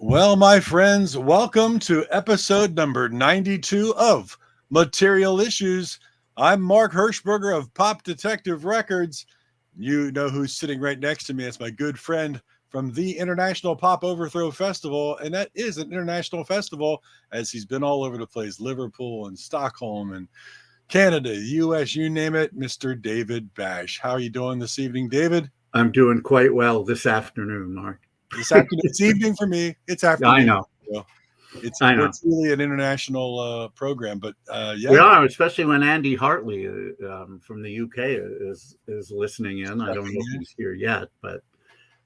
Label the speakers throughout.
Speaker 1: Well, my friends, welcome to episode number 92 of Material Issues. I'm Mark Hershberger of Pop Detective Records. You know who's sitting right next to me. It's my good friend from the International Pop Overthrow Festival. And that is an international festival, as he's been all over the place, Liverpool and Stockholm and Canada, US, you name it, Mr. David Bash. How are you doing this evening, David?
Speaker 2: I'm doing quite well this afternoon, Mark.
Speaker 1: This afternoon, it's evening for me. It's
Speaker 2: I
Speaker 1: afternoon.
Speaker 2: know.
Speaker 1: So it's
Speaker 2: I know.
Speaker 1: it's really an international program, but
Speaker 2: We
Speaker 1: yeah,
Speaker 2: are, especially when Andy Hartley from the UK is listening in. I don't know if he's here yet, but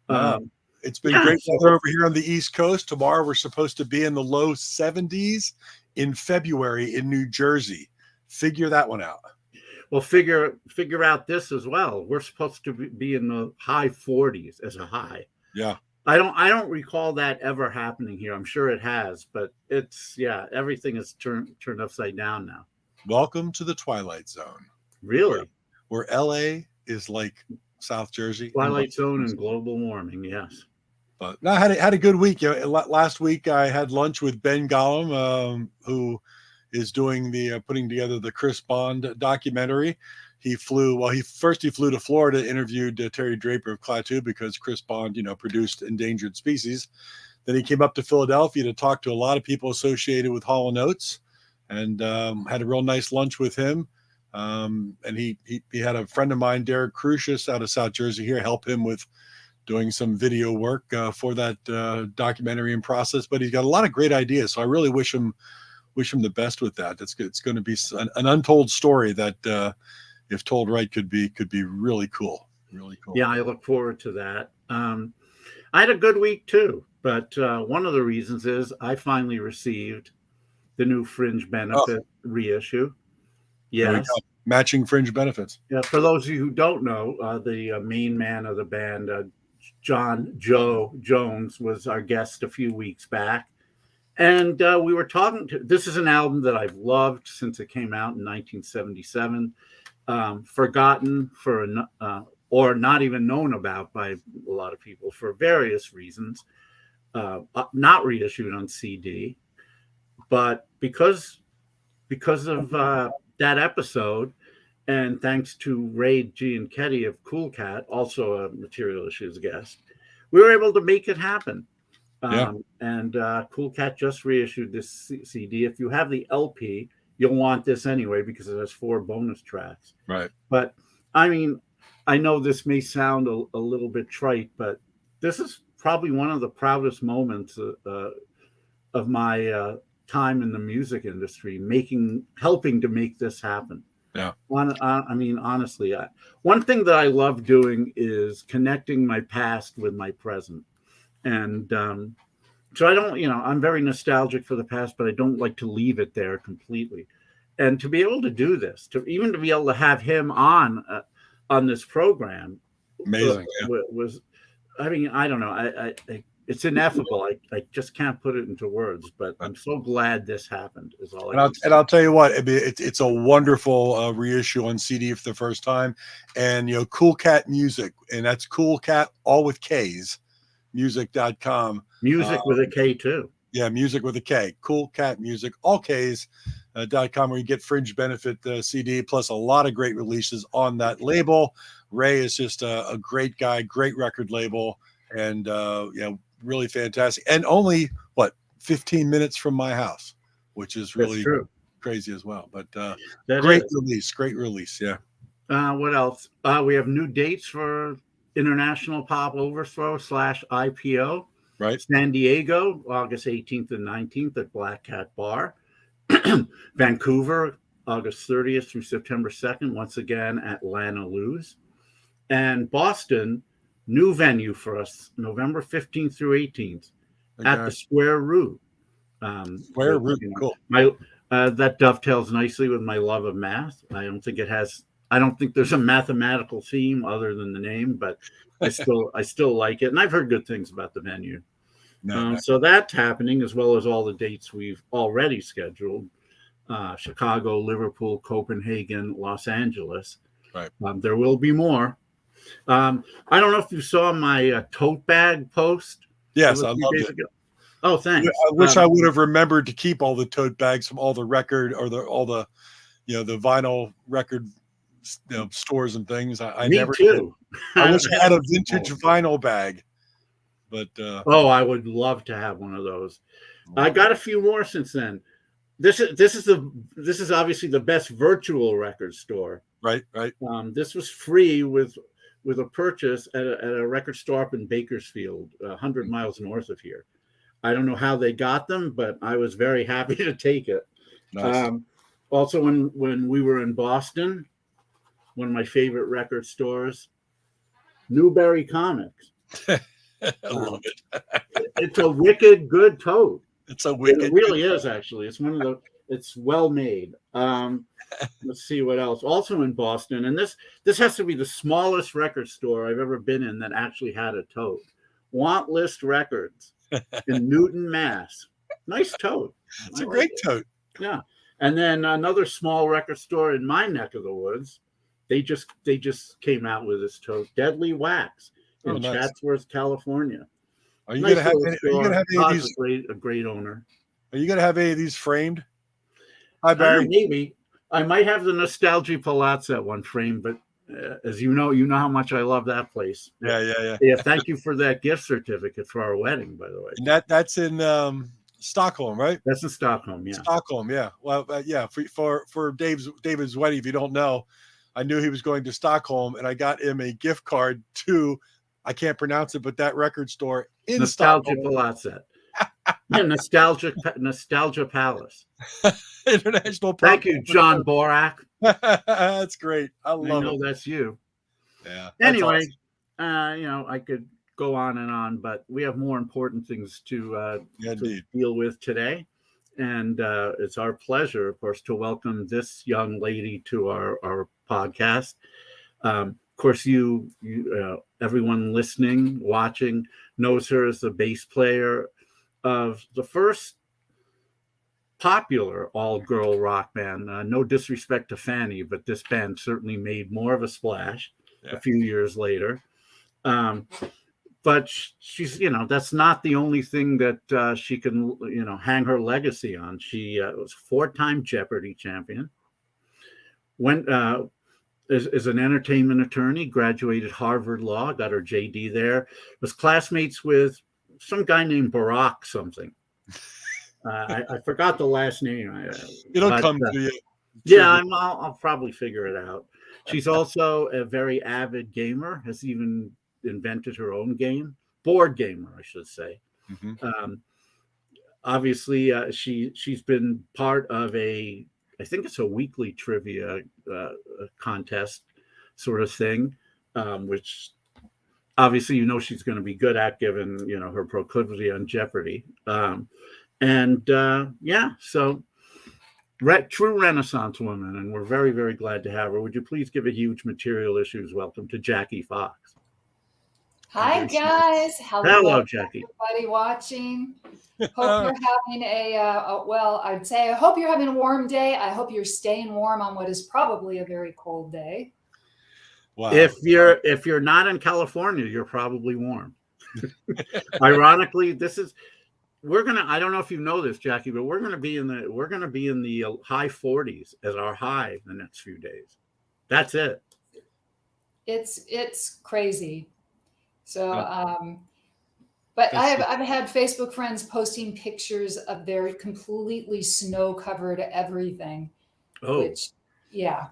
Speaker 1: no,
Speaker 2: um,
Speaker 1: it's been
Speaker 2: yeah.
Speaker 1: great weather over here on the East Coast. Tomorrow we're supposed to be in the low 70s in February in New Jersey. Figure that one out.
Speaker 2: Well, figure out this as well. We're supposed to be in the high 40s as a high.
Speaker 1: Yeah.
Speaker 2: I don't recall that ever happening here. I'm sure it has, but everything is turned upside down now.
Speaker 1: Welcome to the Twilight Zone.
Speaker 2: Really?
Speaker 1: Where LA is like South Jersey.
Speaker 2: Twilight Zone and global warming, yes.
Speaker 1: But no, I had a good week. Last week I had lunch with Ben Gollum, who is doing the putting together the Chris Bond documentary. He flew he flew to Florida, interviewed Terry Draper of Klaatu because Chris Bond, produced Endangered Species. Then he came up to Philadelphia to talk to a lot of people associated with Hall & Oates, and had a real nice lunch with him. And he had a friend of mine, Derek Crucius, out of South Jersey here, help him with doing some video work for that documentary and process. But he's got a lot of great ideas, so I really wish him the best with that. It's going to be an untold story that, if told right, could be really cool. Really cool.
Speaker 2: Yeah, I look forward to that. I had a good week too, but one of the reasons is I finally received the new Fringe Benefit reissue. Yes.
Speaker 1: Matching Fringe benefits.
Speaker 2: Yeah, for those of you who don't know, the main man of the band, John Joe Jones, was our guest a few weeks back. And we were talking to, this is an album that I've loved since it came out in 1977, forgotten or not even known about by a lot of people for various reasons, not reissued on CD. But because of that episode, and thanks to Ray Gianchetti of Cool Cat, also a Material Issues guest, we were able to make it happen. And Cool Cat just reissued this CD. If you have the LP, you'll want this anyway because it has 4 bonus tracks.
Speaker 1: Right.
Speaker 2: But I mean, I know this may sound a little bit trite, but this is probably one of the proudest moments of my time in the music industry, helping to make this happen.
Speaker 1: Yeah.
Speaker 2: I mean, honestly, one thing that I love doing is connecting my past with my present. And so I don't, I'm very nostalgic for the past, but I don't like to leave it there completely. And to be able to do this, to be able to have him on this program,
Speaker 1: amazing.
Speaker 2: Was, I mean, I don't know, I it's ineffable. I just can't put it into words, but I'm so glad this happened. Is all.
Speaker 1: And I'll tell you what, it's a wonderful reissue on CD for the first time, and Cool Cat Music, and that's Cool Cat all with K's. Music.com.
Speaker 2: Music with a K too.
Speaker 1: Yeah, music with a K. Cool Cat Music, all K's. .com, where you get Fringe Benefit CD plus a lot of great releases on that label. Ray is just a great guy, great record label, and really fantastic. And only 15 minutes from my house, which is really crazy as well. But great release. Yeah.
Speaker 2: What else? We have new dates for International Pop Overthrow / IPO.
Speaker 1: Right.
Speaker 2: San Diego, August 18th and 19th at Black Cat Bar. Vancouver, August 30th through September 2nd, once again at Lana Lou's. And Boston, new venue for us, November 15th through 18th at the Square Root.
Speaker 1: Square Root, cool.
Speaker 2: That dovetails nicely with my love of math. I don't think there's a mathematical theme other than the name, but I still like it. And I've heard good things about the venue. So that's happening, as well as all the dates we've already scheduled. Chicago, Liverpool, Copenhagen, Los Angeles.
Speaker 1: Right.
Speaker 2: There will be more. I don't know if you saw my tote bag post.
Speaker 1: Yes, I loved it.
Speaker 2: Oh, thanks.
Speaker 1: I wish I would have remembered to keep all the tote bags from all the record or all the the vinyl record stores and things. I
Speaker 2: Me
Speaker 1: never did.
Speaker 2: too.
Speaker 1: I wish I had a vintage vinyl bag, but
Speaker 2: oh, I would love to have one of those. I got a few more since then. This is obviously the best virtual record store.
Speaker 1: right.
Speaker 2: This was free with a purchase at a record store up in Bakersfield, 100 miles north of here. I don't know how they got them, but I was very happy to take it.
Speaker 1: Nice.
Speaker 2: Also, when we were in Boston, one of my favorite record stores, Newberry Comics.
Speaker 1: I love it.
Speaker 2: It's a wicked good tote.
Speaker 1: It's a wicked.
Speaker 2: It really is, actually. It's one of the. It's well made. Let's see what else. Also in Boston, and this has to be the smallest record store I've ever been in that actually had a tote. Want List Records in Newton, Mass. Nice tote.
Speaker 1: It's a great tote.
Speaker 2: Yeah. And then another small record store in my neck of the woods. They just came out with this tote, Deadly Wax, in Chatsworth, California.
Speaker 1: Are you gonna have any of these?
Speaker 2: A great owner.
Speaker 1: Are you gonna have any of these framed? Hi, Barry.
Speaker 2: Maybe I might have the Nostalgia Palazzo one framed, but as you know how much I love that place.
Speaker 1: Yeah.
Speaker 2: Thank you for that gift certificate for our wedding, by the way.
Speaker 1: And that's in Stockholm, right?
Speaker 2: That's in Stockholm, yeah.
Speaker 1: Stockholm, yeah. Well, yeah. For David's wedding, if you don't know, I knew he was going to Stockholm, and I got him a gift card to, I can't pronounce it, but that record store in
Speaker 2: Nostalgia
Speaker 1: Stockholm.
Speaker 2: Palazzo. Yeah, Nostalgia Palace.
Speaker 1: International.
Speaker 2: Thank you, John Borak.
Speaker 1: That's great. I know
Speaker 2: that's you.
Speaker 1: Yeah.
Speaker 2: Anyway, awesome. I could go on and on, but we have more important things to deal with today. And it's our pleasure, of course, to welcome this young lady to our podcast. Of course, you everyone listening, watching, knows her as the bass player of the first popular all-girl rock band. No disrespect to Fanny, but this band certainly made more of a splash a few years later. But she's, that's not the only thing that she can, hang her legacy on. She was a 4-time Jeopardy champion. Went is an entertainment attorney, graduated Harvard Law, got her JD there. Was classmates with some guy named Barack something. I forgot the last name.
Speaker 1: It'll come to you.
Speaker 2: Yeah, I'll probably figure it out. She's also a very avid gamer, has even invented her own board gamer, I should say. Mm-hmm. Obviously, she's been part of I think it's a weekly trivia contest sort of thing, which obviously she's going to be good at given her proclivity on Jeopardy. So true Renaissance woman, and we're very, very glad to have her. Would you please give a huge Material Issues welcome to Jackie Fox?
Speaker 3: Hi, guys.
Speaker 2: Hello, Jackie.
Speaker 3: Everybody watching. Hope you're having I'd say I hope you're having a warm day. I hope you're staying warm on what is probably a very cold day.
Speaker 1: Wow.
Speaker 2: If you're not in California, you're probably warm. Ironically, I don't know if you know this, Jackie, but we're gonna be in the high 40s as our high the next few days. That's it.
Speaker 3: It's crazy. So, but I've had Facebook friends posting pictures of their completely snow-covered everything.
Speaker 2: Oh,
Speaker 3: which, yeah.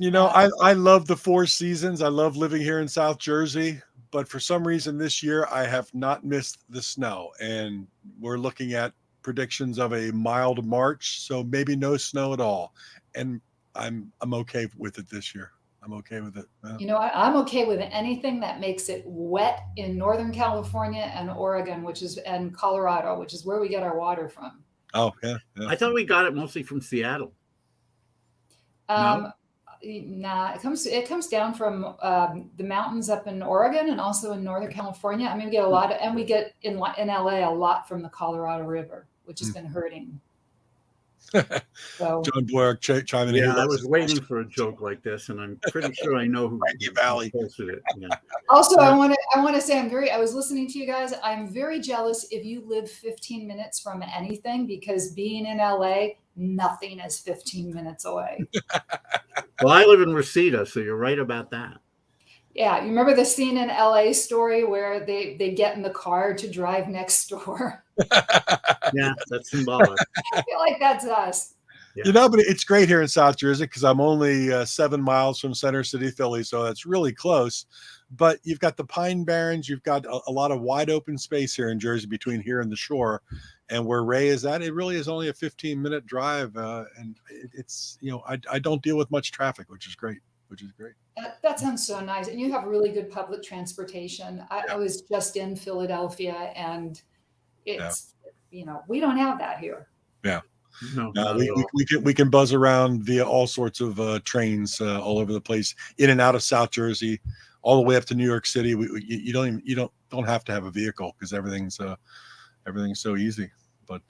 Speaker 1: I love the 4 seasons. I love living here in South Jersey, but for some reason this year I have not missed the snow, and we're looking at predictions of a mild March, so maybe no snow at all. And I'm okay with it this year. I'm okay with it.
Speaker 3: I'm okay with anything that makes it wet in Northern California and Oregon, and Colorado, which is where we get our water from.
Speaker 1: Oh, yeah.
Speaker 2: I thought we got it mostly from Seattle.
Speaker 3: No? Nah, it comes down from the mountains up in Oregon and also in Northern California. I mean, we get a lot and we get in LA a lot from the Colorado River, which has been hurting. So
Speaker 1: John Boyer chiming in.
Speaker 2: Yeah,
Speaker 1: He
Speaker 2: I
Speaker 1: loves
Speaker 2: was waiting for a joke like this, and I'm pretty sure I know who
Speaker 1: Frankie Valley.
Speaker 2: posted it. Yeah.
Speaker 3: also, I want to say I was listening to you guys. I'm very jealous if you live 15 minutes from anything, because being in LA, nothing is 15 minutes away.
Speaker 2: Well, I live in Reseda, so you're right about that.
Speaker 3: Yeah, you remember the scene in LA Story where they get in the car to drive next door?
Speaker 2: Yeah, that's symbolic.
Speaker 3: I feel like that's us.
Speaker 1: You know, but it's great here in South Jersey because I'm only 7 miles from Center City, Philly, so that's really close. But you've got the Pine Barrens, you've got a lot of wide open space here in Jersey between here and the shore, and where Ray is at, it really is only a 15-minute drive, and it's I don't deal with much traffic, which is great.
Speaker 3: That sounds so nice. And you have really good public transportation. I was just in Philadelphia, and it's we don't have that here.
Speaker 1: Yeah.
Speaker 2: No,
Speaker 1: we can buzz around via all sorts of trains all over the place, in and out of South Jersey, all the way up to New York City. You don't have to have a vehicle because everything's so easy. But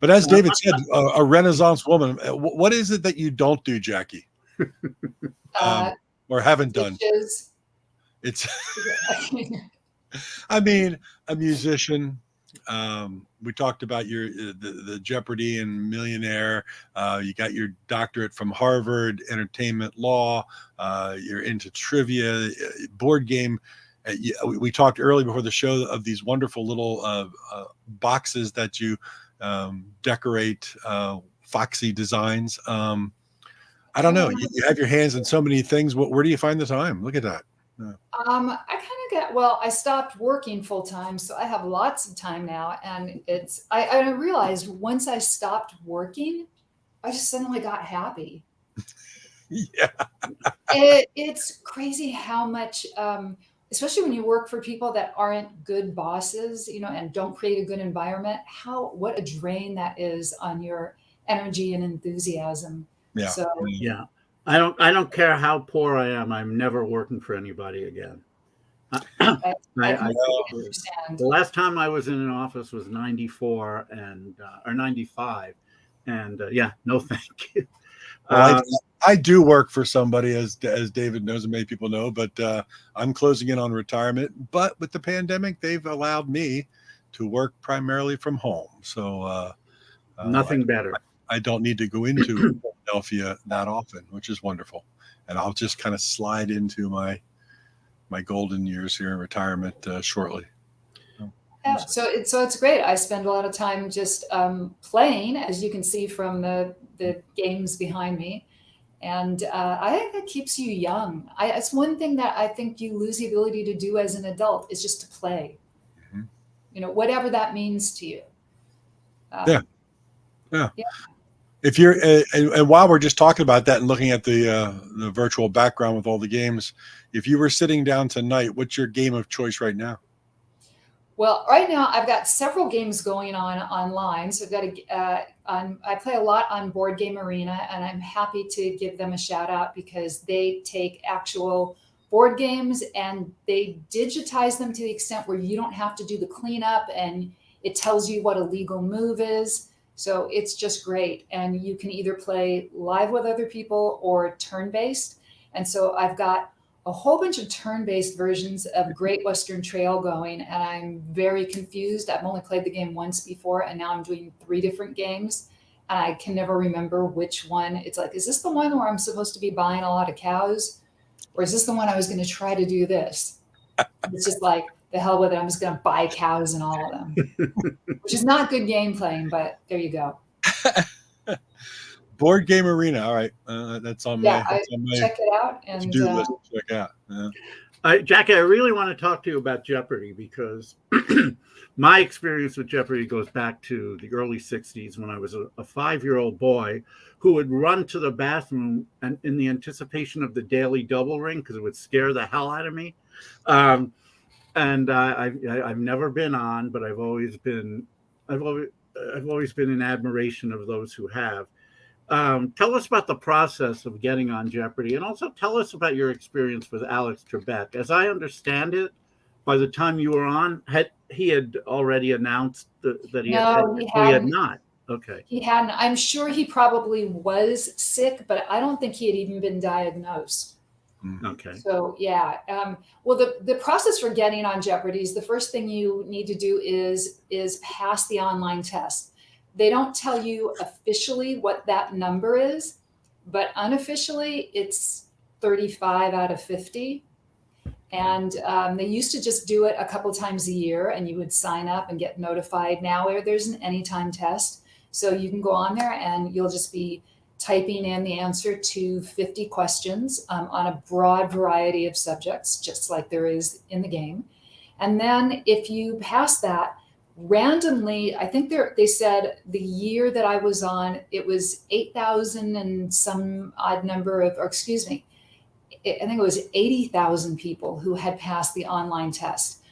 Speaker 1: as David said, a Renaissance woman. What is it that you don't do, Jackie, or haven't done? It's I mean, a musician. We talked about the Jeopardy and Millionaire. You got your doctorate from Harvard, entertainment law. You're into trivia, board game. We talked early before the show of these wonderful little boxes that you decorate, foxy designs. I don't know. You have your hands in so many things. Where do you find the time? Look at that.
Speaker 3: I stopped working full time, so I have lots of time now. And I realized once I stopped working, I just suddenly got happy.
Speaker 1: Yeah.
Speaker 3: It's crazy how much, especially when you work for people that aren't good bosses, and don't create a good environment, what a drain that is on your energy and enthusiasm.
Speaker 1: Yeah.
Speaker 3: So
Speaker 2: yeah. I don't care how poor I am. I'm never working for anybody again.
Speaker 3: I understand.
Speaker 2: The last time I was in an office was 94 or 95. And no, thank you.
Speaker 1: Well, I do work for somebody, as David knows and many people know, but I'm closing in on retirement. But with the pandemic, they've allowed me to work primarily from home. So
Speaker 2: nothing better.
Speaker 1: I don't need to go into Philadelphia that often, which is wonderful. And I'll just kind of slide into my golden years here in retirement shortly.
Speaker 3: Yeah, so it's great. I spend a lot of time just playing, as you can see from the games behind me, and I think that keeps you young. It's one thing that I think you lose the ability to do as an adult is just to play. Mm-hmm. Whatever that means to you.
Speaker 1: Yeah. If you're and while we're just talking about that and looking at the virtual background with all the games, if you were sitting down tonight, what's your game of choice right now?
Speaker 3: Well, right now I've got several games going on online. So I've got I play a lot on Board Game Arena, and I'm happy to give them a shout out because they take actual board games and they digitize them to the extent where you don't have to do the cleanup, and it tells you what a legal move is. So it's just great. And you can either play live with other people or turn-based. And so I've got a whole bunch of turn-based versions of Great Western Trail going, and I'm very confused. I've only played the game once before, and now I'm doing 3 different games, and I can never remember which one. It's like, is this the one where I'm supposed to be buying a lot of cows? Or is this the one I was going to try to do this? It's just like, the hell with it. I'm just going to buy cows in all of them, which is not good game playing, but there you go.
Speaker 1: Board Game Arena. All right. That's on my
Speaker 3: check it out. And
Speaker 1: to-do list to check out. Yeah.
Speaker 2: Jackie, I really want to talk to you about Jeopardy because my experience with Jeopardy goes back to the early 60s when I was a 5-year-old boy who would run to the bathroom and in the anticipation of the daily double ring because it would scare the hell out of me. And I've never been on, but I've always been in admiration of those who have. Tell us about the process of getting on Jeopardy, and also tell us about your experience with Alex Trebek. As I understand it, by the time you were on, he had already announced that he had not. Okay.
Speaker 3: He hadn't. I'm sure he probably was sick, but I don't think he had even been diagnosed.
Speaker 2: Okay.
Speaker 3: So yeah. Well, the process for getting on Jeopardy is the first thing you need to do is pass the online test. They don't tell you officially what that number is, but unofficially it's 35 out of 50. And they used to just do it a couple times a year, and you would sign up and get notified. Now there's an anytime test, so you can go on there and you'll just be typing in the answer to 50 questions on a broad variety of subjects, just like there is in the game. And then if you pass that, randomly, I think they said the year that I was on, it was 8,000 and some odd number of, or excuse me, I think it was 80,000 people who had passed the online test.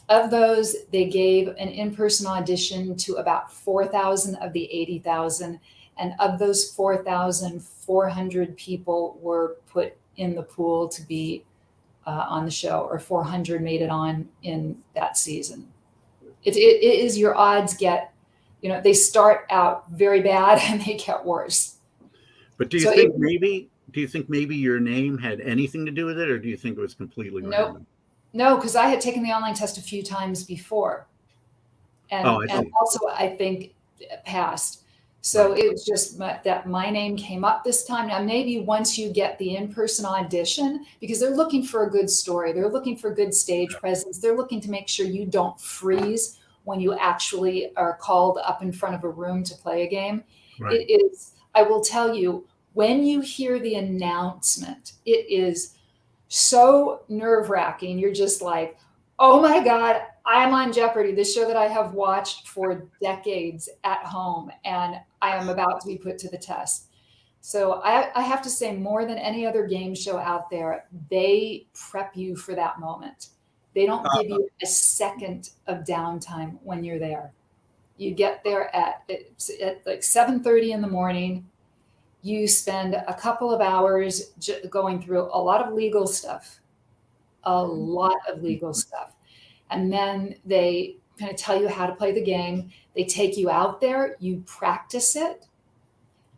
Speaker 3: Of those, they gave an in-person audition to about 4,000 of the 80,000. And of those 4,400 people were put in the pool to be on the show, or 400 made it on in that season. It is, your odds get, they start out very bad and they get worse.
Speaker 2: But do you think maybe your name had anything to do with it, or do you think it was completely random?
Speaker 3: No, because I had taken the online test a few times before, and also I think passed. So it was just that my name came up this time. Now, maybe once you get the in-person audition, because they're looking for a good story, they're looking for good stage presence, they're looking to make sure you don't freeze when you actually are called up in front of a room to play a game.
Speaker 2: Right.
Speaker 3: It is, I will tell you, when you hear the announcement, it is so nerve-wracking. You're just like, oh my God, I'm on Jeopardy, this show that I have watched for decades at home, and I am about to be put to the test. So I have to say, more than any other game show out there, they prep you for that moment. They don't give you a second of downtime when you're there. You get there at like 7:30 in the morning. You spend a couple of hours going through a lot of legal stuff, And then they kind of tell you how to play the game. They take you out there, you practice it.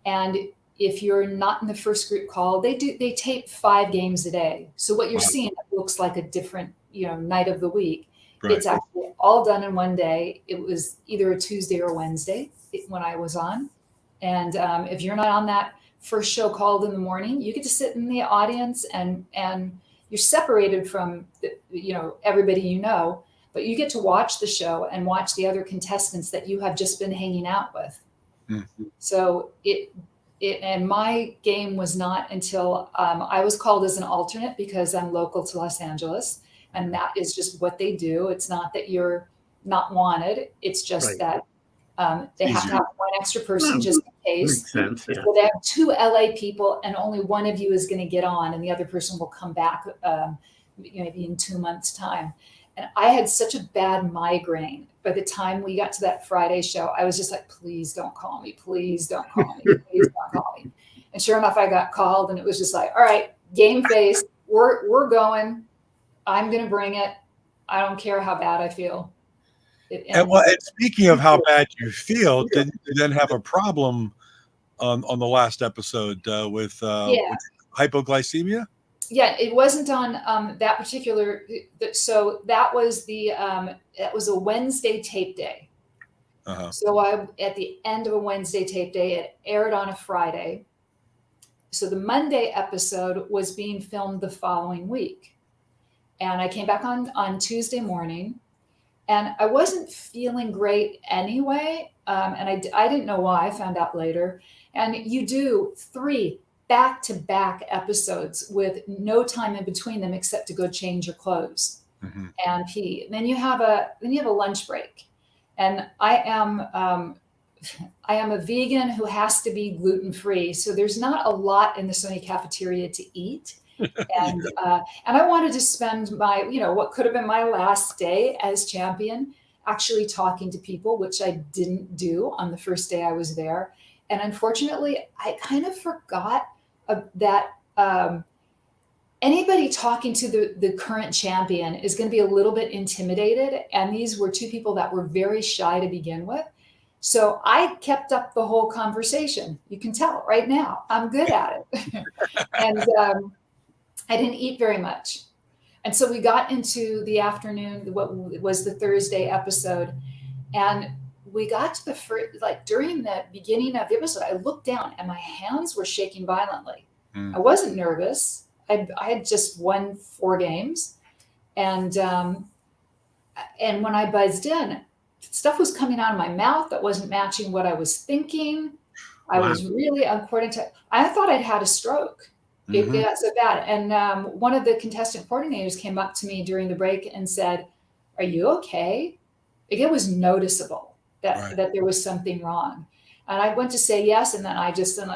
Speaker 3: And if you're not in the first group call, they tape 5 games a day. So what you're seeing looks like a different, night of the week. Right. It's actually all done in one day. It was either a Tuesday or Wednesday when I was on. And if you're not on that first show called in the morning, you get to sit in the audience and you're separated from, everybody but you get to watch the show and watch the other contestants that you have just been hanging out with. Mm-hmm. So and my game was not until I was called as an alternate because I'm local to Los Angeles, and that is just what they do. It's not that you're not wanted. It's just that they have to have one extra person just in case.
Speaker 2: Makes sense, yeah.
Speaker 3: So they have 2 LA people, and only one of you is going to get on, and the other person will come back maybe in 2 months' time. And I had such a bad migraine. By the time we got to that Friday show, I was just like, please don't call me. Please don't call me. Please don't call me. And sure enough, I got called, and it was just like, all right, game face. We're going. I'm going to bring it. I don't care how bad I feel.
Speaker 1: And speaking of how bad you feel, did you then have a problem on the last episode with hypoglycemia?
Speaker 3: Yeah, it wasn't on that particular. So that was that was a Wednesday tape day. Uh-huh. So at the end of a Wednesday tape day, it aired on a Friday. So the Monday episode was being filmed the following week, and I came back on Tuesday morning, and I wasn't feeling great anyway, and I didn't know why. I found out later. And you do 3 back-to-back episodes with no time in between them except to go change your clothes and pee. Then you have a lunch break, and I am a vegan who has to be gluten-free, so there's not a lot in the Sony cafeteria to eat. And I wanted to spend my what could have been my last day as champion actually talking to people, which I didn't do on the first day I was there. And unfortunately, I kind of forgot that anybody talking to the current champion is going to be a little bit intimidated. And these were 2 people that were very shy to begin with. So I kept up the whole conversation. You can tell right now I'm good at it. And I didn't eat very much. And so we got into the afternoon, what was the Thursday episode. And we got to the first, like during the beginning of the episode, I looked down and my hands were shaking violently. I wasn't nervous. I had just won 4 games. And when I buzzed in, stuff was coming out of my mouth that wasn't matching what I was thinking. I was really, according to, I thought I'd had a stroke. It got so bad. And one of the contestant coordinators came up to me during the break and said, "Are you okay?" Like, it was noticeable that there was something wrong. And I went to say yes. And then I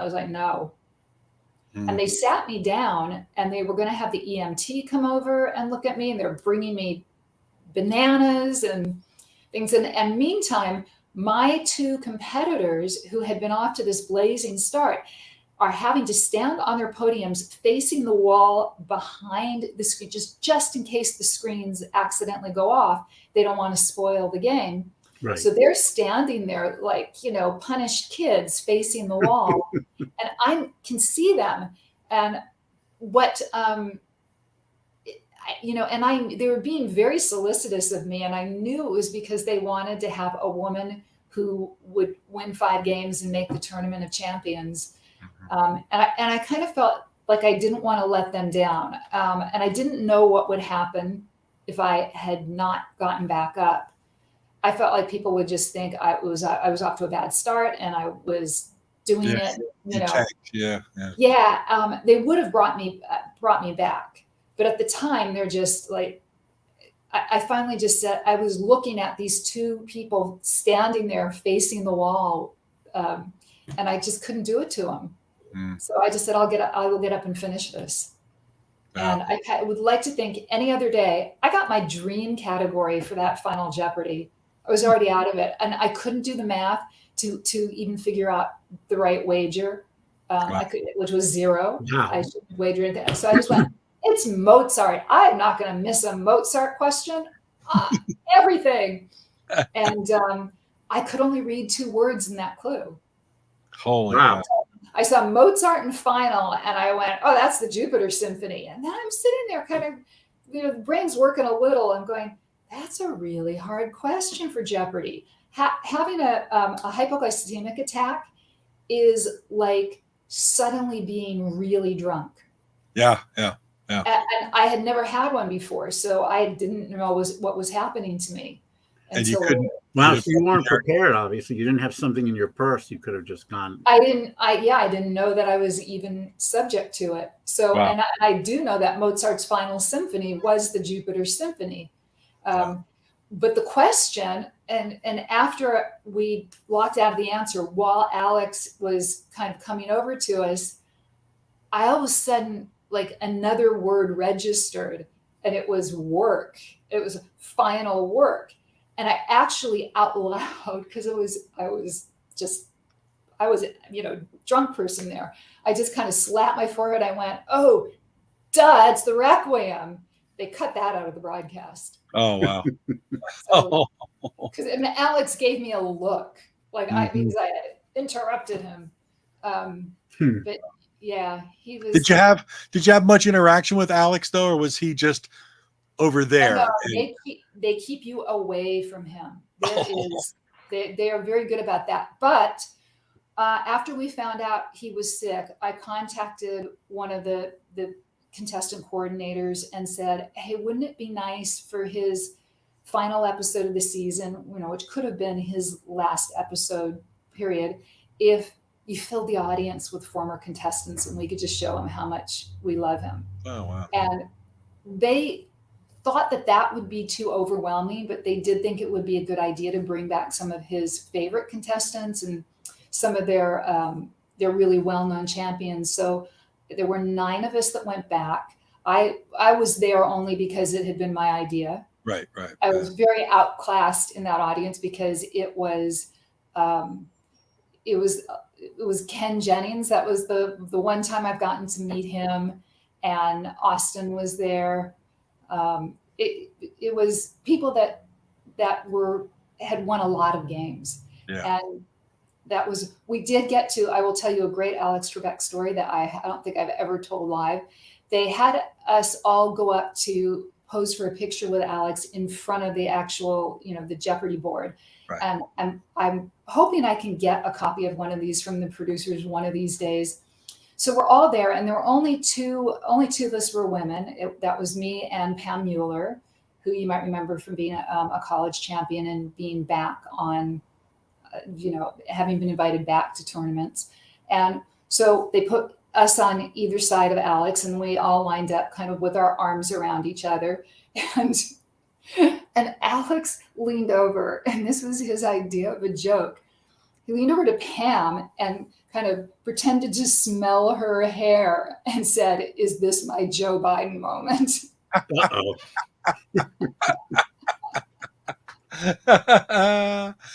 Speaker 3: was like, no. And they sat me down and they were going to have the EMT come over and look at me. And they're bringing me bananas and things. And meantime, my 2 competitors who had been off to this blazing start are having to stand on their podiums facing the wall behind the screen, just in case the screens accidentally go off. They don't want to spoil the game.
Speaker 2: Right.
Speaker 3: So they're standing there like, punished kids facing the wall. And I can see them. And what, they were being very solicitous of me. And I knew it was because they wanted to have a woman who would win 5 games and make the Tournament of Champions. And I kind of felt like I didn't want to let them down. And I didn't know what would happen if I had not gotten back up. I felt like people would just think I was off to a bad start and I was doing it, they would have brought me back. But at the time, they're just like, I finally just said, I was looking at these 2 people standing there facing the wall, and I just couldn't do it to them. So I just said, I will get up and finish this. And I would like to think any other day, I got my dream category for that Final Jeopardy. I was already out of it. And I couldn't do the math to even figure out the right wager, which was 0.
Speaker 2: Wow.
Speaker 3: I shouldn't wager anything. So I just went, it's Mozart. I'm not going to miss a Mozart question. Everything. And I could only read 2 words in that clue.
Speaker 1: Holy wow.
Speaker 3: I saw Mozart in Final and I went, oh, that's the Jupiter Symphony. And then I'm sitting there kind of, the brain's working a little. I'm going, that's a really hard question for Jeopardy. Having a hypoglycemic attack is like suddenly being really drunk.
Speaker 1: Yeah.
Speaker 3: And I had never had one before, so I didn't know what was happening to me.
Speaker 1: And you couldn't.
Speaker 2: Wow, so you weren't prepared. Obviously, you didn't have something in your purse. You could have just gone.
Speaker 3: I didn't know that I was even subject to it. So, wow. And I do know that Mozart's Final Symphony was the Jupiter Symphony. But the question, and after we blocked out the answer, while Alex was kind of coming over to us, I all of a sudden, like, another word registered, and it was work. It was final work. And I actually out loud, because I was drunk person there. I just kind of slapped my forehead. I went, oh, duh, it's the Requiem. They cut that out of the broadcast.
Speaker 1: Oh, wow.
Speaker 3: And Alex gave me a look, like because I interrupted him. But yeah, he was.
Speaker 1: Did you have much interaction with Alex though, or was he just over there?
Speaker 3: No, they keep you away from him. They are very good about that. But after we found out he was sick, I contacted one of the contestant coordinators and said, hey, wouldn't it be nice for his final episode of the season, which could have been his last episode period, if you filled the audience with former contestants and we could just show him how much we love him.
Speaker 1: Oh, wow.
Speaker 3: And they thought that would be too overwhelming, but they did think it would be a good idea to bring back some of his favorite contestants and some of their really well-known champions. So there were 9 of us that went back. I was there only because it had been my idea.
Speaker 1: Right.
Speaker 3: I was very outclassed in that audience because it was Ken Jennings. That was the one time I've gotten to meet him, and Austin was there. It was people that had won a lot of games.
Speaker 1: Yeah.
Speaker 3: And we did get to, I will tell you a great Alex Trebek story that I don't think I've ever told live. They had us all go up to pose for a picture with Alex in front of the actual, the Jeopardy board.
Speaker 1: Right.
Speaker 3: And I'm hoping I can get a copy of one of these from the producers one of these days. So we're all there, and there were only two of us were women. That was me and Pam Mueller, who you might remember from being a college champion and being back on, having been invited back to tournaments. And so they put us on either side of Alex, and we all lined up kind of with our arms around each other. And Alex leaned over, and this was his idea of a joke. He leaned over to Pam and kind of pretended to smell her hair and said, "Is this my Joe Biden moment?"
Speaker 2: Uh-oh.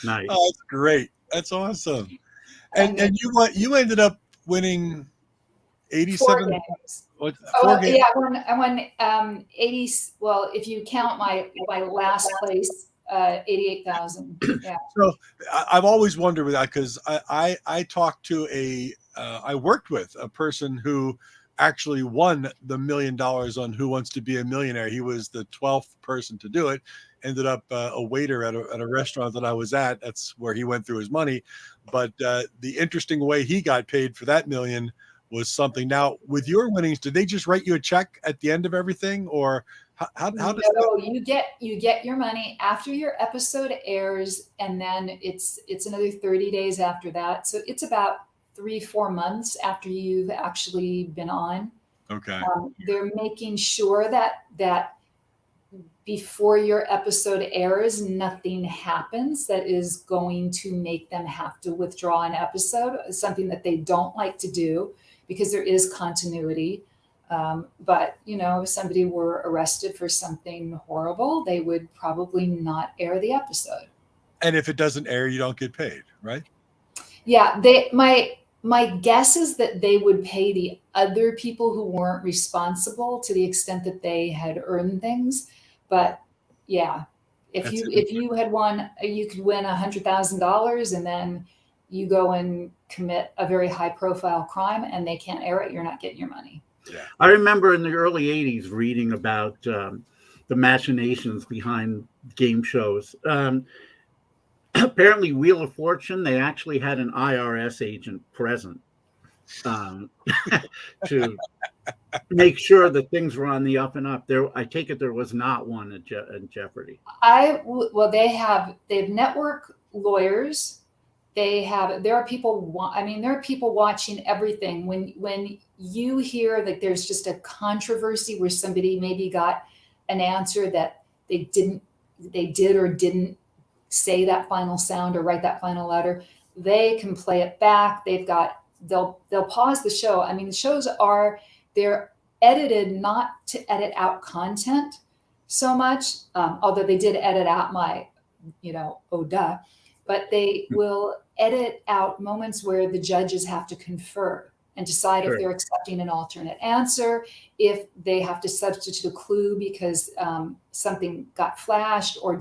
Speaker 2: Nice.
Speaker 1: Oh, that's great. That's awesome. And you ended up winning 87
Speaker 3: games.
Speaker 1: What,
Speaker 3: Oh,
Speaker 1: games?
Speaker 3: yeah, I won 80. Well, if you count my last place, 88,000. Yeah.
Speaker 1: So I've always wondered with that, because I talked to I worked with a person who actually won the $1 million on Who Wants to Be a Millionaire. He was the 12th person to do it. Ended up a waiter at a restaurant that I was at. That's where he went through his money. But the interesting way he got paid for that $1 million was something. Now, with your winnings, did they just write you a check at the end of everything, or how does that?
Speaker 3: You get your money after your episode airs, and then it's another 30 days after that. So it's about 3-4 months after you've actually been on.
Speaker 1: Okay.
Speaker 3: They're making sure that before your episode airs, nothing happens that is going to make them have to withdraw an episode. It's something that they don't like to do because there is continuity. But, if somebody were arrested for something horrible, they would probably not air the episode.
Speaker 1: And if it doesn't air, you don't get paid, right?
Speaker 3: Yeah. My guess is that they would pay the other people who weren't responsible to the extent that they had earned things. But yeah, if you had won, you could win $100,000 and then you go and commit a very high profile crime and they can't air it, you're not getting your money.
Speaker 1: Yeah.
Speaker 2: I remember in the early 80s reading about the machinations behind game shows. Apparently, Wheel of Fortune, they actually had an IRS agent present to make sure that things were on the up and up. I take it there was not one in Jeopardy.
Speaker 3: They have network lawyers. There are people watching everything. When you hear that there's just a controversy where somebody maybe got an answer that they did or didn't say that final sound or write that final letter, they can play it back. They'll pause the show. I mean, the shows they're edited not to edit out content so much, although they did edit out my, oh duh, but they will edit out moments where the judges have to confer and decide if they're accepting an alternate answer, if they have to substitute a clue because something got flashed or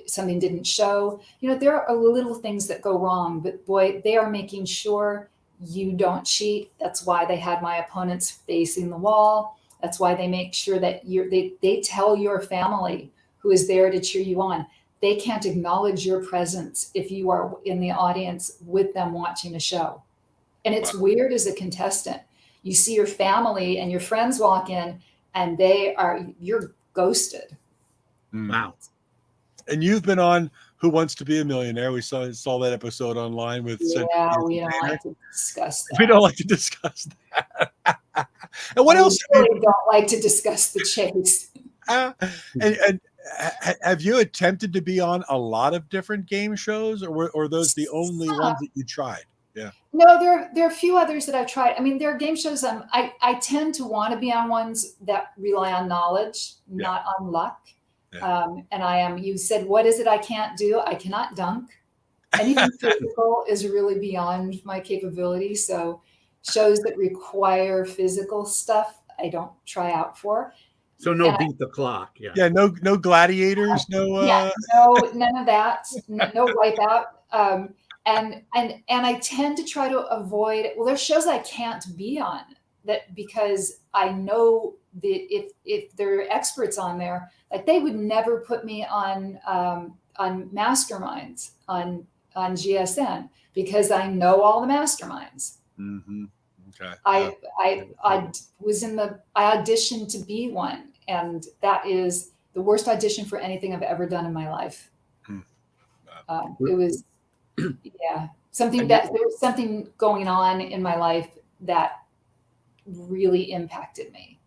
Speaker 3: something didn't show. There are little things that go wrong, but boy, they are making sure you don't cheat. That's why they had my opponents facing the wall. That's why they make sure that they tell your family who is there to cheer you on. They can't acknowledge your presence if you are in the audience with them watching a show. And it's weird as a contestant. You see your family and your friends walk in and you're ghosted.
Speaker 2: Wow.
Speaker 1: And you've been on Who Wants to Be a Millionaire. We saw that episode online with.
Speaker 3: Yeah, we don't like to discuss that.
Speaker 1: We don't like to discuss that. And what else?
Speaker 3: We really don't like to discuss the chase.
Speaker 1: And have you attempted to be on a lot of different game shows, or were those the only ones that you tried? Yeah.
Speaker 3: No, there are a few others that I've tried. I mean, there are game shows. I tend to want to be on ones that rely on knowledge, not on luck. Yeah. And you said, what is it I can't do? I cannot dunk. Anything physical is really beyond my capability. So shows that require physical stuff, I don't try out for.
Speaker 2: So no
Speaker 3: And
Speaker 2: beat the clock. Yeah.
Speaker 1: Yeah, no gladiators, no
Speaker 3: yeah, no, none of that. No wipeout. And I tend to try to avoid. Well, there's shows I can't be on that because I know that if there are experts on there, like they would never put me on Masterminds on GSN because I know all the masterminds.
Speaker 1: Mm-hmm. Okay.
Speaker 3: I auditioned to be one, and that is the worst audition for anything I've ever done in my life. It was, yeah, there was something going on in my life that really impacted me.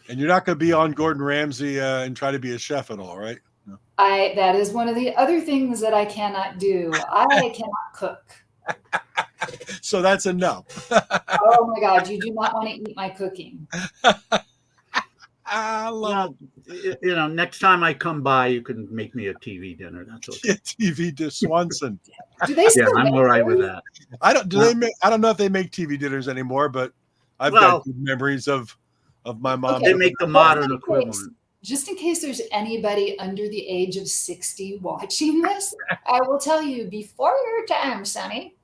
Speaker 1: And you're not going to be on Gordon Ramsay and try to be a chef at all, right? No.
Speaker 3: That is one of the other things that I cannot do. I cannot cook.
Speaker 1: So that's enough.
Speaker 3: Oh my God, you do not want to eat my cooking.
Speaker 1: I love
Speaker 2: next time I come by, you can make me a TV dinner. That's okay.
Speaker 1: TV to Swanson.
Speaker 3: Do they still
Speaker 2: I'm
Speaker 3: make
Speaker 2: all right
Speaker 3: those?
Speaker 2: with that.
Speaker 1: I don't know if they make TV dinners anymore, but I've got good memories of my mom.
Speaker 3: Okay.
Speaker 2: They make the modern equivalent.
Speaker 3: Just in case there's anybody under the age of 60 watching this, I will tell you, before your time, Sonny,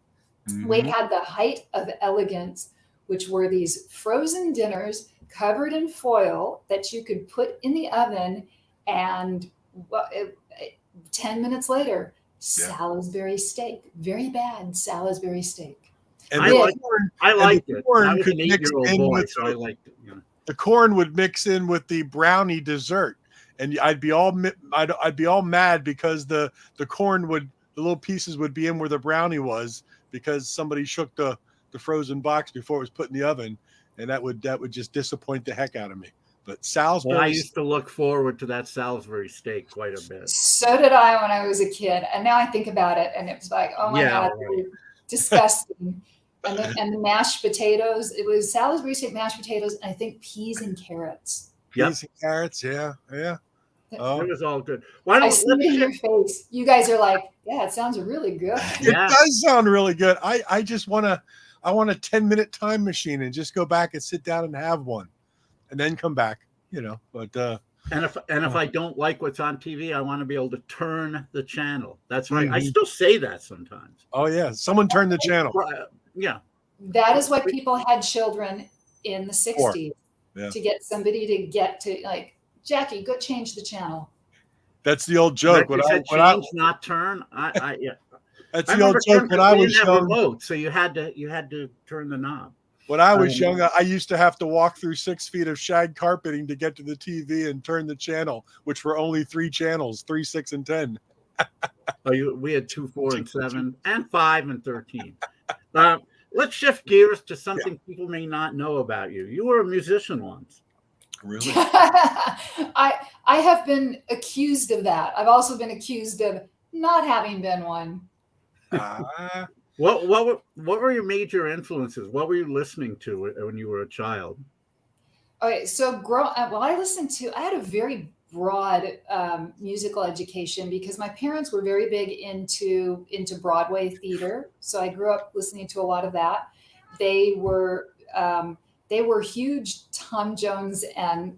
Speaker 3: we had the height of elegance, which were these frozen dinners covered in foil that you could put in the oven, and 10 minutes later, Salisbury steak. Very bad Salisbury steak.
Speaker 1: And
Speaker 2: I liked it. I was an 8-year-old boy, so I liked it.
Speaker 1: The corn would mix in with the brownie dessert, and I'd be all mad because the corn the little pieces would be in where the brownie was because somebody shook the frozen box before it was put in the oven, and that would just disappoint the heck out of me. But Salisbury,
Speaker 2: I used to look forward to that Salisbury steak quite a bit.
Speaker 3: So did I when I was a kid, and now I think about it, and it was like, oh my God, right. Disgusting. And the mashed potatoes, it was Salisbury steak, mashed potatoes, and I think peas and carrots.
Speaker 1: Peas and carrots, yeah.
Speaker 2: Oh. It was all good.
Speaker 3: I see it in your face. You guys are like, yeah, it sounds really good.
Speaker 1: It does sound really good. I just want a 10-minute time machine and just go back and sit down and have one, and then come back. But
Speaker 2: and if I don't like what's on TV, I want to be able to turn the channel. That's right. I still say that sometimes.
Speaker 1: Oh yeah, someone turn the channel.
Speaker 2: Yeah.
Speaker 3: That is why people had children in the 60s to get somebody to get to, like, Jackie, go change the channel.
Speaker 1: That's the old joke.
Speaker 2: Not turn.
Speaker 1: That's the old joke when I was young.
Speaker 2: Remote, so you had to turn the knob.
Speaker 1: When I was young, I used to have to walk through 6 feet of shag carpeting to get to the TV and turn the channel, which were only 3 channels, 3, 6, and 10.
Speaker 2: We had 2, 4, and 7, and 5 and 13. Let's shift gears to something people may not know about you. You were a musician once.
Speaker 1: Really?
Speaker 3: I have been accused of that. I've also been accused of not having been one.
Speaker 2: What were your major influences? What were you listening to when you were a child?
Speaker 3: Okay, so I had a very broad musical education because my parents were very big into Broadway theater. So I grew up listening to a lot of that. They were huge Tom Jones and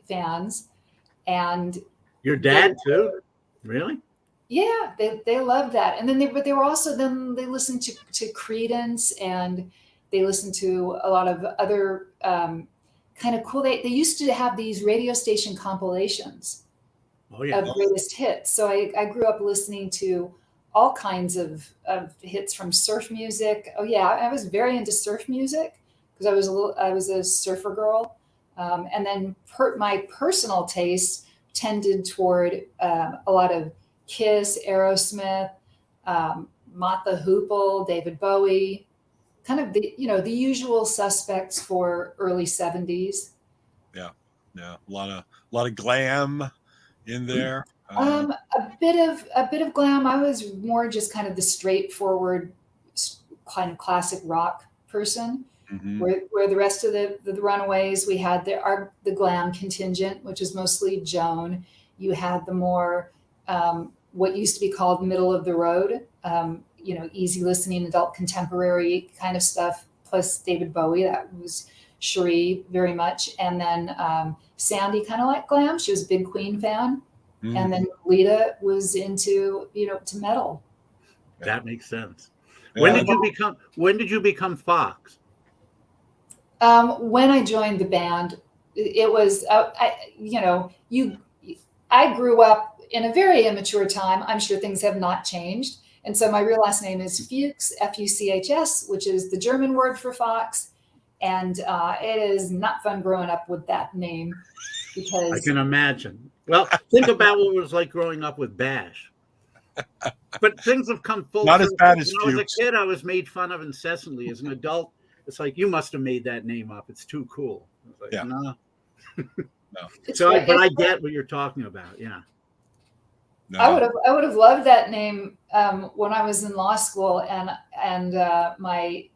Speaker 3: fans. And
Speaker 2: your dad too? Really?
Speaker 3: Yeah, they loved that. And then they listened to Creedence, and they listened to a lot of other kind of cool. They used to have these radio station compilations of greatest hits. So I grew up listening to all kinds of hits from surf music. Oh yeah, I was very into surf music because I was a surfer girl. And then my personal taste tended toward a lot of Kiss, Aerosmith, Mott the Hoople, David Bowie, kind of the usual suspects for early 70s.
Speaker 1: Yeah, a lot of glam in there.
Speaker 3: A bit of glam. I was more just kind of the straightforward kind of classic rock person. Mm-hmm. Where the rest of the Runaways, we had the glam contingent, which is mostly Joan. You had the more what used to be called middle of the road, easy listening adult contemporary kind of stuff, plus David Bowie. That was Cherie very much. And then Sandy kind of like glam. She was a big Queen fan. And then Lita was into, to metal.
Speaker 2: That makes sense.
Speaker 1: Yeah.
Speaker 2: When did you become Fox?
Speaker 3: When I joined the band, it was, I grew up in a very immature time. I'm sure things have not changed. And so my real last name is Fuchs, Fuchs, which is the German word for fox. And it is not fun growing up with that name because
Speaker 2: I can imagine. Well, think about what it was like growing up with Bash. But things have come full
Speaker 1: Not as
Speaker 2: circle.
Speaker 1: bad as
Speaker 2: When I was
Speaker 1: Fuchs.
Speaker 2: a kid, I was made fun of incessantly. As an adult, it's like, you must have made that name up. It's too cool. I was like,
Speaker 1: Yeah.
Speaker 2: no.
Speaker 1: No.
Speaker 2: But I get what you're talking about. Yeah.
Speaker 1: No.
Speaker 3: I would have loved that name when I was in law school, and my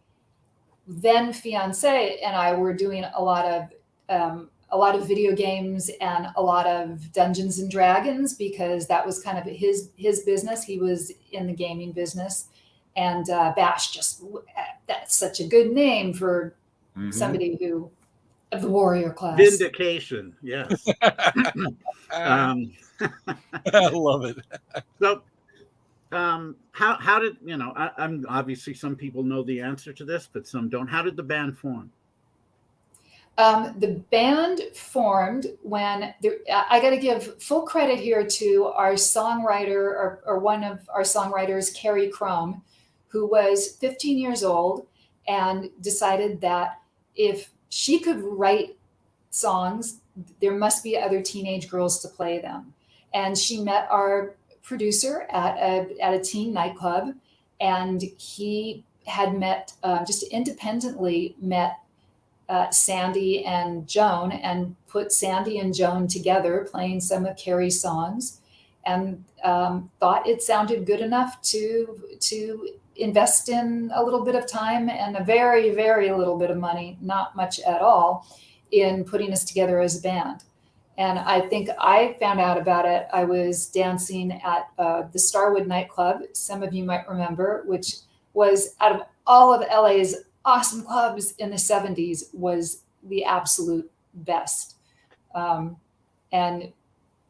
Speaker 3: then fiance and I were doing a lot of video games and a lot of Dungeons and Dragons, because that was kind of his business. He was in the gaming business, and Bash, that's such a good name for somebody who of the warrior class.
Speaker 2: Vindication. Yes.
Speaker 1: I love it.
Speaker 2: So, how did I'm obviously some people know the answer to this, but some don't. How did the band form?
Speaker 3: The band formed when I got to give full credit here to our songwriter, or one of our songwriters, Carrie Crome, who was 15 years old and decided that if she could write songs, there must be other teenage girls to play them. And she met our producer at a teen nightclub, and he had just independently met Sandy and Joan, and put Sandy and Joan together playing some of Carrie's songs, and thought it sounded good enough to invest in a little bit of time and a very, very little bit of money, not much at all, in putting us together as a band. And I think I found out about it. I was dancing at the Starwood nightclub, some of you might remember, which was, out of all of LA's awesome clubs in the 70s, was the absolute best. And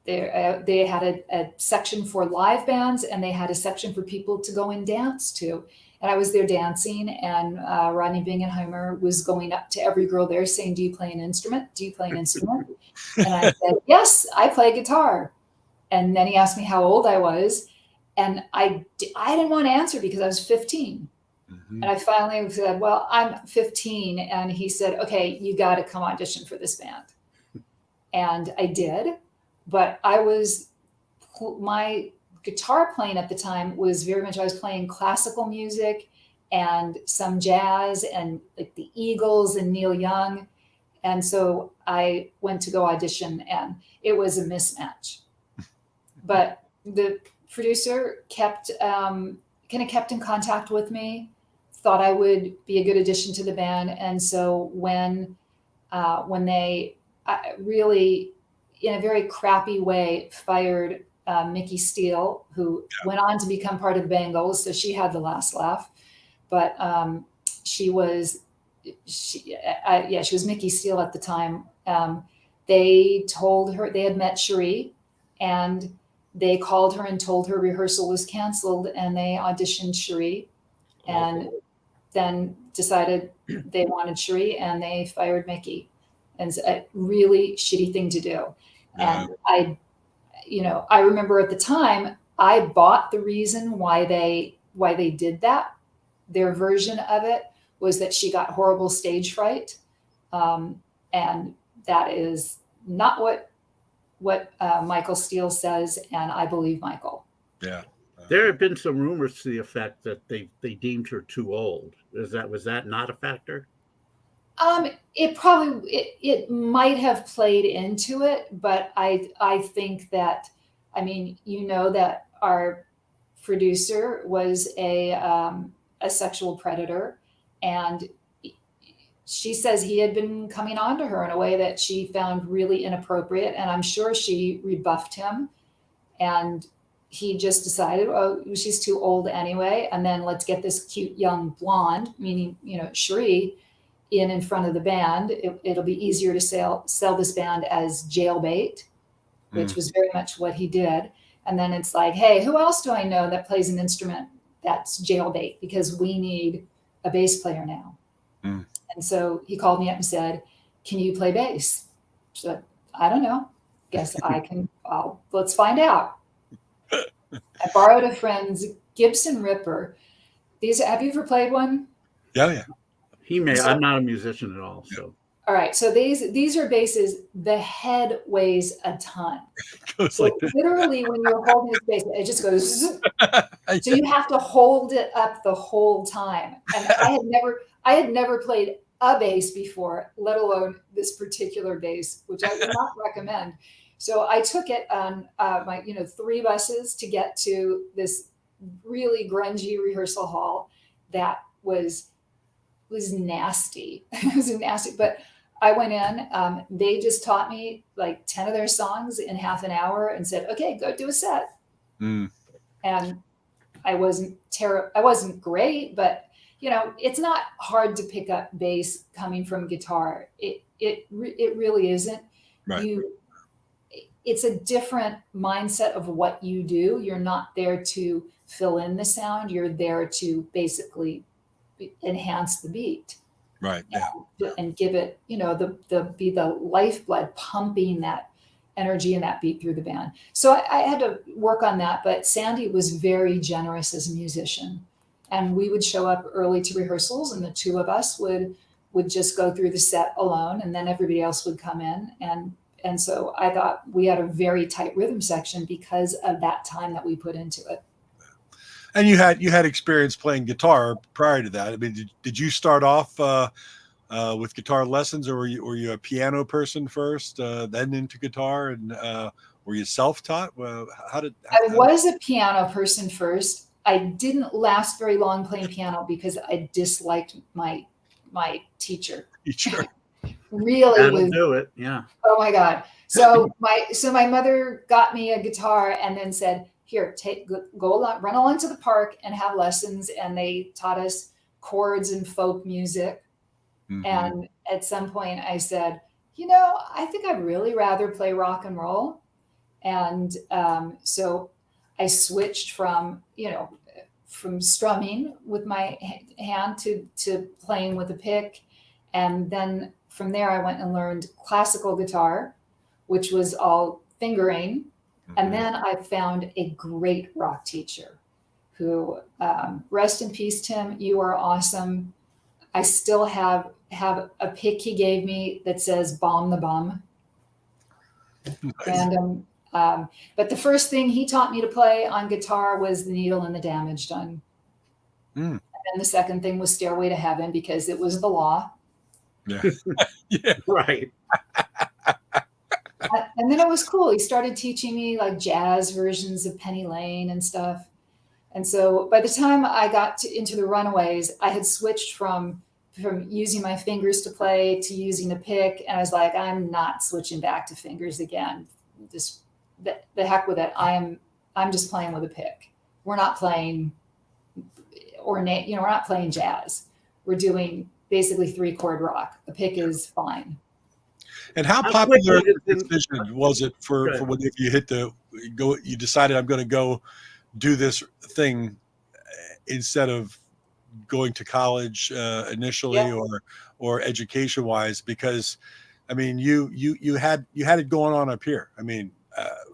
Speaker 3: they had a section for live bands, and they had a section for people to go and dance to. And I was there dancing, and Rodney Bingenheimer was going up to every girl there saying, "Do you play an instrument? Do you play an instrument?" And I said, "Yes, I play guitar." And then he asked me how old I was. And I didn't want to answer because I was 15. And I finally said, "Well, I'm 15. And he said, "Okay, you got to come audition for this band." And I did. But my guitar playing at the time was very much, I was playing classical music and some jazz and like the Eagles and Neil Young. And so I went to go audition, and it was a mismatch. But the producer kept in contact with me, thought I would be a good addition to the band. And so when they really, in a very crappy way, fired Mickey Steele, who went on to become part of the Bangles, so she had the last laugh. But she was Mickey Steele at the time. They told her they had met Cherie, and they called her and told her rehearsal was canceled, and they auditioned Cherie, and then decided they wanted Cherie, and they fired Mickey. And it's a really shitty thing to do. And I remember at the time, I bought the reason why they did that. Their version of it was that she got horrible stage fright. And that is not what Michael Steele says. And I believe Michael.
Speaker 1: Yeah.
Speaker 2: There have been some rumors to the effect that they deemed her too old. Was that not a factor?
Speaker 3: It might have played into it, but I think that, that our producer was a sexual predator, and she says he had been coming on to her in a way that she found really inappropriate, and I'm sure she rebuffed him, and he just decided, oh, she's too old anyway, and then let's get this cute young blonde, meaning Cherie, in front of the band. It'll be easier to sell this band as jailbait, which was very much what he did. And then it's like, hey, who else do I know that plays an instrument that's jailbait? Because we need a bass player now. And so he called me up and said, can you play bass? So I don't know. Guess I can. Let's find out. I borrowed a friend's Gibson Ripper. Have you ever played one?
Speaker 1: Yeah.
Speaker 2: He may. I'm not a musician at all, so.
Speaker 3: All right, so these are basses. The head weighs a ton.
Speaker 1: Goes
Speaker 3: So
Speaker 1: like this.
Speaker 3: literally, when you're holding this bass, it just goes. So you have to hold it up the whole time. And I had never played a bass before, let alone this particular bass, which I would not recommend. So I took it on my 3 buses to get to this really grungy rehearsal hall that was nasty. It was nasty, but I went in. They just taught me like 10 of their songs in half an hour and said, "Okay, go do a set." And I wasn't I wasn't great, but it's not hard to pick up bass coming from guitar. It really isn't.
Speaker 1: Right.
Speaker 3: It's a different mindset of what you do. You're not there to fill in the sound. You're there to basically enhance the beat.
Speaker 1: Right. Yeah.
Speaker 3: And give it, be the lifeblood pumping that energy and that beat through the band. So I had to work on that, but Sandy was very generous as a musician. And we would show up early to rehearsals, and the 2 of us would just go through the set alone, and then everybody else would come in. And so I thought we had a very tight rhythm section because of that time that we put into it.
Speaker 1: And you had experience playing guitar prior to that. I mean, did you start off with guitar lessons, or were you a piano person first, then into guitar, and were you self-taught?
Speaker 3: I was a piano person first. I didn't last very long playing piano because I disliked my teacher.
Speaker 1: Sure.
Speaker 3: Really
Speaker 2: That'll do it. Yeah.
Speaker 3: Oh my God. So my mother got me a guitar and then said, "Here, run along to the park and have lessons." And they taught us chords and folk music. And at some point I said, I think I'd really rather play rock and roll. And so I switched from strumming with my hand to playing with a pick. And then from there, I went and learned classical guitar, which was all fingering. And then I found a great rock teacher who, rest in peace, Tim, you are awesome. I still have a pick he gave me that says "Bomb the Bum."
Speaker 1: Nice.
Speaker 3: Random. But the first thing he taught me to play on guitar was "The Needle and the Damage Done." And then the second thing was "Stairway to Heaven" because it was the law.
Speaker 1: Yeah. Yeah.
Speaker 2: Right.
Speaker 3: And then it was cool. He started teaching me like jazz versions of Penny Lane and stuff. And so by the time I got into the Runaways, I had switched from using my fingers to play to using a pick. And I was like, I'm not switching back to fingers again. Just the heck with it. I'm just playing with a pick. We're not playing we're not playing jazz. We're doing basically 3-chord rock. A pick is fine.
Speaker 1: And how popular decision was it for whenever you decided I'm going to go do this thing instead of going to college initially or education wise? Because I mean, you had it going on up here. I mean,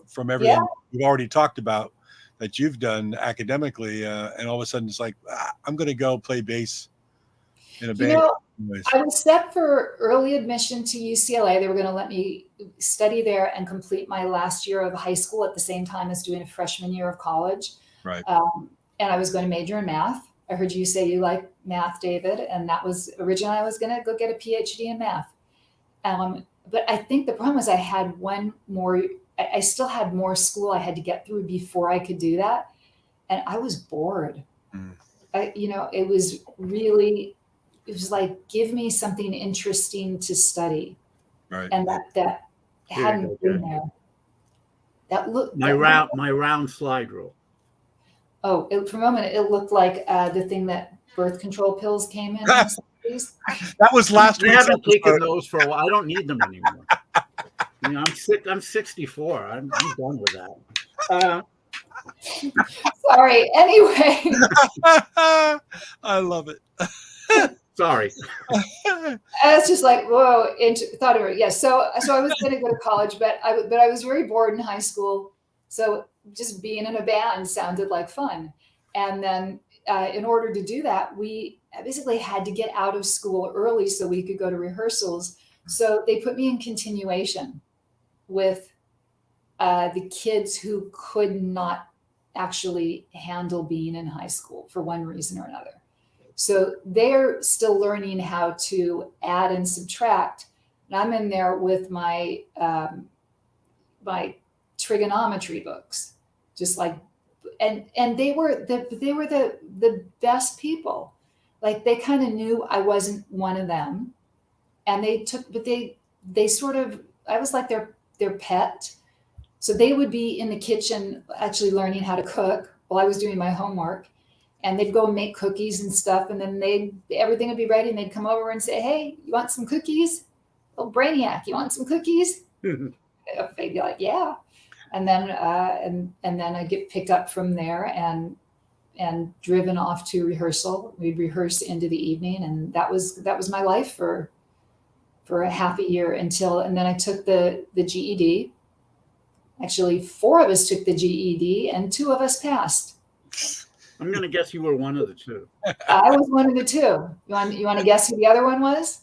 Speaker 1: from everything we've already talked about that you've done academically, and all of a sudden it's like, I'm going to go play bass in a band.
Speaker 3: I was set for early admission to UCLA. They were going to let me study there and complete my last year of high school at the same time as doing a freshman year of college.
Speaker 1: Right.
Speaker 3: And I was going to major in math. I heard you say you like math, David, and that was originally I was going to go get a PhD in math. But I think the problem was I had I still had more school I had to get through before I could do that. And I was bored. It was like, give me something interesting to study.
Speaker 1: Right.
Speaker 3: And that hadn't been there.
Speaker 2: My round slide rule.
Speaker 3: Oh, for a moment, it looked like the thing that birth control pills came in. please?
Speaker 1: That was last
Speaker 2: I
Speaker 1: week's
Speaker 2: haven't taken
Speaker 1: episode.
Speaker 2: those for a while. I don't need them anymore. I'm 64. I'm done with that.
Speaker 3: Sorry. Anyway,
Speaker 1: I love it.
Speaker 2: Sorry.
Speaker 3: I was just like, whoa, thought of it. Yes. So I was going to go to college, but I was very bored in high school. So just being in a band sounded like fun. And then in order to do that, we basically had to get out of school early so we could go to rehearsals. So they put me in continuation with the kids who could not actually handle being in high school for one reason or another. So they're still learning how to add and subtract. And I'm in there with my my trigonometry books, just like, and they were the best people. Like they kind of knew I wasn't one of them, and they sort of, I was like their pet. So they would be in the kitchen actually learning how to cook while I was doing my homework. And they'd go and make cookies and stuff. And then everything would be ready. And they'd come over and say, hey, you want some cookies? Oh, Brainiac, you want some cookies? They'd be like, yeah. And then and then I get picked up from there and driven off to rehearsal. We'd rehearse into the evening. And that was my life for a half a year and then I took the GED. Actually, 4 of us took the GED and 2 of us passed.
Speaker 2: I'm going to guess you were one of the 2.
Speaker 3: I was one of the 2. You want to guess who the other one was?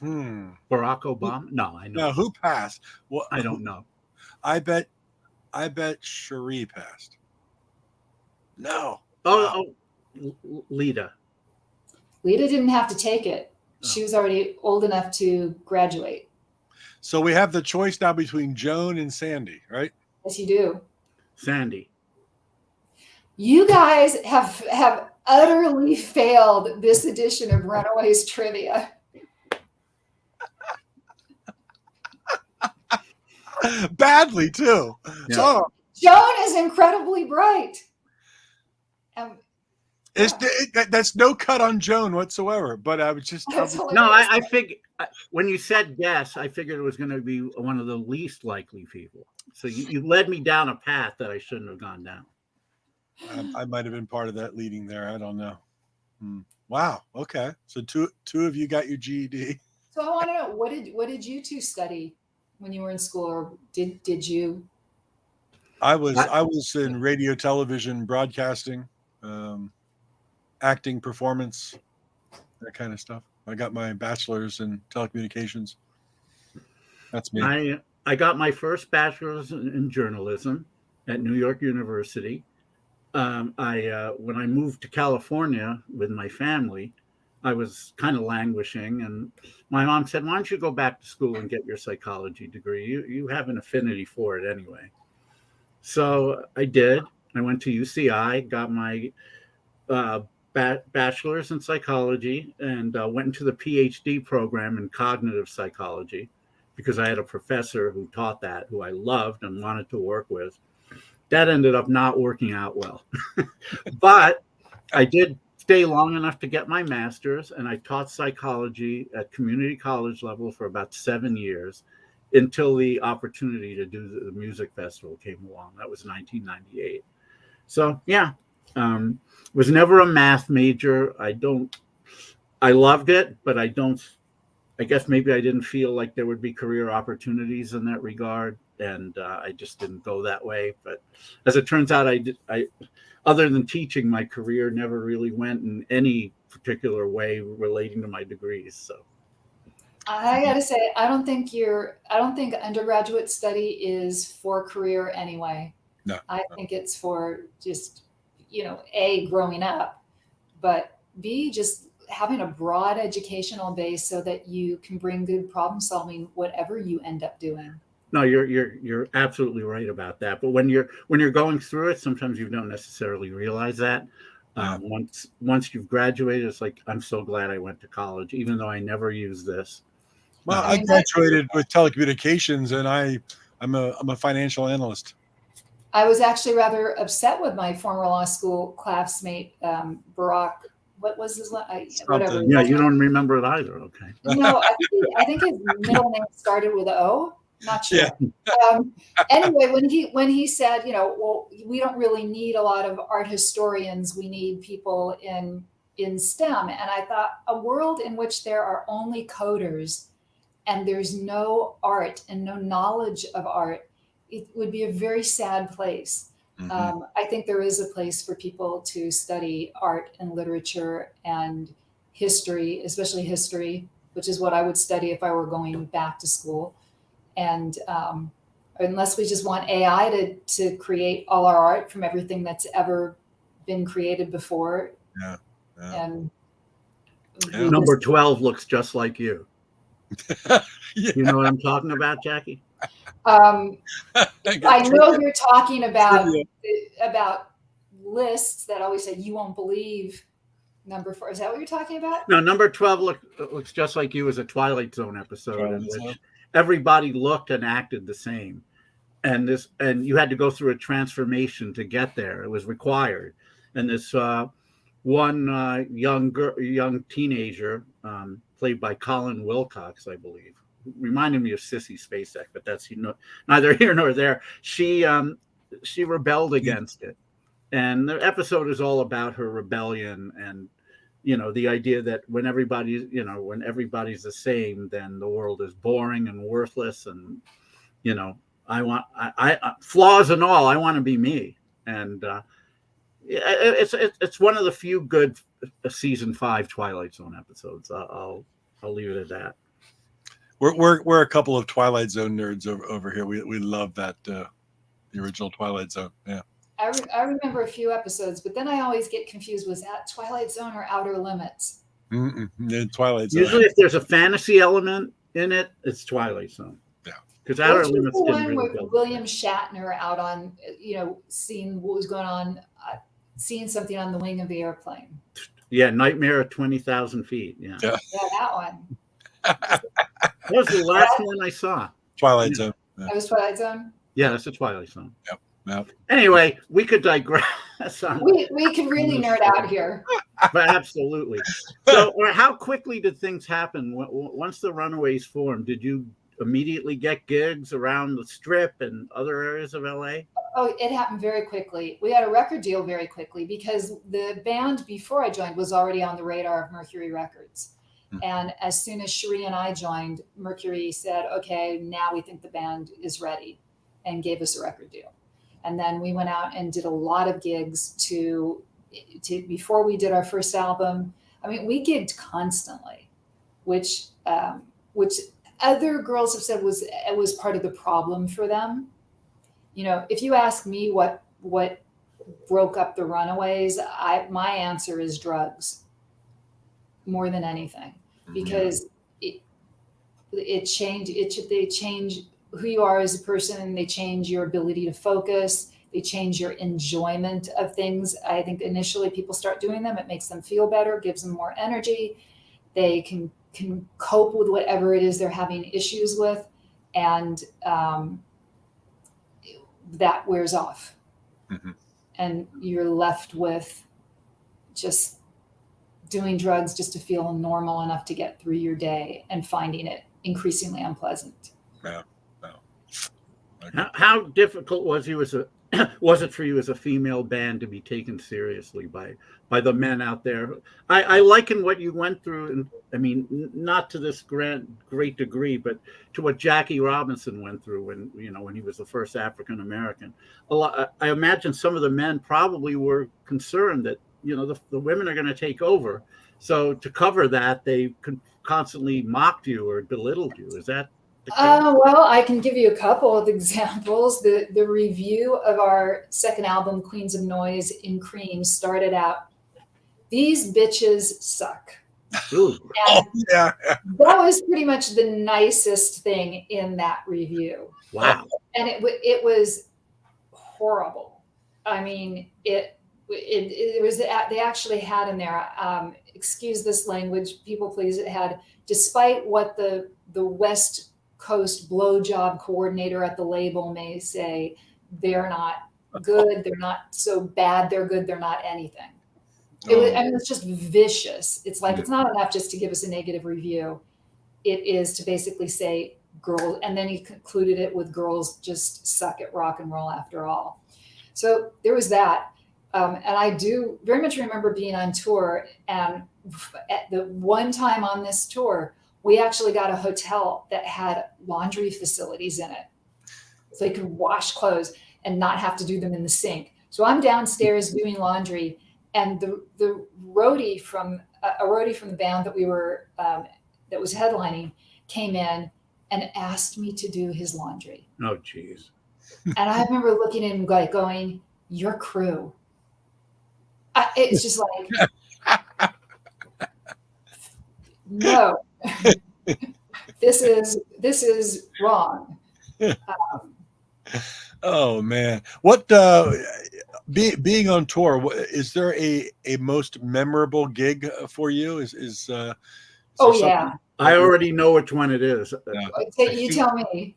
Speaker 2: Barack Obama? No, I know.
Speaker 1: No, who passed? Well,
Speaker 2: I don't know.
Speaker 1: I bet Cherie passed. No.
Speaker 2: Oh, Lita.
Speaker 3: Lita didn't have to take it. She was already old enough to graduate.
Speaker 1: So we have the choice now between Joan and Sandy, right?
Speaker 3: Yes, you do.
Speaker 2: Sandy.
Speaker 3: You guys have utterly failed this edition of Runaways Trivia.
Speaker 1: Badly, too.
Speaker 2: Yeah.
Speaker 1: Oh.
Speaker 3: Joan is incredibly bright.
Speaker 1: That's no cut on Joan whatsoever. But I was just
Speaker 2: no. I figured when you said guess, I figured it was going to be one of the least likely people. So you led me down a path that I shouldn't have gone down.
Speaker 1: I might have been part of that leading there. I don't know. Wow. Okay. So two of you got your GED.
Speaker 3: So I want to know, what did you 2 study when you were in school, or did you?
Speaker 1: I was in radio, television, broadcasting, acting, performance, that kind of stuff. I got my bachelor's in telecommunications. That's me.
Speaker 2: I got my first bachelor's in journalism at New York University. When I moved to California with my family, I was kind of languishing, and my mom said, why don't you go back to school and get your psychology degree? You have an affinity for it anyway. So I did. I went to UCI, got my bachelor's in psychology, and went into the PhD program in cognitive psychology because I had a professor who taught that, who I loved and wanted to work with. That ended up not working out well. But I did stay long enough to get my master's, and I taught psychology at community college level for about 7 years until the opportunity to do the music festival came along. That was 1998. So, yeah, was never a math major. I loved it, but I guess maybe I didn't feel like there would be career opportunities in that regard. And I just didn't go that way. But as it turns out, I other than teaching, my career never really went in any particular way relating to my degrees. So
Speaker 3: I gotta say, I don't think undergraduate study is for career anyway.
Speaker 1: No.
Speaker 3: I think it's for just, A, growing up, but B, just having a broad educational base so that you can bring good problem solving, whatever you end up doing.
Speaker 2: No, you're absolutely right about that. But when you're going through it, sometimes you don't necessarily realize that. Once you've graduated, it's like, I'm so glad I went to college, even though I never used this.
Speaker 1: Well, I graduated with telecommunications, and I'm a financial analyst.
Speaker 3: I was actually rather upset with my former law school classmate, Barack what was his whatever.
Speaker 1: Something.
Speaker 2: Yeah, you don't remember it either. Okay.
Speaker 3: No, I think his middle name started with O. Not sure.
Speaker 1: Yeah.
Speaker 3: Anyway, when he said, well, we don't really need a lot of art historians. We need people in STEM. And I thought, a world in which there are only coders and there's no art and no knowledge of art, it would be a very sad place.
Speaker 1: Mm-hmm.
Speaker 3: I think there is a place for people to study art and literature and history, especially history, which is what I would study if I were going back to school. And unless we just want AI to create all our art from everything that's ever been created before.
Speaker 1: Yeah.
Speaker 3: And
Speaker 2: Number 12 looks just like you.
Speaker 1: Yeah.
Speaker 2: You know what I'm talking about, Jackie?
Speaker 3: I know you're talking
Speaker 1: Trivia.
Speaker 3: about lists that always say you won't believe number 4. Is that what you're talking about?
Speaker 2: No, number 12 looks just like you as a Twilight Zone episode in which everybody looked and acted the same. And you had to go through a transformation to get there. It was required. And this one young teenager, played by Colin Wilcox, I believe, reminded me of Sissy Spacek, but that's neither here nor there. She rebelled against it, and the episode is all about her rebellion and the idea that when everybody's the same, then the world is boring and worthless, and I flaws and all, I want to be me. And it's one of the few good season 5 Twilight Zone episodes. I'll leave it at that.
Speaker 1: We're a couple of Twilight Zone nerds over here. We love that the original Twilight Zone. Yeah.
Speaker 3: I remember a few episodes, but then I always get confused. Was that Twilight Zone or Outer Limits?
Speaker 1: Yeah, Twilight Zone.
Speaker 2: Usually, if there's a fantasy element in it, it's Twilight Zone.
Speaker 1: Yeah.
Speaker 2: Because Outer
Speaker 3: Which was
Speaker 2: Limits
Speaker 3: the
Speaker 2: didn't
Speaker 3: one
Speaker 2: really
Speaker 3: with
Speaker 2: build
Speaker 3: William Shatner out on, seeing what was going on, seeing something on the wing of the airplane.
Speaker 2: Yeah, Nightmare at 20,000 feet. Yeah,
Speaker 3: that one.
Speaker 2: That was the last one I saw.
Speaker 1: Twilight Zone. Yeah.
Speaker 3: That was Twilight Zone.
Speaker 2: Yeah, that's a Twilight Zone.
Speaker 1: Yep. Yep.
Speaker 2: Anyway, we could digress on.
Speaker 3: We can really nerd out here.
Speaker 2: But absolutely. So, how quickly did things happen once the Runaways formed? Did you immediately get gigs around the Strip and other areas of LA?
Speaker 3: Oh, it happened very quickly. We had a record deal very quickly because the band before I joined was already on the radar of Mercury Records. And as soon as Cherie and I joined, Mercury said, okay, now we think the band is ready, and gave us a record deal. And then we went out and did a lot of gigs to before we did our first album. I mean, we gigged constantly, which other girls have said was part of the problem for them. If you ask me what broke up the Runaways, my answer is drugs more than anything, because they change who you are as a person. They change your ability to focus. They change your enjoyment of things. I think initially people start doing them, it makes them feel better, gives them more energy. They can cope with whatever it is they're having issues with, and that wears off.
Speaker 1: Mm-hmm.
Speaker 3: And you're left with just doing drugs just to feel normal enough to get through your day, and finding it increasingly unpleasant.
Speaker 1: Yeah.
Speaker 2: Okay. How difficult was it for you as a female band to be taken seriously by the men out there? I liken what you went through, and I mean, not to this great degree, but to what Jackie Robinson went through when he was the first African American. I imagine some of the men probably were concerned that the women are going to take over, so to cover that, they constantly mocked you or belittled you. Is that?
Speaker 3: Well, I can give you a couple of examples. The review of our second album, Queens of Noise in Cream, started out, "These bitches suck."
Speaker 1: Yeah.
Speaker 3: That was pretty much the nicest thing in that review.
Speaker 2: Wow.
Speaker 3: And it was horrible. I mean, it was, they actually had in there, excuse this language, people please, it had, despite what the West Coast blowjob coordinator at the label may say, they're not good, they're not so bad, they're good, they're not anything. It was just vicious. It's like, it's not enough just to give us a negative review. It is to basically say girls, and then he concluded it with girls just suck at rock and roll after all. So there was that. And I do very much remember being on tour, and at the one time on this tour, we actually got a hotel that had laundry facilities in it. So you could wash clothes and not have to do them in the sink. So I'm downstairs doing laundry, and the roadie from a roadie from the band that we were that was headlining came in and asked me to do his laundry.
Speaker 2: Oh, geez.
Speaker 3: And I remember looking at him going, "Your crew." It's just like, no, this is wrong.
Speaker 1: Oh man, what being on tour? Is there a most memorable gig for you? Is
Speaker 3: Oh yeah,
Speaker 2: I already know which one it is.
Speaker 3: You tell me.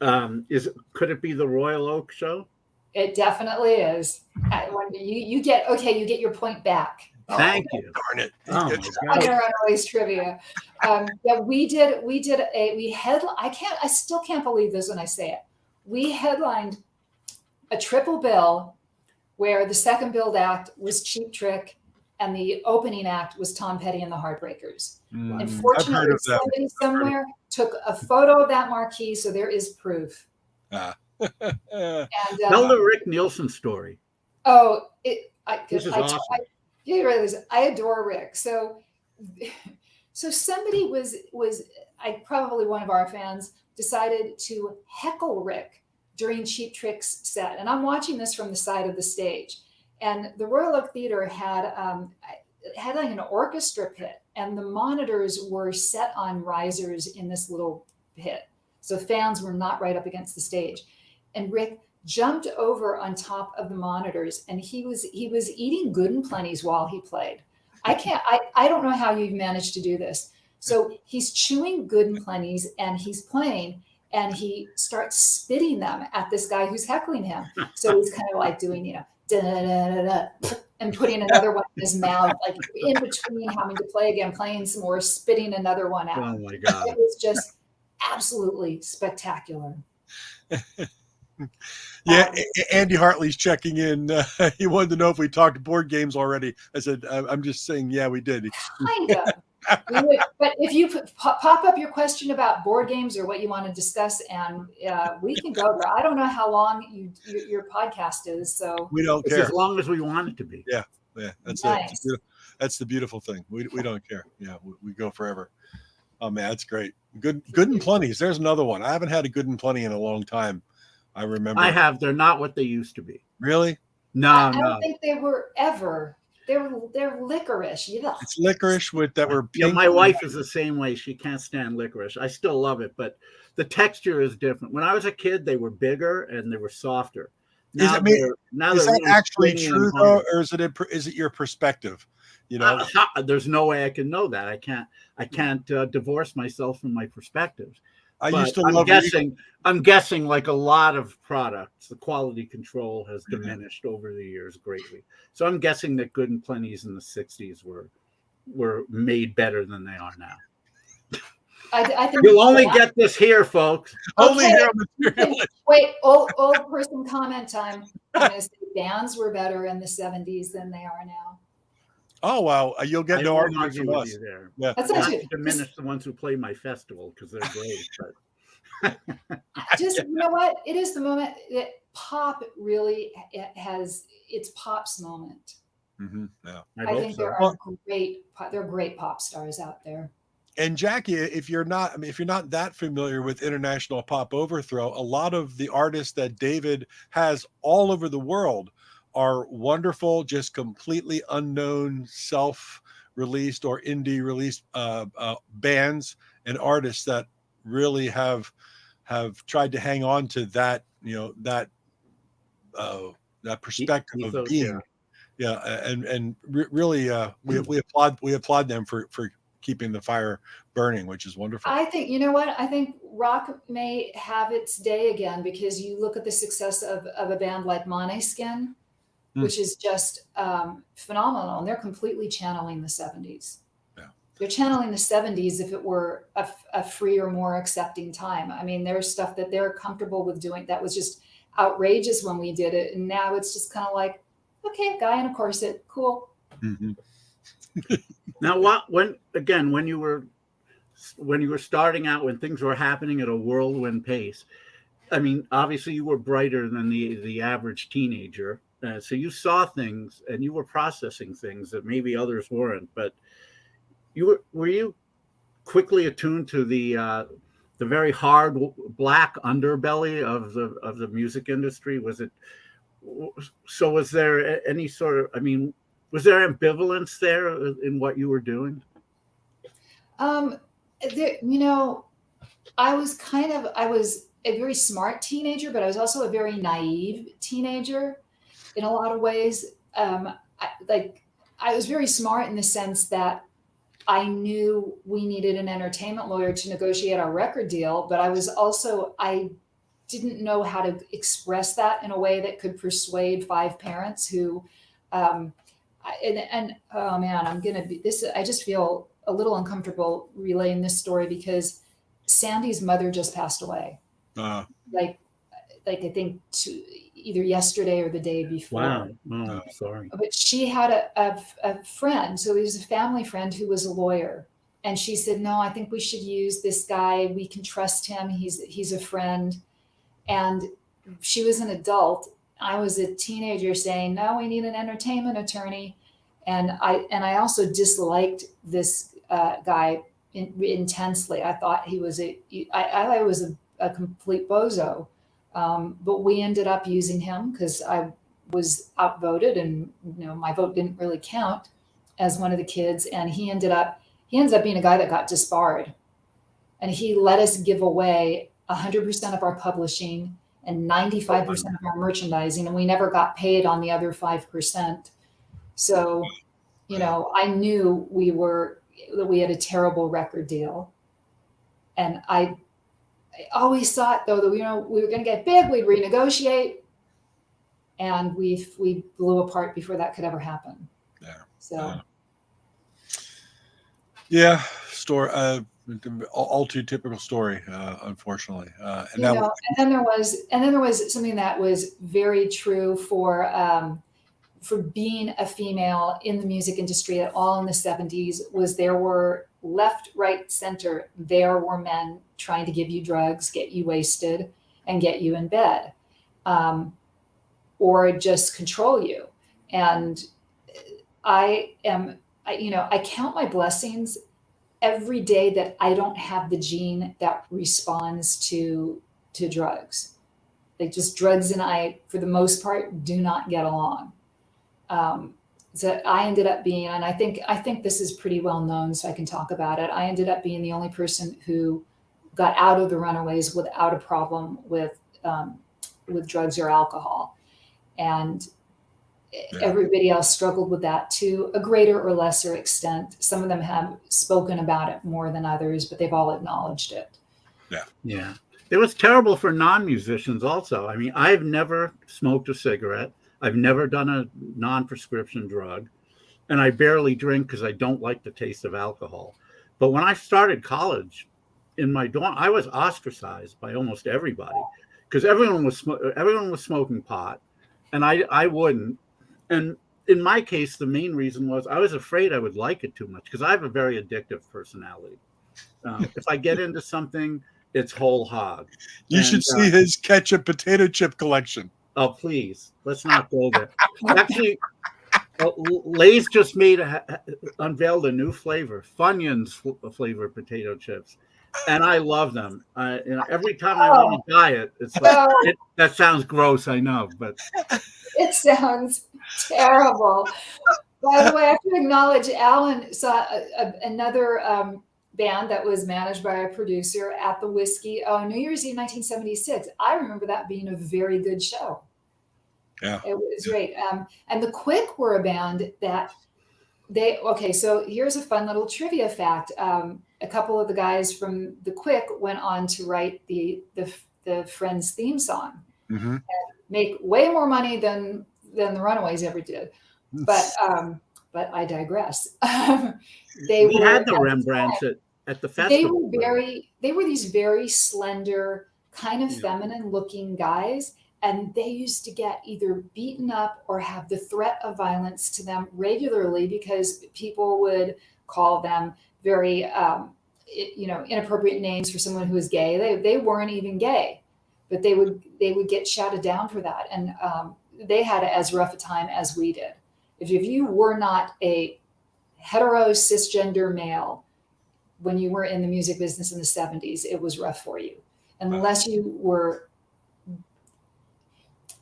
Speaker 2: Could it be the Royal Oak show?
Speaker 3: It definitely is. You get your point back.
Speaker 2: Thank you.
Speaker 1: Darn it!
Speaker 2: Oh
Speaker 3: On your Runaways trivia. Yeah, I still can't believe this when I say it. We headlined a triple bill where the second billed act was Cheap Trick and the opening act was Tom Petty and the Heartbreakers. And fortunately, somebody somewhere took a photo of that marquee, so there is proof.
Speaker 2: Tell the Rick Nielsen story.
Speaker 3: Oh,
Speaker 2: This is awesome.
Speaker 3: I adore Rick. So somebody was probably one of our fans decided to heckle Rick during Cheap Trick's set, and I'm watching this from the side of the stage. And the Royal Oak Theater had like an orchestra pit, and the monitors were set on risers in this little pit, so fans were not right up against the stage. And Rick jumped over on top of the monitors, and he was eating Good and Plenty's while he played. I don't know how you managed to do this. So he's chewing Good and Plenty's, and he's playing, and he starts spitting them at this guy who's heckling him. So he's kind of like doing, da, da, da, da, and putting another one in his mouth, like in between having to play again, playing some more, spitting another one out.
Speaker 2: Oh my God.
Speaker 3: It was just absolutely spectacular.
Speaker 1: Yeah, Andy Hartley's checking in. He wanted to know if we talked board games already. I said, I'm just saying, yeah, we did.
Speaker 3: Kind of. But if you pop up your question about board games or what you want to discuss, and we can go there. I don't know how long your podcast is, so
Speaker 1: we don't
Speaker 2: it's
Speaker 1: care.
Speaker 2: As long as we want it to be.
Speaker 1: Yeah, that's
Speaker 3: nice.
Speaker 1: That's the beautiful thing. We don't care. Yeah, we go forever. Oh man, that's great. Good and Plenty's. There's another one. I haven't had a Good and Plenty in a long time. I remember.
Speaker 2: I have. They're not what they used to be.
Speaker 1: Really?
Speaker 2: No,
Speaker 3: I don't think they were ever. They're licorice. Yeah.
Speaker 1: It's licorice that were pink.
Speaker 2: Yeah, my wife is the same way. She can't stand licorice. I still love it, but the texture is different. When I was a kid, they were bigger and they were softer.
Speaker 1: Is that
Speaker 2: really
Speaker 1: actually true though, or is it your perspective?
Speaker 2: There's no way I can know that. I can't divorce myself from my perspectives. I'm guessing like a lot of products, the quality control has diminished over the years greatly. So I'm guessing that Good and Plenty's in the 60s were made better than they are now.
Speaker 3: I think
Speaker 2: you'll only get this here, folks.
Speaker 3: Okay.
Speaker 2: Only here on the
Speaker 3: Wait, old person comment time. I'm going to say bands were better in the 70s than they are now.
Speaker 1: Oh wow, you'll get no argument from us.
Speaker 2: There.
Speaker 1: Yeah,
Speaker 3: that's
Speaker 2: not
Speaker 3: actually
Speaker 2: to diminish the ones who play my festival because they're great. But
Speaker 3: just you know what? It is the moment that pop really has its pop's moment.
Speaker 1: Mm-hmm. Yeah,
Speaker 3: I think there are great pop stars out there.
Speaker 1: And Jackie, if you're not that familiar with international pop overthrow, a lot of the artists that David has all over the world are wonderful, just completely unknown, self-released or indie released bands and artists that really have tried to hang on to that, that perspective of being, and really we applaud them for keeping the fire burning, which is wonderful.
Speaker 3: I think, you know what? I think rock may have its day again because you look at the success of a band like Måneskin. which is just phenomenal. And they're completely channeling the 70s.
Speaker 1: Yeah.
Speaker 3: They're channeling the 70s if it were a free or more accepting time. I mean, there's stuff that they're comfortable with doing that was just outrageous when we did it. And now it's just kind of like, okay, guy in a corset, cool.
Speaker 1: Mm-hmm.
Speaker 2: Now, when you were starting out, when things were happening at a whirlwind pace, I mean, obviously you were brighter than the average teenager, so you saw things and you were processing things that maybe others weren't. But were you quickly attuned to the very hard black underbelly of the music industry? Was there any sort of, I mean, was there ambivalence there in what you were doing?
Speaker 3: I was a very smart teenager, but I was also a very naive teenager in a lot of ways. I was very smart in the sense that I knew we needed an entertainment lawyer to negotiate our record deal, but I didn't know how to express that in a way that could persuade 5 parents who, oh man, I just feel a little uncomfortable relaying this story because Sandy's mother just passed away. Like I think either yesterday or the day before.
Speaker 2: Wow. Oh, sorry.
Speaker 3: But she had a friend, so he was a family friend who was a lawyer. And she said, no, I think we should use this guy. We can trust him. He's a friend. And she was an adult. I was a teenager saying, no, we need an entertainment attorney. And I also disliked this guy intensely. I thought he was a complete bozo. But we ended up using him because I was outvoted and my vote didn't really count as one of the kids. And he ends up being a guy that got disbarred. And he let us give away 100% of our publishing and 95% of our merchandising, and we never got paid on the other 5%. So, I knew that we had a terrible record deal. And I always thought, though, that we were going to get big, we'd renegotiate, and we blew apart before that could ever happen.
Speaker 1: Yeah.
Speaker 3: So.
Speaker 1: Yeah, story. All too typical story, unfortunately. And
Speaker 3: then there was something that was very true for being a female in the music industry at all in the 70s. Was there were left, right, center. There were men trying to give you drugs, get you wasted, and get you in bed, or just control you. And I count my blessings every day that I don't have the gene that responds to drugs. Like, just drugs and I, for the most part, do not get along. So I ended up being, and I think this is pretty well known, so I can talk about it. I ended up being the only person who got out of the Runaways without a problem with drugs or alcohol, and everybody else struggled with that to a greater or lesser extent. Some of them have spoken about it more than others, but they've all acknowledged it.
Speaker 2: Yeah. It was terrible for non-musicians also. I mean, I've never smoked a cigarette. I've never done a non-prescription drug, and I barely drink because I don't like the taste of alcohol. But when I started college, in my dorm, I was ostracized by almost everybody because everyone was smoking pot, and I wouldn't. And in my case, the main reason was I was afraid I would like it too much because I have a very addictive personality. If I get into something, it's whole hog.
Speaker 1: You should see his ketchup potato chip collection.
Speaker 2: Oh, please, let's not go there. Actually, Lay's just unveiled a new flavor, Funyuns flavored potato chips, and I love them. Every time I want to buy it, it's like that sounds gross, I know, but
Speaker 3: it sounds terrible. By the way, I have to acknowledge Alan saw another band that was managed by a producer at the Whiskey. New Year's Eve 1976. I remember that being a very good show.
Speaker 1: Yeah,
Speaker 3: it was great. And the Quick were a band that so here's a fun little trivia fact. A couple of the guys from the Quick went on to write the Friends theme song, and make way more money than than the Runaways ever did. But I digress. They
Speaker 2: We
Speaker 3: were
Speaker 2: had the
Speaker 3: at
Speaker 2: Rembrandts at the
Speaker 3: they
Speaker 2: festival.
Speaker 3: they were these very slender, kind of
Speaker 2: Yeah.
Speaker 3: feminine looking guys, and they used to get either beaten up or have the threat of violence to them regularly because people would call them very inappropriate names for someone who was gay. They weren't even gay, but they would get shouted down for that, and they had as rough a time as we did. If you were not a hetero cisgender male when you were in the music business in the 70s, it was rough for you. Unless you were,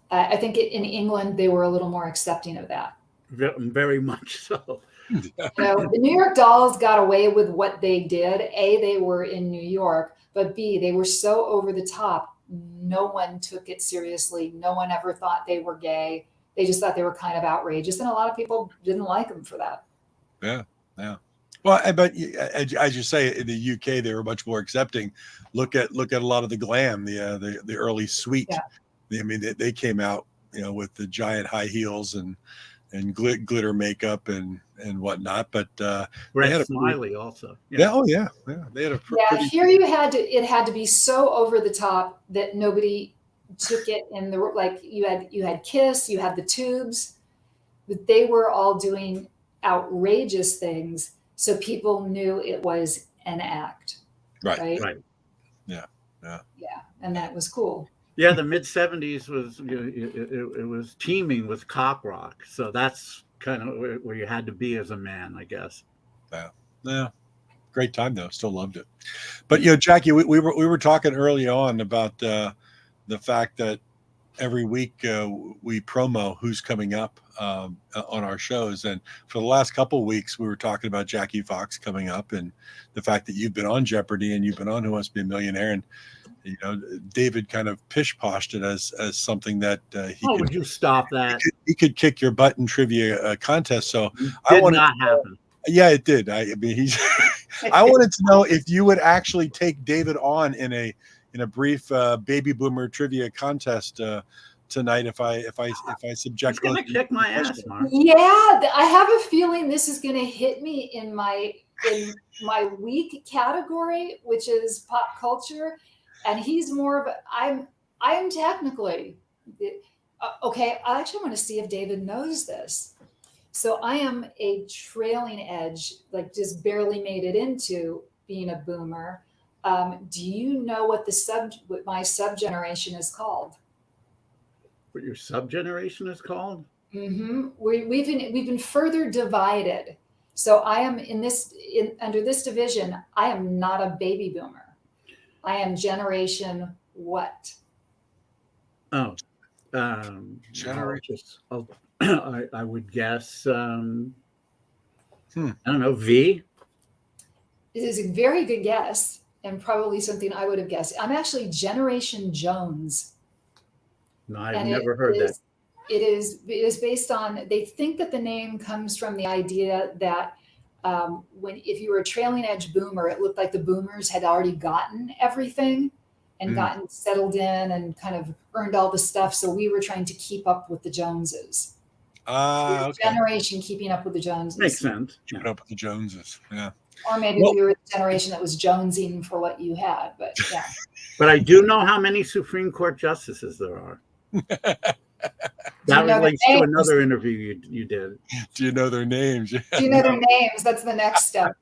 Speaker 3: I think in England, they were a little more accepting of that.
Speaker 2: Very much so.
Speaker 3: The New York Dolls got away with what they did. A, they were in New York, but B, they were so over the top. No one took it seriously. No one ever thought they were gay. They just thought they were kind of outrageous. And a lot of people didn't like them for that.
Speaker 1: Yeah. Well, but as you say, in the UK, they were much more accepting. Look at a lot of the glam, the early Sweet.
Speaker 3: Yeah.
Speaker 1: I mean, they came out, with the giant high heels and glitter makeup and whatnot. But
Speaker 2: Brett Smiley also.
Speaker 1: Yeah. Oh yeah. They had a pretty.
Speaker 3: Here it had to be so over the top that nobody took it in the like. You had Kiss, you had the Tubes, but they were all doing outrageous things, so people knew it was an act.
Speaker 1: Right.
Speaker 2: Yeah,
Speaker 3: and that was cool.
Speaker 2: Yeah, the mid '70s was it was teeming with cop rock, so that's kind of where you had to be as a man, I guess.
Speaker 1: Yeah. Great time though. Still loved it. But Jackie, we were talking early on about the fact that every week we promo who's coming up on our shows, and for the last couple of weeks we were talking about Jackie Fox coming up and the fact that you've been on Jeopardy and you've been on Who Wants to Be a Millionaire, and David kind of pish-poshed it as something that
Speaker 2: would you stop that?
Speaker 1: He could kick your butt in trivia contest. So
Speaker 2: I wanted not happen.
Speaker 1: Yeah, it did. I mean, I wanted to know if you would actually take David on in a brief baby boomer trivia contest tonight. If I subject,
Speaker 2: he's gonna kick my ass, Mark.
Speaker 3: Yeah, I have a feeling this is going to hit me in my weak category, which is pop culture, and he's more of I am technically okay. I actually want to see if David knows this. So I am a trailing edge, like just barely made it into being a boomer. Do you know what what my subgeneration is called?
Speaker 2: What your subgeneration is called?
Speaker 3: Mm-hmm. We've been further divided. So I am under this division. I am not a baby boomer. I am generation what?
Speaker 2: Oh,
Speaker 1: generation.
Speaker 2: I would guess. I don't know. V.
Speaker 3: It is a very good guess, and probably something I would have guessed. I'm actually Generation Jones.
Speaker 2: No, I've never heard that.
Speaker 3: It is based on. They think that the name comes from the idea that if you were a trailing edge boomer, it looked like the boomers had already gotten everything and gotten settled in and kind of earned all the stuff. So we were trying to keep up with the Joneses.
Speaker 1: Okay.
Speaker 3: Generation keeping up with the Joneses.
Speaker 2: Makes sense.
Speaker 1: Keeping up with the Joneses. Yeah.
Speaker 3: Or maybe we were the generation that was jonesing for what you had, but yeah.
Speaker 2: But I do know how many Supreme Court justices there are. That relates to another interview you did.
Speaker 1: Do you know their names?
Speaker 3: Do you know their names? That's the next step.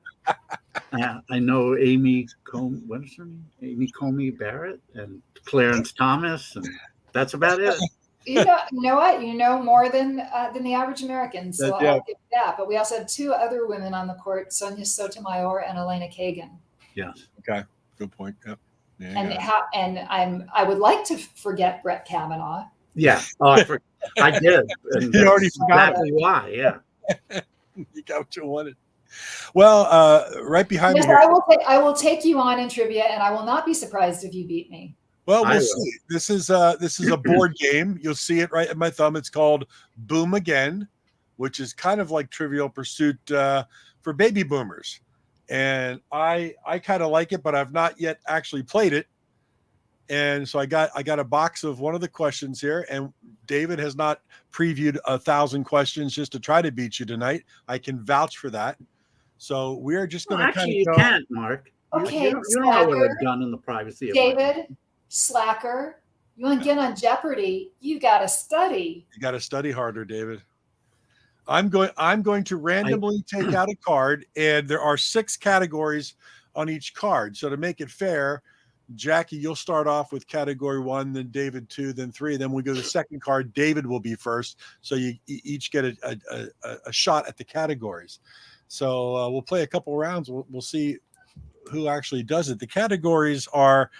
Speaker 2: I know Amy Comey. What is her name? Amy Comey Barrett and Clarence Thomas, and that's about it.
Speaker 3: You know what? You know more than the average American, so I'll give you that. But we also had two other women on the court: Sonia Sotomayor and Elena Kagan.
Speaker 2: Yes.
Speaker 1: Okay. Good point. Yep.
Speaker 3: Yeah, I would like to forget Brett Kavanaugh.
Speaker 2: Yeah. Oh, I did. And
Speaker 1: you already forgot
Speaker 2: exactly why. Yeah.
Speaker 1: You got what you wanted. Well, right behind me.
Speaker 3: I will take you on in trivia, and I will not be surprised if you beat me.
Speaker 1: Well, we'll see. This is a board game. You'll see it right at my thumb. It's called Boom Again, which is kind of like Trivial Pursuit for baby boomers. And I kind of like it, but I've not yet actually played it. And so I got a box of one of the questions here, and David has not previewed 1,000 questions just to try to beat you tonight. I can vouch for that. So we're just going to
Speaker 2: actually,
Speaker 1: kind of
Speaker 2: you can't, Mark.
Speaker 3: Okay,
Speaker 2: you don't know what
Speaker 3: Slacker.
Speaker 2: I've done in the privacy of my
Speaker 3: David, slacker, you want to get on Jeopardy? You got to study.
Speaker 1: You got to study harder, David. I'm going to randomly take out a card, and there are 6 categories on each card. So to make it fair, Jackie, you'll start off with category 1, then David 2, then 3. Then we go to the second card. David will be first. So you each get a shot at the categories. So we'll play a couple rounds. We'll see who actually does it. The categories are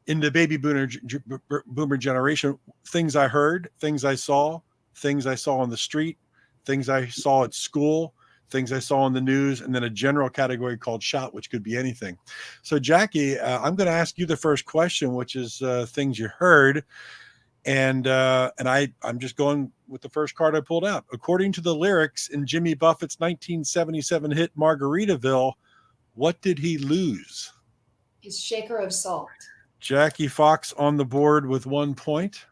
Speaker 1: in the baby boomer generation: things I heard, things I saw on the street, things I saw at school, things I saw on the news, and then a general category called shot, which could be anything. So Jackie, I'm going to ask you the first question, which is things you heard. And I'm just going with the first card I pulled out. According to the lyrics in Jimmy Buffett's 1977 hit Margaritaville, what did he lose?
Speaker 3: His shaker of salt.
Speaker 1: Jackie Fox on the board with 1 point.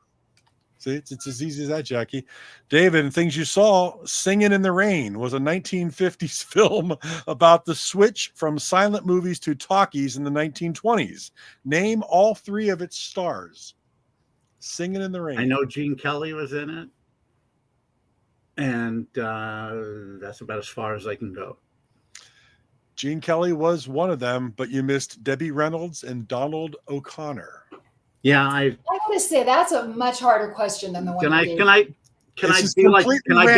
Speaker 1: See, it's as easy as that, Jackie. David, and things you saw, Singing in the Rain was a 1950s film about the switch from silent movies to talkies in the 1920s. Name all 3 of its stars. Singing in the Rain.
Speaker 2: I know Gene Kelly was in it. And that's about as far as I can go.
Speaker 1: Gene Kelly was one of them, but you missed Debbie Reynolds and Donald O'Connor.
Speaker 2: Yeah,
Speaker 3: I gotta say that's a much harder question than the one.
Speaker 2: Can I be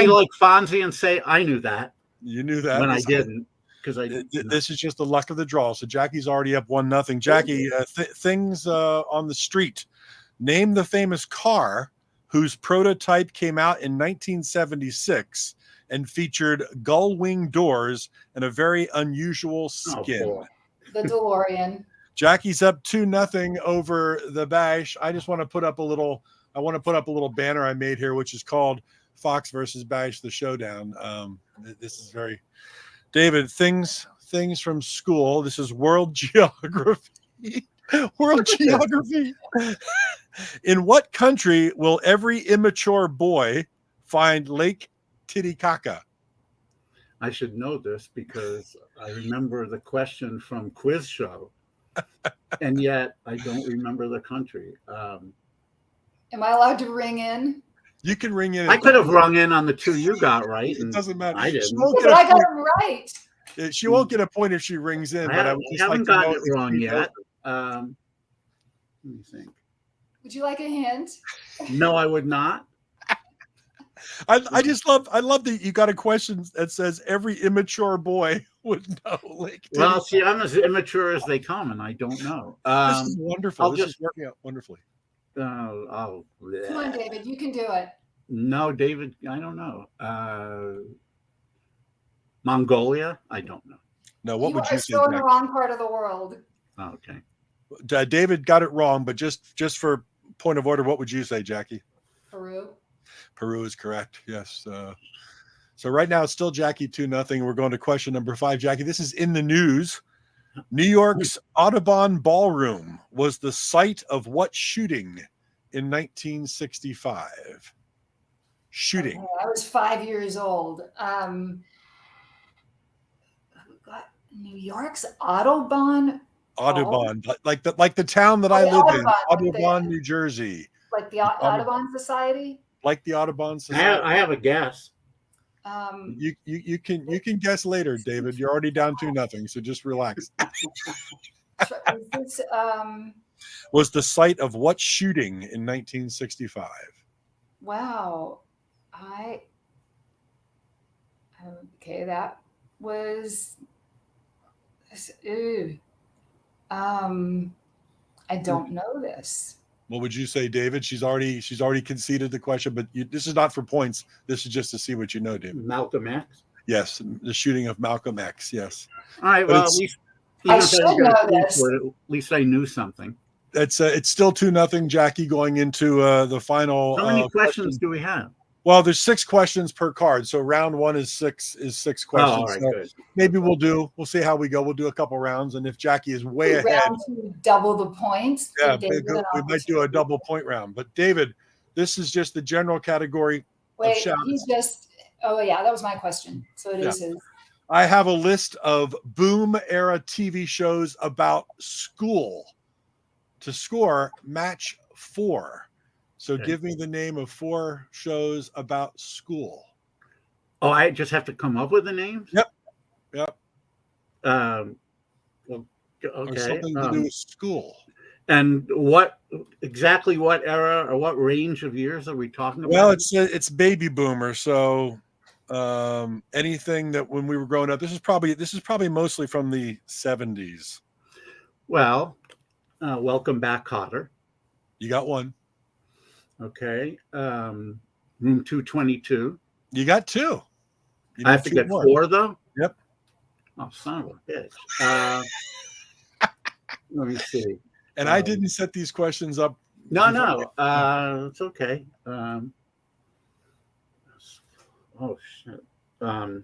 Speaker 2: like Fonzie and say I knew that?
Speaker 1: You knew that
Speaker 2: when I didn't, because
Speaker 1: this is just the luck of the draw. So Jackie's already up 1-0. Jackie, things on the street. Name the famous car whose prototype came out in 1976 and featured gull wing doors and a very unusual skin.
Speaker 3: The DeLorean.
Speaker 1: Jackie's up 2-0 over the Bash. I just want to put up a little banner I made here, which is called Fox versus Bash, the Showdown. This is very David, things from school. This is world geography. World geography. In what country will every immature boy find Lake Titicaca?
Speaker 2: I should know this because I remember the question from Quiz Show. And yet I don't remember the country.
Speaker 3: Am I allowed to ring in?
Speaker 1: You can ring in.
Speaker 2: I could have rung in on the 2 you got right.
Speaker 1: It doesn't matter.
Speaker 2: I didn't.
Speaker 3: But I got them right.
Speaker 1: She won't get a point if she rings in.
Speaker 2: I haven't gotten it wrong yet. Let me think.
Speaker 3: Would you like a hint?
Speaker 2: No, I would not.
Speaker 1: I love that you got a question that says every immature boy would know.
Speaker 2: Well, see, I'm as immature as they come, and I don't know.
Speaker 1: This is wonderful. This is working out wonderfully.
Speaker 3: Come on, David, you can do it.
Speaker 2: No, David, I don't know. Mongolia, I don't know.
Speaker 1: No, what would you say?
Speaker 3: Still in the wrong part of the world.
Speaker 2: Oh, okay.
Speaker 1: David got it wrong, but just for point of order, what would you say, Jackie?
Speaker 3: Peru.
Speaker 1: Peru is correct. Yes. So right now it's still Jackie 2-0. We're going to question number 5. Jackie, this is in the news. New York's Audubon Ballroom was the site of what shooting in 1965? Shooting.
Speaker 3: Okay, I was 5 years old. New York's Audubon.
Speaker 1: Audubon, like the town that I live in, Audubon, New Jersey.
Speaker 3: Like the Audubon Society.
Speaker 1: Like the Audubon Society.
Speaker 2: I have a guess.
Speaker 1: You can guess later, David. You're already down 2-0, so just relax.
Speaker 3: This,
Speaker 1: was the site of what shooting in 1965?
Speaker 3: Wow. Okay, that was I don't know this.
Speaker 1: What would you say, David? She's already conceded the question, but this is not for points. This is just to see what you know, David.
Speaker 2: Malcolm X?
Speaker 1: Yes, the shooting of Malcolm X, yes.
Speaker 2: All right, well, at least I knew something.
Speaker 1: It's still 2-0, Jackie, going into the final.
Speaker 2: How many questions do we have?
Speaker 1: Well, there's 6 questions per card, so round 1 is six
Speaker 2: Oh, all
Speaker 1: questions.
Speaker 2: right,
Speaker 1: So
Speaker 2: good.
Speaker 1: maybe we'll see how we go. We'll do a couple rounds, and if Jackie is way ahead,
Speaker 3: Round 2, double the points.
Speaker 1: yeah,
Speaker 3: Give David an
Speaker 1: we might do a
Speaker 3: opportunity.
Speaker 1: double point round. But David, this is just the general category of
Speaker 3: Wait,
Speaker 1: shout
Speaker 3: he just. Oh yeah, that was my question. So it is his.
Speaker 1: I have a list of boom era TV shows about school. To score, match 4. So
Speaker 2: Okay.
Speaker 1: give me the name of 4 shows about school.
Speaker 2: Oh, I just have to come up with the names?
Speaker 1: Yep.
Speaker 2: Well,
Speaker 1: Or
Speaker 2: okay.
Speaker 1: something to do with school.
Speaker 2: And exactly what era or what range of years are we talking about?
Speaker 1: Well, it's baby boomer, so anything that when we were growing up, this is probably mostly from the 70s.
Speaker 2: Well, Welcome Back, Kotter.
Speaker 1: You got 1.
Speaker 2: Okay. Room 222.
Speaker 1: You got 2. You
Speaker 2: I have to
Speaker 1: two
Speaker 2: get
Speaker 1: more.
Speaker 2: 4 though?
Speaker 1: Yep.
Speaker 2: Oh, son of a bitch. Let me see.
Speaker 1: And I didn't set these questions up.
Speaker 2: No. It's okay. Oh shit. Are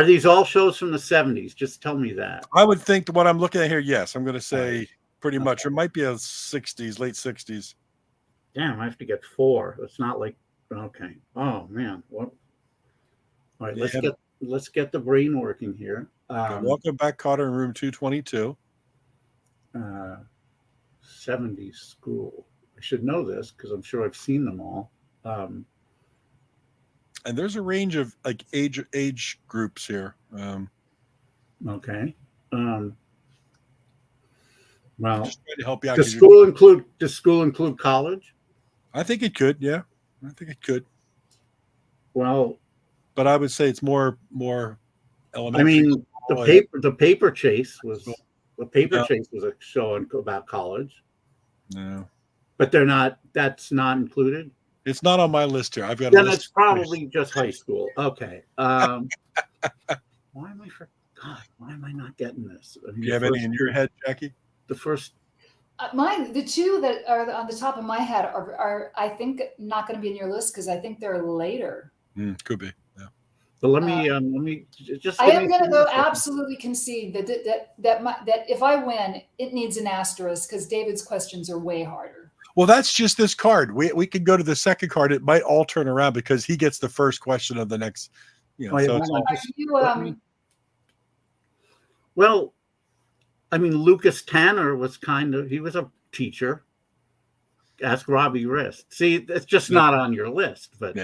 Speaker 2: these all shows from the 70s? Just tell me that.
Speaker 1: I would think what I'm looking at here, yes. I'm going to say pretty much. It might be a 60s, late 60s.
Speaker 2: Damn, I have to get 4. It's not like okay. Oh man. What? All right, let's get the brain working here.
Speaker 1: Welcome Back, Kotter in room 222.
Speaker 2: 70s school. I should know this because I'm sure I've seen them all.
Speaker 1: And there's a range of like age groups here.
Speaker 2: Okay. Well,
Speaker 1: just trying to help you out.
Speaker 2: Does school include college?
Speaker 1: I think it could. Yeah, I think it could.
Speaker 2: Well,
Speaker 1: but I would say it's more elementary.
Speaker 2: I mean, the paper chase was a show about college.
Speaker 1: No,
Speaker 2: but that's not included.
Speaker 1: It's not on my list here. I've got.
Speaker 2: Then it's probably just high school. Okay. Why am I not getting this?
Speaker 1: Do you have any in your head, Jackie?
Speaker 2: The first.
Speaker 3: The 2 that are on the top of my head are I think not going to be in your list because I think they're later.
Speaker 1: Could be. Yeah.
Speaker 2: But let me just.
Speaker 3: I am going to go absolutely concede that if I win, it needs an asterisk because David's questions are way harder.
Speaker 1: Well, that's just this card. We could go to the second card. It might all turn around because he gets the first question of the next.
Speaker 2: Well, I mean, Lucas Tanner was he was a teacher. Ask Robbie Rist. See, it's just not on your list, but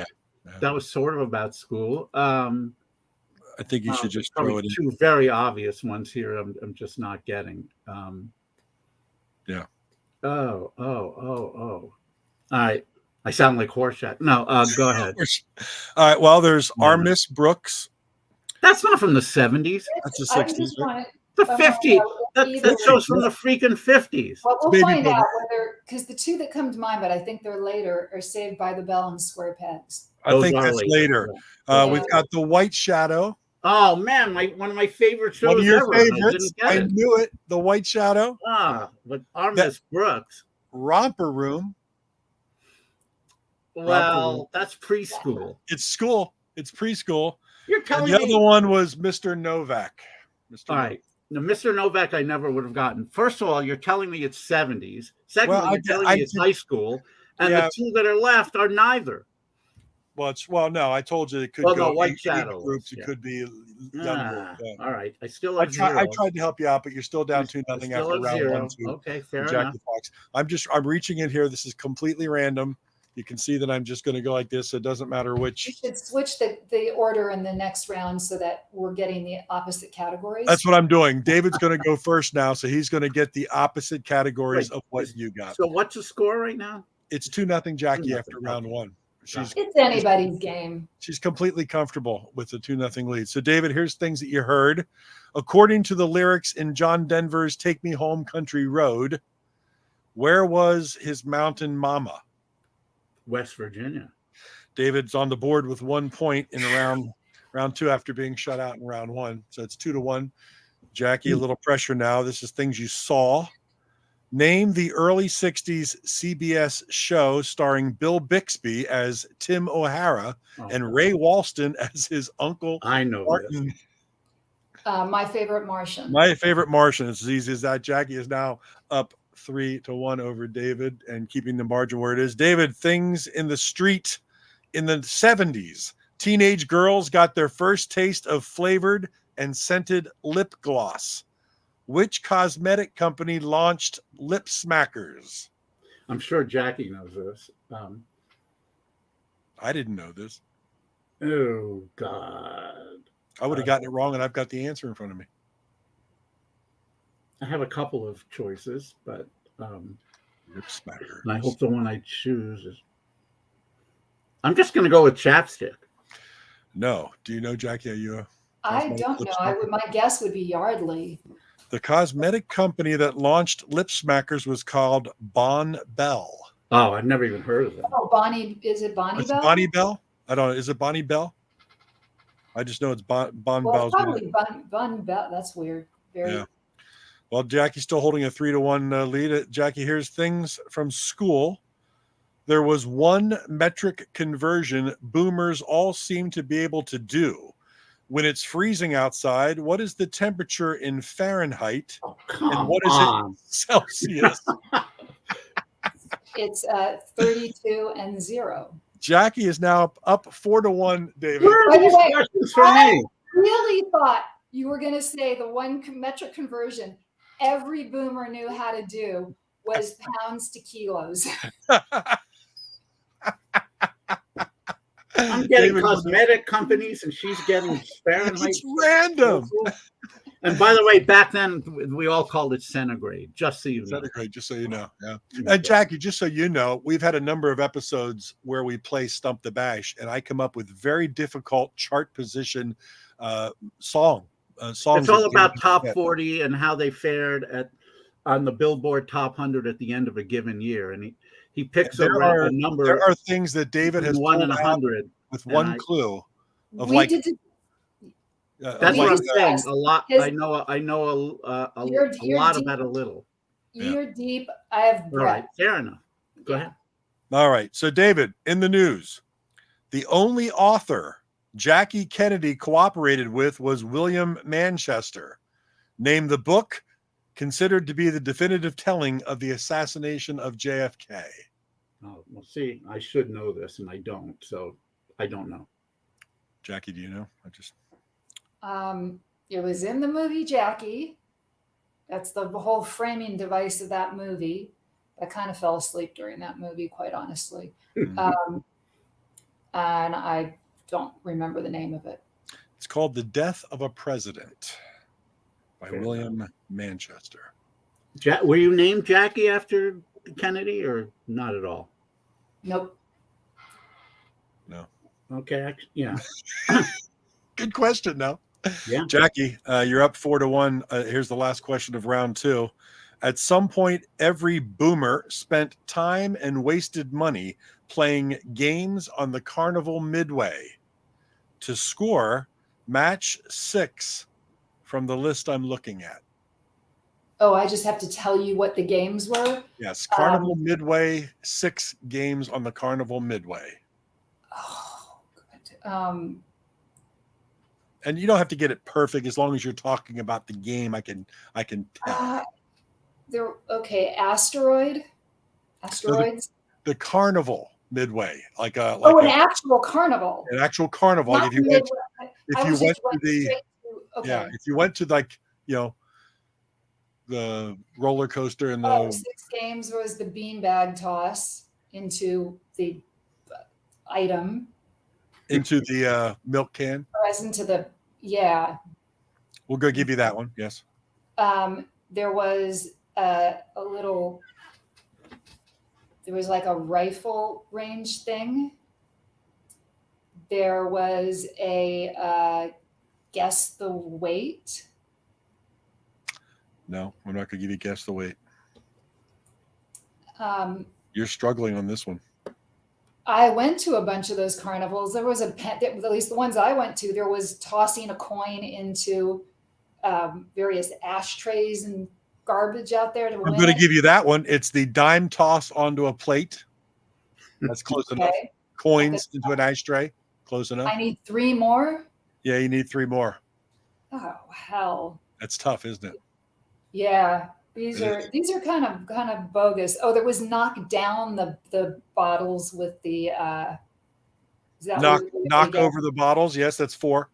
Speaker 2: that was sort of about school.
Speaker 1: I think you should just throw it in.
Speaker 2: 2 very obvious ones here. I'm just not getting.
Speaker 1: Yeah.
Speaker 2: Oh. All right. I sound like Horseshack. No, go ahead.
Speaker 1: All right. Well, there's Armis Brooks.
Speaker 2: That's not from the 70s.
Speaker 1: That's the 60s. Right?
Speaker 2: The 50s. That show's from the freaking 50s.
Speaker 3: Well, we'll find out because the 2 that come to mind, but I think they're later, are Saved by the Bell and Square Pegs.
Speaker 1: I think that's later. We've got The White Shadow.
Speaker 2: Oh man, one of my favorite shows.
Speaker 1: One of your favorites. I knew it. The White Shadow.
Speaker 2: But Armis Brooks.
Speaker 1: Romper Room.
Speaker 2: Well, that's preschool.
Speaker 1: It's school. It's preschool.
Speaker 2: You're telling
Speaker 1: me the other one was Mr. Novak.
Speaker 2: All right. Now, Mr. Novak, I never would have gotten. First of all, you're telling me it's 70s. Secondly, you're telling me it's high school. And the 2 that are left are neither.
Speaker 1: No, I told you it could go
Speaker 2: White Shadow
Speaker 1: groups. It could be younger.
Speaker 2: All right. I
Speaker 1: tried to help you out, but you're still down 2-0 after round 1.
Speaker 2: Okay, fair enough.
Speaker 1: Fox. I'm reaching in here. This is completely random. You can see that I'm just going to go like this. So it doesn't matter which.
Speaker 3: You should switch the order in the next round so that we're getting the opposite categories.
Speaker 1: That's what I'm doing. David's going to go first now, so he's going to get the opposite categories of what you got.
Speaker 2: So what's the score right now?
Speaker 1: It's 2-0 Jackie after round 1.
Speaker 3: It's anybody's game.
Speaker 1: She's completely comfortable with the 2-0 lead. So, David, here's things that you heard. According to the lyrics in John Denver's Take Me Home Country Road, where was his mountain mama?
Speaker 2: West Virginia.
Speaker 1: David's on the board with 1 point in round 2 after being shut out in round 1. So it's 2-1. Jackie, a little pressure now. This is things you saw. Name the early 60s CBS show starring Bill Bixby as Tim O'Hara and Ray Walston as his uncle
Speaker 2: I know
Speaker 1: Martin.
Speaker 2: this.
Speaker 3: My Favorite Martian.
Speaker 1: My Favorite Martian. It's as easy as that. Jackie is now up 3-1 over David and keeping the margin where it is. David, things in the street in the 70s. Teenage girls got their first taste of flavored and scented lip gloss. Which cosmetic company launched Lip Smackers?
Speaker 2: I'm sure Jackie knows this.
Speaker 1: I didn't know this.
Speaker 2: Oh, God.
Speaker 1: I would have gotten it wrong, and I've got the answer in front of me.
Speaker 2: I have a couple of choices, but
Speaker 1: Lip Smackers.
Speaker 2: and I hope the one I choose is. I'm just going to go with chapstick.
Speaker 1: No. Do you know, Jackie? Are you
Speaker 3: I don't know. My guess would be Yardley.
Speaker 1: The cosmetic company that launched Lip Smackers was called Bon Bell.
Speaker 2: Oh, I've never even heard of them.
Speaker 3: Oh, Bonnie. Is it Bonnie Bell?
Speaker 1: Bonnie Bell? I don't know. Is it Bonnie Bell? I just know it's Bon Bell's.
Speaker 3: Probably Bon Bell. That's weird. Very.
Speaker 1: Yeah. Well, Jackie's still holding a 3-1 lead. Jackie, here's things from school. There was one metric conversion boomers all seem to be able to do. When it's freezing outside, what is the temperature in Fahrenheit? And what is it in Celsius?
Speaker 3: It's 32 and 0.
Speaker 1: Jackie is now up 4-1, David.
Speaker 2: Where are these questions for me?
Speaker 3: I really thought you were going to say the one metric conversion every boomer knew how to do was pounds to kilos.
Speaker 2: I'm getting cosmetic companies, and she's getting Fahrenheit.
Speaker 1: It's random.
Speaker 2: And by the way, back then we all called it centigrade. Just so you know.
Speaker 1: Centigrade, just so you know. Yeah. And Jackie, just so you know, we've had a number of episodes where we play Stump the Bash, and I come up with very difficult chart position songs.
Speaker 2: It's all about top 40 and how they fared on the Billboard Top 100 at the end of a given year, and he picks a number.
Speaker 1: There are things that David has
Speaker 2: 1 in 100
Speaker 1: with one clue of
Speaker 2: that's what I'm saying. A lot. I know a lot about a little.
Speaker 3: You're deep. I have breath.
Speaker 2: All right, fair enough. Go ahead.
Speaker 1: All right. So, David, in the news, the only author Jackie Kennedy cooperated with was William Manchester. Name the book considered to be the definitive telling of the assassination of JFK.
Speaker 2: Oh, well, see, I should know this, and I don't, so I don't know.
Speaker 1: Jackie, do you know?
Speaker 3: It was in the movie Jackie. That's the whole framing device of that movie. I kind of fell asleep during that movie, quite honestly. And I don't remember the name of it.
Speaker 1: It's called The Death of a President by William Manchester.
Speaker 2: Were you named Jackie after Kennedy or not at all?
Speaker 3: Nope.
Speaker 1: No.
Speaker 2: Okay. Yeah.
Speaker 1: Good question, though.
Speaker 2: Yeah.
Speaker 1: Jackie, you're up 4-1. Here's the last question of round 2. At some point, every boomer spent time and wasted money playing games on the Carnival Midway. To score, match 6 from the list I'm looking at.
Speaker 3: Oh, I just have to tell you what the games were?
Speaker 1: Yes, Carnival Midway, 6 games on the Carnival Midway.
Speaker 3: Oh, good.
Speaker 1: And you don't have to get it perfect as long as you're talking about the game. I can tell.
Speaker 3: Asteroids.
Speaker 1: So the Carnival Midway, an
Speaker 3: actual carnival.
Speaker 1: An actual carnival. Like if you went to the roller coaster and the
Speaker 3: 6 games was the beanbag toss into the item.
Speaker 1: Into the milk can.
Speaker 3: Into the
Speaker 1: We'll go give you that one. Yes.
Speaker 3: There was there was like a rifle range thing. There was a guess the weight.
Speaker 1: No, we're not going to give you guess the weight.
Speaker 3: You're
Speaker 1: struggling on this one.
Speaker 3: I went to a bunch of those carnivals. There was at least the ones I went to, there was tossing a coin into various ashtrays and garbage out there to
Speaker 1: I'm
Speaker 3: win
Speaker 1: going to
Speaker 3: it?
Speaker 1: give you that one. It's the dime toss onto a plate. That's close enough.
Speaker 3: Okay.
Speaker 1: Coins into an ashtray. Close enough.
Speaker 3: I need 3 more.
Speaker 1: Yeah, you need 3 more.
Speaker 3: Oh hell.
Speaker 1: That's tough, isn't it?
Speaker 3: Yeah. These
Speaker 1: It
Speaker 3: are kind of bogus. Oh, there was knock down the bottles with the is that
Speaker 1: Knock
Speaker 3: what we
Speaker 1: knock
Speaker 3: got?
Speaker 1: over the bottles. Yes, that's 4.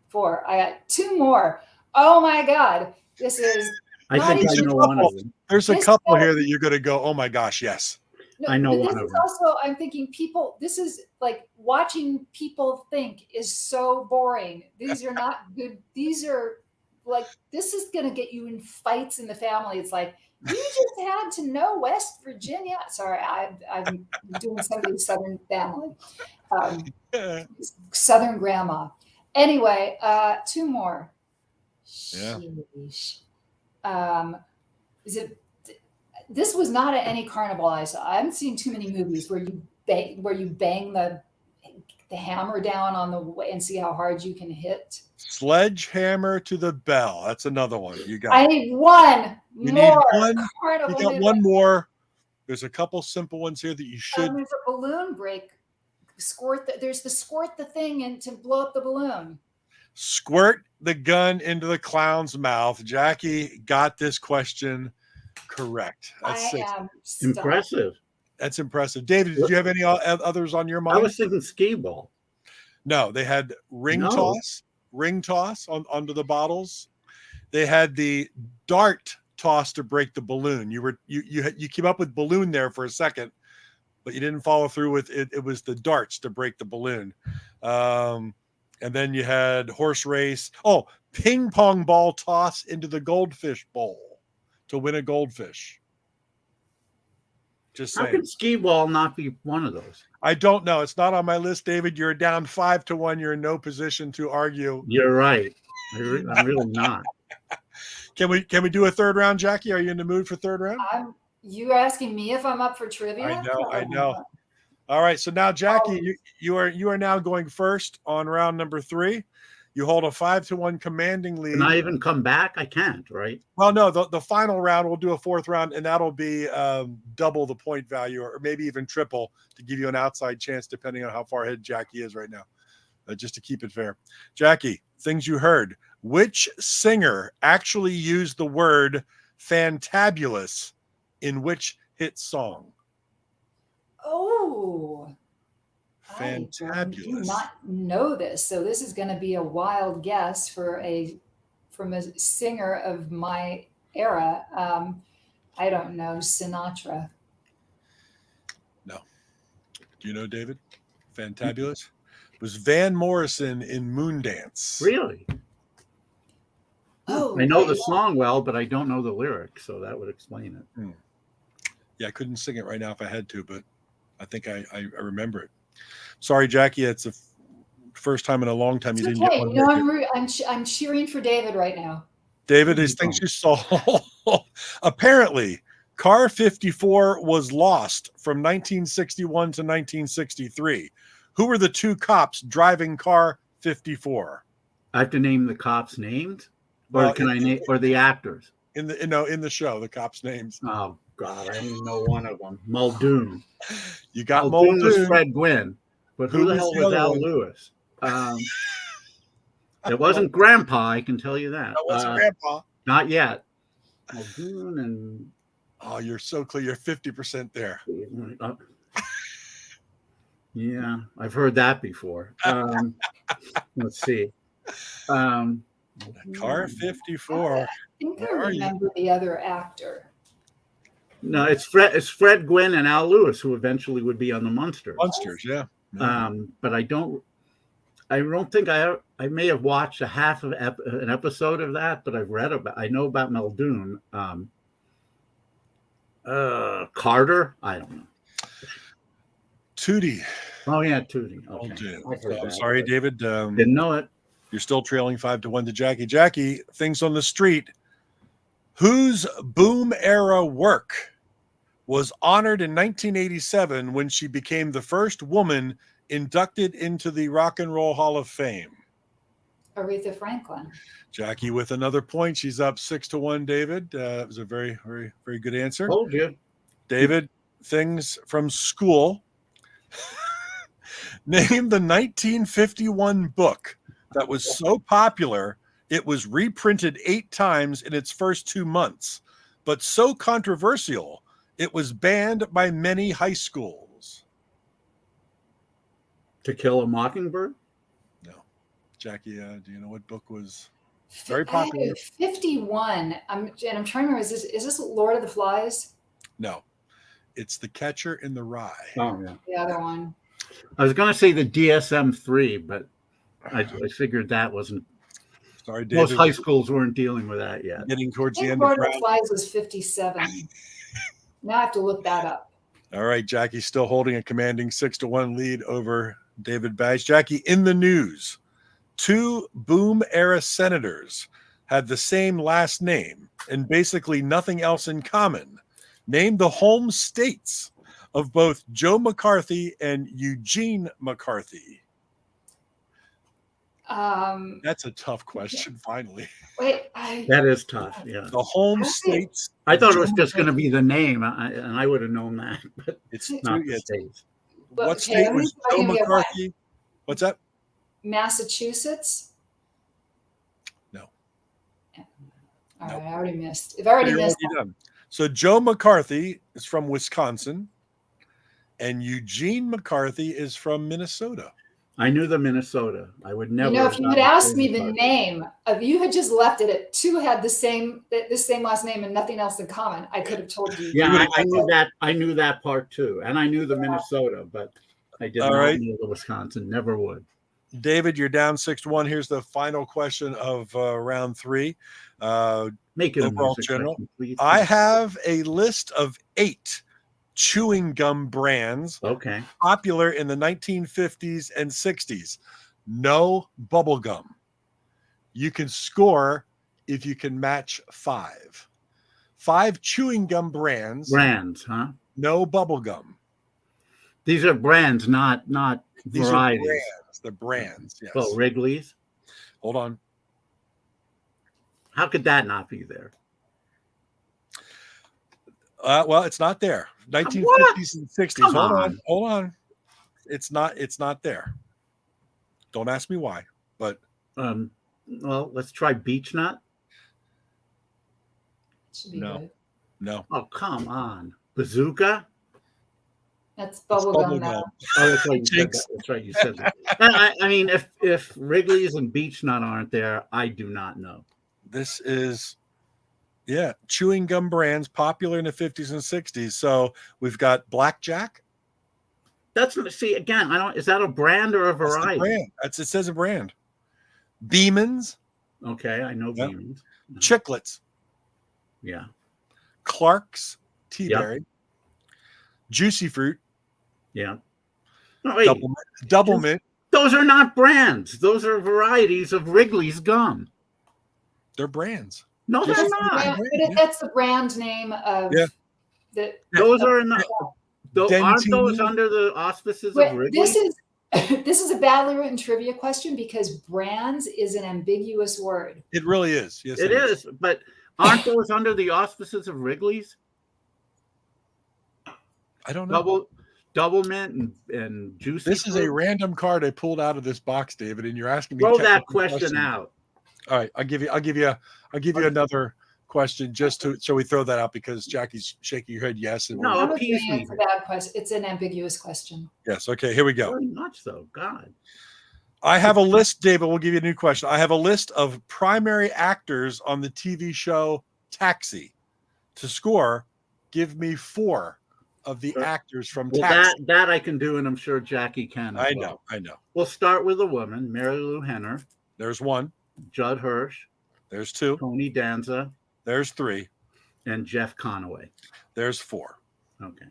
Speaker 3: 4. I got 2 more. Oh my god. This is
Speaker 2: I
Speaker 3: not
Speaker 2: think
Speaker 3: even
Speaker 2: I know one of them.
Speaker 1: There's a
Speaker 3: This
Speaker 1: couple
Speaker 3: guy-
Speaker 1: here that you're going to go, oh my gosh, yes.
Speaker 3: No,
Speaker 2: I know
Speaker 3: but
Speaker 2: one
Speaker 3: this
Speaker 2: of
Speaker 3: is
Speaker 2: them.
Speaker 3: also, I'm thinking people, this is like watching people think is so boring. These are not good. These are like, this is going to get you in fights in the family. It's like, you just had to know West Virginia. Sorry, I'm doing somebody's Southern family, Southern grandma. Anyway, 2 more.
Speaker 1: Yeah.
Speaker 3: Sheesh. Is it? This was not at any carnival I saw. I haven't seen too many movies where you bang the hammer down on the way and see how hard you can hit.
Speaker 1: Sledgehammer to the bell. That's another one. You got
Speaker 3: I need one
Speaker 1: You
Speaker 3: more
Speaker 1: need one.
Speaker 3: carnival
Speaker 1: You got
Speaker 3: movie.
Speaker 1: one more. There's a couple simple ones here that you should.
Speaker 3: There's a balloon break. There's the squirt the thing and to blow up the balloon.
Speaker 1: Squirt the gun into the clown's mouth. Jackie got this question correct. That's
Speaker 3: I
Speaker 1: 6.
Speaker 3: am stunned.
Speaker 2: Impressive.
Speaker 1: That's impressive. David, did you have any others on your
Speaker 2: I
Speaker 1: mind?
Speaker 2: was thinking skee ball.
Speaker 1: No, they had ring
Speaker 2: No.
Speaker 1: toss onto the bottles. They had the dart toss to break the balloon. You came up with balloon there for a second, but you didn't follow through with it. It was the darts to break the balloon. And then you had horse race. Oh, ping pong ball toss into the goldfish bowl to win a goldfish. Just
Speaker 2: How
Speaker 1: saying.
Speaker 2: can skee ball not be one of those?
Speaker 1: I don't know. It's not on my list, David. You're down 5-1. You're in no position to argue.
Speaker 2: You're right. I'm really not.
Speaker 1: Can we do a third round, Jackie? Are you in the mood for third round?
Speaker 3: You asking me if I'm up for trivia?
Speaker 1: I know. All right. So now, Jackie, you are now going first on round number 3. You hold a 5-1 commanding lead.
Speaker 2: Can I even come back? I can't, right?
Speaker 1: Well, no, the final round, we'll do a 4th round, and that'll be double the point value or maybe even triple to give you an outside chance, depending on how far ahead Jackie is right now, just to keep it fair. Jackie, things you heard. Which singer actually used the word fantabulous in which hit song?
Speaker 3: Oh,
Speaker 1: Fantabulous.
Speaker 3: I do not know this, so this is going to be a wild guess from a singer of my era. I don't know, Sinatra.
Speaker 1: No. Do you know, David? Fantabulous? It was Van Morrison in Moondance.
Speaker 2: Really?
Speaker 3: Oh,
Speaker 2: I know
Speaker 3: right.
Speaker 2: the song well, but I don't know the lyrics, so that would explain it.
Speaker 1: Yeah, I couldn't sing it right now if I had to, but I think I remember it. Sorry, Jackie, it's the first time in a long time you
Speaker 3: It's
Speaker 1: didn't
Speaker 3: okay.
Speaker 1: get one.
Speaker 3: You know, I'm cheering for David right now.
Speaker 1: David, is things you saw. Apparently, Car 54 was lost from 1961 to 1963. Who were the 2 cops driving Car 54?
Speaker 2: I have to name the cops' names, or
Speaker 1: Well,
Speaker 2: can I name or the actors?
Speaker 1: In the show, the cops' names.
Speaker 2: Oh God, I don't even know one of them. Muldoon.
Speaker 1: You got
Speaker 2: Muldoon was
Speaker 1: Muldoon.
Speaker 2: Fred Gwynn, but who the hell was
Speaker 1: other
Speaker 2: Al
Speaker 1: one?
Speaker 2: Lewis? It wasn't Grandpa, I can tell you that.
Speaker 1: That wasn't Grandpa.
Speaker 2: Not yet. Muldoon and
Speaker 1: Oh, you're so clear. You're 50% there.
Speaker 2: yeah, I've heard that before. Let's see.
Speaker 1: Car 54.
Speaker 3: I think I
Speaker 1: Where are you?
Speaker 3: remember the other actor.
Speaker 2: No, it's Fred Gwynn and Al Lewis, who eventually would be on the Munsters.
Speaker 1: Munsters, yeah.
Speaker 2: But I don't think I may have watched a half of an episode of that, but I know about Muldoon. Carter, I don't know.
Speaker 1: Tootie.
Speaker 2: Oh yeah, Tootie. Okay.
Speaker 1: Muldoon.
Speaker 2: I've heard
Speaker 1: I'm
Speaker 2: that.
Speaker 1: sorry, David.
Speaker 2: Didn't know it.
Speaker 1: You're still trailing 5-1 to Jackie. Jackie, things on the street. Whose boom era work was honored in 1987 when she became the first woman inducted into the Rock and Roll Hall of Fame?
Speaker 3: Aretha Franklin.
Speaker 1: Jackie with another point. She's up 6-1, David. It was a very, very, very good answer.
Speaker 2: Told you.
Speaker 1: David, things from school. Name the 1951 book that was so popular it was reprinted 8 times in its first 2 months, but so controversial it was banned by many high schools.
Speaker 2: To Kill a Mockingbird?
Speaker 1: No. Jackie, do you know what book was very popular?
Speaker 3: 51. I'm trying to remember. Is this Lord of the Flies?
Speaker 1: No. It's The Catcher in the Rye.
Speaker 2: Oh, yeah.
Speaker 3: The other one.
Speaker 2: I was going to say the DSM-3, but I figured that wasn't.
Speaker 1: Sorry, David.
Speaker 2: Most high schools weren't dealing with that yet.
Speaker 1: Getting towards
Speaker 3: I
Speaker 1: the
Speaker 3: think
Speaker 1: end
Speaker 3: Lord
Speaker 1: of
Speaker 3: of the Flies was 57. Now I have to look that up.
Speaker 1: All right, Jackie still holding a commanding 6-1 lead over David Badge. Jackie, in the news, 2 boom era senators had the same last name and basically nothing else in common. Name the home states of both Joe McCarthy and Eugene McCarthy. That's a tough question, finally.
Speaker 3: Wait,
Speaker 2: That is tough, yeah.
Speaker 1: The home states.
Speaker 2: I thought it was just going to be the name, and I would have known that, but
Speaker 1: It's
Speaker 2: not the states.
Speaker 3: Well,
Speaker 1: What
Speaker 3: okay,
Speaker 1: state
Speaker 3: let me
Speaker 1: was
Speaker 3: see if I
Speaker 1: Joe
Speaker 3: can get
Speaker 1: McCarthy? What's that?
Speaker 3: Massachusetts?
Speaker 1: No.
Speaker 3: All
Speaker 1: Nope.
Speaker 3: right, I already missed. I've already
Speaker 1: You're
Speaker 3: missed.
Speaker 1: already done. So Joe McCarthy is from Wisconsin, and Eugene McCarthy is from Minnesota.
Speaker 2: I knew the Minnesota. I would never.
Speaker 3: You know,
Speaker 2: have
Speaker 3: if you
Speaker 2: gotten
Speaker 3: had asked
Speaker 2: Joe
Speaker 3: me the
Speaker 2: McCarthy.
Speaker 3: name of, you had just left it at 2 had the same last name and nothing else in common, I could have told you.
Speaker 2: Yeah,
Speaker 1: would've
Speaker 2: I knew that. I knew that part too, and I knew the Minnesota, but I did
Speaker 1: All
Speaker 2: not
Speaker 1: right.
Speaker 2: know the Wisconsin. Never would.
Speaker 1: David, you're down 6-1. Here's the final question of round 3.
Speaker 2: Make it a
Speaker 1: Overall
Speaker 2: music
Speaker 1: general.
Speaker 2: question, please.
Speaker 1: I have a list of 8 chewing gum brands
Speaker 2: Okay.
Speaker 1: popular in the 1950s and 60s. No bubble gum. You can score if you can match 5. 5 chewing gum brands.
Speaker 2: Brands, huh?
Speaker 1: No bubble gum.
Speaker 2: These are brands, not
Speaker 1: These
Speaker 2: varieties.
Speaker 1: are brands. The brands. Yes.
Speaker 2: Oh, Wrigley's.
Speaker 1: Hold on.
Speaker 2: How could that not be there?
Speaker 1: Well, it's not there. 1950s and 60s.
Speaker 2: Come
Speaker 1: Hold on. It's not there. Don't ask me why, but
Speaker 2: Well, let's try Beech Nut.
Speaker 3: Should be
Speaker 1: No.
Speaker 3: good.
Speaker 1: no.
Speaker 2: Oh, come on. Bazooka.
Speaker 3: That's
Speaker 1: It's
Speaker 3: bubblegum now.
Speaker 2: Oh, that's right. You said
Speaker 1: Jinx.
Speaker 2: that. That's right. You said that. I mean, if Wrigley's and Beech Nut aren't there, I do not know.
Speaker 1: This is chewing gum brands popular in the 50s and 60s. So we've got Blackjack.
Speaker 2: See again. I don't. Is that a brand or a
Speaker 1: That's the
Speaker 2: variety?
Speaker 1: brand. It says a brand. Beeman's,
Speaker 2: Okay, I know
Speaker 1: Yep.
Speaker 2: Beans.
Speaker 1: Chiclets,
Speaker 2: Yeah.
Speaker 1: Clark's, Tea-Berry, Juicy Fruit,
Speaker 2: Yeah. No, wait,
Speaker 1: Double Mint.
Speaker 2: those are not brands. Those are varieties of Wrigley's gum.
Speaker 1: They're brands.
Speaker 2: No,
Speaker 1: This
Speaker 2: they're
Speaker 1: is
Speaker 2: not.
Speaker 1: brand.
Speaker 3: But that's the brand name of
Speaker 1: Yeah.
Speaker 3: the.
Speaker 2: Those are in the. Aren't those
Speaker 1: Dentini.
Speaker 2: under the auspices
Speaker 3: Wait,
Speaker 2: of Wrigley's?
Speaker 3: this is a badly written trivia question because brands is an ambiguous word.
Speaker 1: It really is. Yes,
Speaker 2: It is, but aren't those under the auspices of Wrigley's?
Speaker 1: I don't know.
Speaker 2: Double mint and juicy.
Speaker 1: This is a
Speaker 2: fruit?
Speaker 1: random card I pulled out of this box, David, and you're asking me.
Speaker 2: Throw that
Speaker 1: technical
Speaker 2: question
Speaker 1: questions.
Speaker 2: out.
Speaker 1: All right, I'll give you another question just so we throw that out because Jackie's shaking her head yes. And
Speaker 2: No,
Speaker 3: I'm
Speaker 2: appease
Speaker 3: agreeing
Speaker 2: me.
Speaker 3: it's a bad question. It's an ambiguous question.
Speaker 1: yes. Okay, here we go.
Speaker 2: Very much so. God.
Speaker 1: I have a list, David. We'll give you a new question. I have a list of primary actors on the TV show Taxi. To score, give me 4 of the
Speaker 2: Sure.
Speaker 1: actors from
Speaker 2: Well,
Speaker 1: Taxi.
Speaker 2: that I can do, and I'm sure Jackie can. As well.
Speaker 1: I know.
Speaker 2: We'll start with a woman, Mary Lou Henner,
Speaker 1: There's 1.
Speaker 2: Judd Hirsch,
Speaker 1: There's 2.
Speaker 2: Tony Danza,
Speaker 1: There's 3.
Speaker 2: and Jeff Conaway.
Speaker 1: There's 4.
Speaker 2: Okay.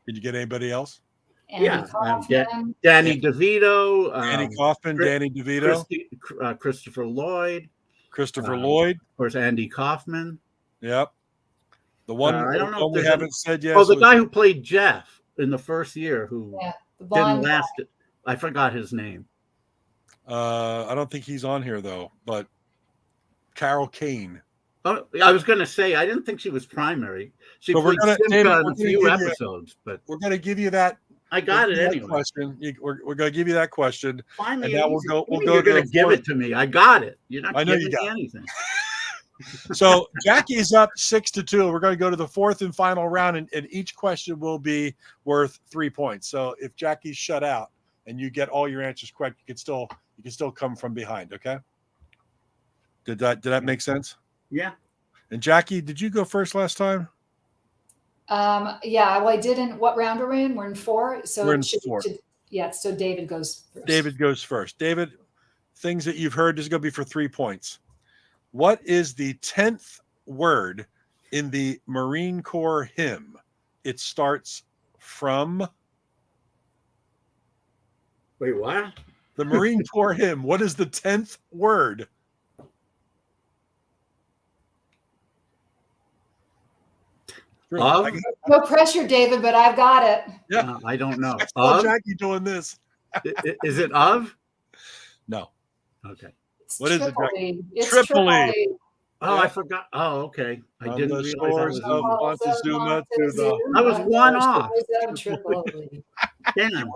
Speaker 1: Did you get anybody else?
Speaker 3: Andy
Speaker 2: Yeah,
Speaker 3: Kaufman,
Speaker 2: Danny DeVito,
Speaker 1: Danny Kaufman,
Speaker 2: Chris-
Speaker 1: Danny DeVito,
Speaker 2: Christopher Lloyd,
Speaker 1: Christopher
Speaker 2: um,
Speaker 1: Lloyd.
Speaker 2: of course, Andy Kaufman.
Speaker 1: Yep. The one,
Speaker 2: I don't know
Speaker 1: the one
Speaker 2: if
Speaker 1: we
Speaker 2: there's
Speaker 1: haven't said yes.
Speaker 2: Oh, the
Speaker 1: was-
Speaker 2: guy who played Jeff in the first year, who
Speaker 3: yeah, the
Speaker 2: didn't
Speaker 3: blonde.
Speaker 2: last. I forgot his name.
Speaker 1: I don't think he's on here though, but Carol Kane.
Speaker 2: Oh, I was going to say I didn't think she was primary. She
Speaker 1: But we're
Speaker 2: played
Speaker 1: gonna,
Speaker 2: Simca
Speaker 1: David,
Speaker 2: in
Speaker 1: we're
Speaker 2: a
Speaker 1: gonna
Speaker 2: few
Speaker 1: give you-
Speaker 2: episodes, but
Speaker 1: We're going to give you that.
Speaker 2: I got it
Speaker 1: that
Speaker 2: anyway.
Speaker 1: question. We're going to give you that question,
Speaker 2: Finally,
Speaker 1: and now
Speaker 2: an easy-
Speaker 1: we'll
Speaker 2: You're
Speaker 1: go to
Speaker 2: going
Speaker 1: the
Speaker 2: to give
Speaker 1: fourth.
Speaker 2: it to me. I got it. You're not
Speaker 1: I know
Speaker 2: giving
Speaker 1: you got
Speaker 2: me
Speaker 1: it.
Speaker 2: anything.
Speaker 1: So Jackie's up 6-2. We're going to go to the fourth and final round, and each question will be worth 3 points. So if Jackie's shut out and you get all your answers correct, you can still come from behind. Okay. Did that make sense?
Speaker 2: Yeah.
Speaker 1: And Jackie, did you go first last time?
Speaker 3: Yeah, well, I didn't. What round are we in? We're in 4. So
Speaker 1: We're in 4.
Speaker 3: Yeah, so David goes first.
Speaker 1: David goes first. David, things that you've heard, this is going to be for 3 points. What is the 10th word in the Marine Corps hymn? It starts from
Speaker 2: Wait, what?
Speaker 1: the Marine Corps hymn. What is the 10th word?
Speaker 2: Of?
Speaker 3: No pressure, David, but I've got it.
Speaker 1: Yeah.
Speaker 2: I don't know.
Speaker 1: I saw
Speaker 2: Of?
Speaker 1: Jackie doing this.
Speaker 2: Is it of?
Speaker 1: No.
Speaker 2: Okay.
Speaker 3: It's
Speaker 1: What is it,
Speaker 3: Tripoli. It's
Speaker 1: Tripoli.
Speaker 3: Tripoli.
Speaker 2: Oh,
Speaker 1: Yeah.
Speaker 2: I forgot. Oh, okay. I
Speaker 1: On
Speaker 2: didn't
Speaker 1: the
Speaker 2: realize
Speaker 1: shores
Speaker 2: that
Speaker 1: of
Speaker 2: was
Speaker 1: Montezuma to the.
Speaker 2: I was one off.
Speaker 3: Tripoli.
Speaker 2: Damn.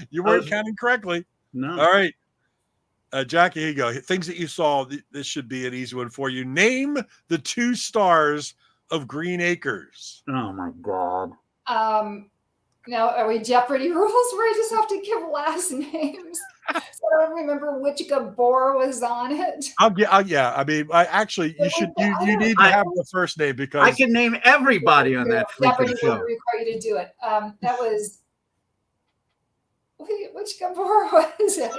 Speaker 1: You weren't counting correctly.
Speaker 2: No.
Speaker 1: All right. Jackie, here you go. Things that you saw. This should be an easy one for you. Name the 2 stars of Green Acres.
Speaker 2: Oh my God.
Speaker 3: Now, are we Jeopardy rules where I just have to give last names? So I don't remember which Gabor was on it.
Speaker 1: Yeah. I mean, you should. You need to have the first name because
Speaker 2: I can name everybody on that
Speaker 3: Jeopardy
Speaker 2: freaking
Speaker 3: will
Speaker 2: show.
Speaker 3: require you to do it. That was which Gabor was it?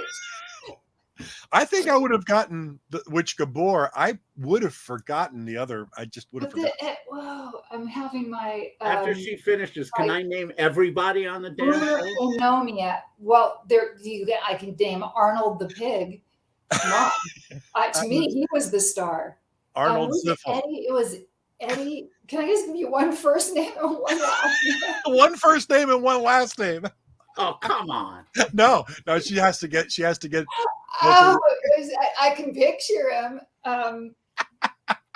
Speaker 1: I think I would have gotten which Gabor. I would have forgotten the other. I just would have forgotten.
Speaker 3: Whoa, I'm having my.
Speaker 2: After she finishes, can I name everybody on the damn
Speaker 3: Bruno
Speaker 2: show?
Speaker 3: Anomia. Well, I can name Arnold the pig. Come on. To me, he was the star.
Speaker 1: Arnold
Speaker 3: Was it
Speaker 1: Ziffel.
Speaker 3: Eddie? It was Eddie. Can I just give you one first name and one last name?
Speaker 1: One first name and one last name.
Speaker 2: Oh, come on.
Speaker 1: No, she has to get.
Speaker 3: Oh, I can picture him.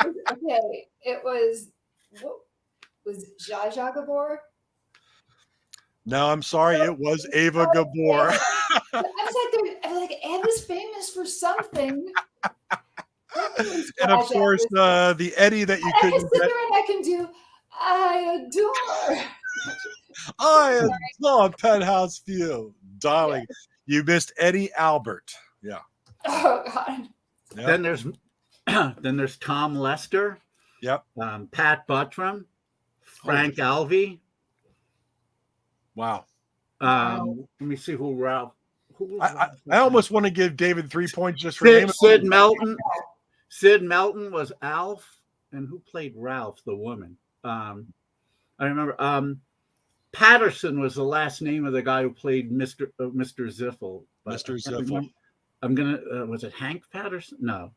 Speaker 3: Okay, it was Zsa Zsa Gabor?
Speaker 1: No, I'm sorry. It was Ava Gabor.
Speaker 3: I'm like, Eva's famous for something.
Speaker 1: And of course, the Eddie that you
Speaker 3: I can
Speaker 1: couldn't
Speaker 3: sit
Speaker 1: get.
Speaker 3: there and I can do, I adore.
Speaker 1: I saw a penthouse view, darling. You missed Eddie Albert. Yeah.
Speaker 3: Oh God.
Speaker 1: Yep.
Speaker 2: Then there's Tom Lester.
Speaker 1: Yep.
Speaker 2: Pat Buttram, Frank Alvey.
Speaker 1: Wow.
Speaker 2: Let me see who Ralph.
Speaker 1: I almost want to give David 3 points just for naming
Speaker 2: Sid Melton. Sid Melton was Alf, and who played Ralph, the woman? I remember. Patterson was the last name of the guy who played Mr. Ziffel.
Speaker 1: Mr. Ziffel.
Speaker 2: I'm gonna. Was it Hank Patterson? No,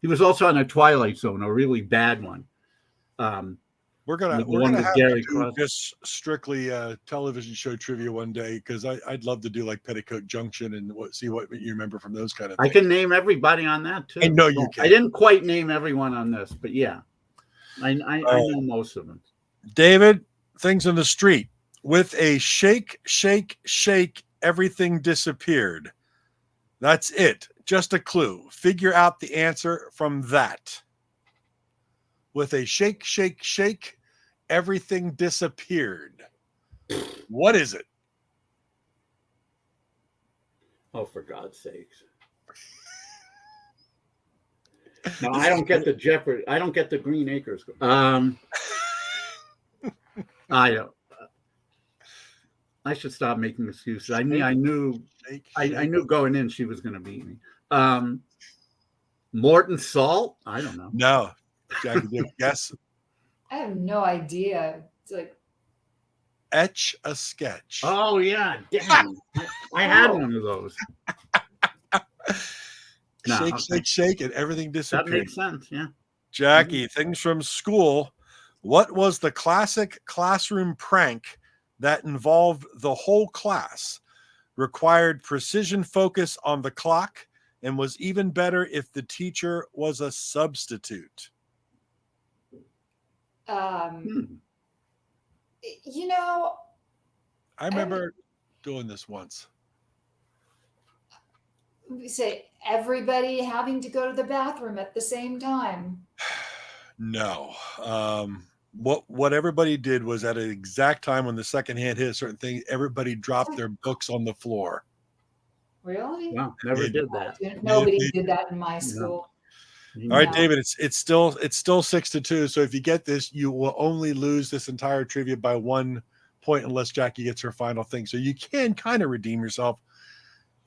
Speaker 2: he was also on a Twilight Zone, a really bad one.
Speaker 1: We're gonna have to do just strictly television show trivia one day because I'd love to do like Petticoat Junction and see what you remember from those kind of things.
Speaker 2: I can name everybody on that too.
Speaker 1: I know you can.
Speaker 2: I didn't quite name everyone on this, but yeah, I know most of them.
Speaker 1: David, things in the street. With a shake, shake, shake, everything disappeared. That's it. Just a clue. Figure out the answer from that. With a shake, shake, shake, everything disappeared. What is it?
Speaker 2: Oh, for God's sakes. No, I don't get the Jeopardy. I don't get the Green Acres. I don't. I should stop making excuses. I mean, I knew going in she was going to beat me. Morton Salt? I don't know.
Speaker 1: No. Jackie, do you guess?
Speaker 3: I have no idea. It's like
Speaker 1: Etch a Sketch.
Speaker 2: Oh yeah, damn! I had one of those.
Speaker 1: Shake, shake, shake, and everything disappeared.
Speaker 2: That makes sense. Yeah.
Speaker 1: Jackie, things from school. What was the classic classroom prank that involved the whole class, required precision focus on the clock, and was even better if the teacher was a substitute?
Speaker 3: You know,
Speaker 1: I remember doing this once.
Speaker 3: we say everybody having to go to the bathroom at the same time.
Speaker 1: No. What everybody did was at an exact time when the second hand hit a certain thing, everybody dropped their books on the floor.
Speaker 3: Really?
Speaker 2: Wow, never did that.
Speaker 3: Nobody did that in my school.
Speaker 1: All right, David, it's still 6-2. So if you get this, you will only lose this entire trivia by 1 point unless Jackie gets her final thing. So you can kind of redeem yourself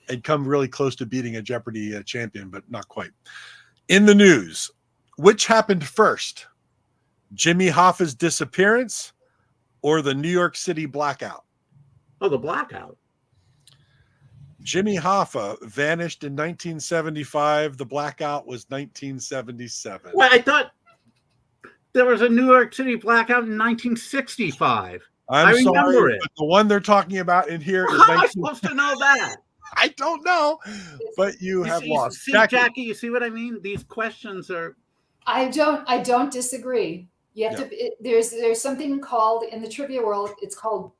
Speaker 1: and come really close to beating a Jeopardy champion, but not quite. In the news, which happened first? Jimmy Hoffa's disappearance or the New York City blackout?
Speaker 2: Oh, the blackout.
Speaker 1: Jimmy Hoffa vanished in 1975. The blackout was 1977.
Speaker 2: Well, I thought there was a New York City blackout in 1965.
Speaker 1: I remember
Speaker 2: sorry,
Speaker 1: it. But the one they're talking about in here is
Speaker 2: How am I supposed to know that?
Speaker 1: I don't know, but you have lost.
Speaker 2: See, Jackie, you see what I mean? These questions are.
Speaker 3: I don't disagree. You have to. There's something called in the trivia world. It's called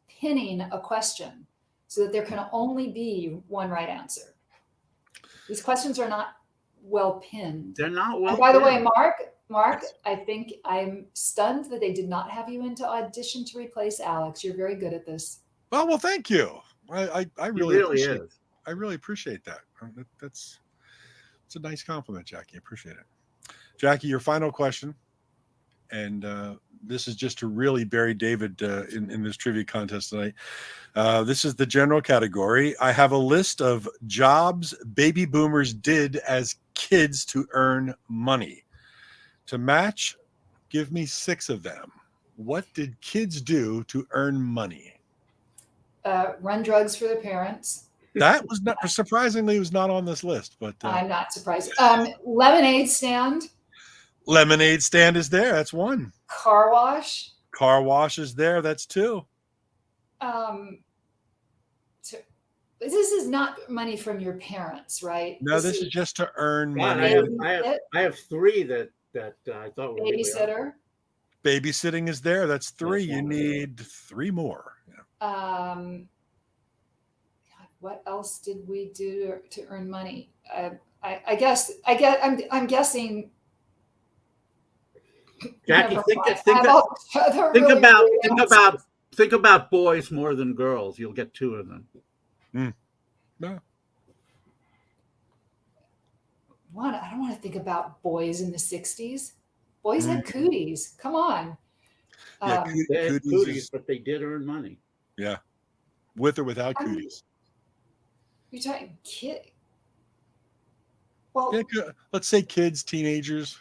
Speaker 3: pinning a question, so that there can only be one right answer. These questions are not well pinned.
Speaker 2: They're not well.
Speaker 3: And by the way, Mark, I think I'm stunned that they did not have you into audition to replace Alex. You're very good at this.
Speaker 1: Well, thank you. I really appreciate it. I really appreciate that. It's a nice compliment, Jackie. I appreciate it. Jackie, your final question, and this is just to really bury David in this trivia contest tonight. This is the general category. I have a list of jobs baby boomers did as kids to earn money. To match, give me 6 of them. What did kids do to earn money?
Speaker 3: Run drugs for their parents.
Speaker 1: That was not surprisingly was not on this list, but
Speaker 3: I'm not surprised. Lemonade stand.
Speaker 1: Lemonade stand is there. That's 1.
Speaker 3: Car wash.
Speaker 1: Car wash is there. That's 2.
Speaker 3: This is not money from your parents, right?
Speaker 1: No, this is just to earn money.
Speaker 2: I have 3 that I thought were
Speaker 3: babysitter.
Speaker 1: Babysitting is there. That's 3. You need 3 more.
Speaker 3: God, what else did we do to earn money? I'm guessing.
Speaker 2: Jackie, think about boys more than girls. You'll get 2 of them.
Speaker 1: No.
Speaker 3: I don't want to think about boys in the 60s. Boys had cooties. Come on.
Speaker 2: They had cooties, but they did earn money.
Speaker 1: Yeah. With or without cooties.
Speaker 3: You're talking kid. Well,
Speaker 1: let's say kids, teenagers.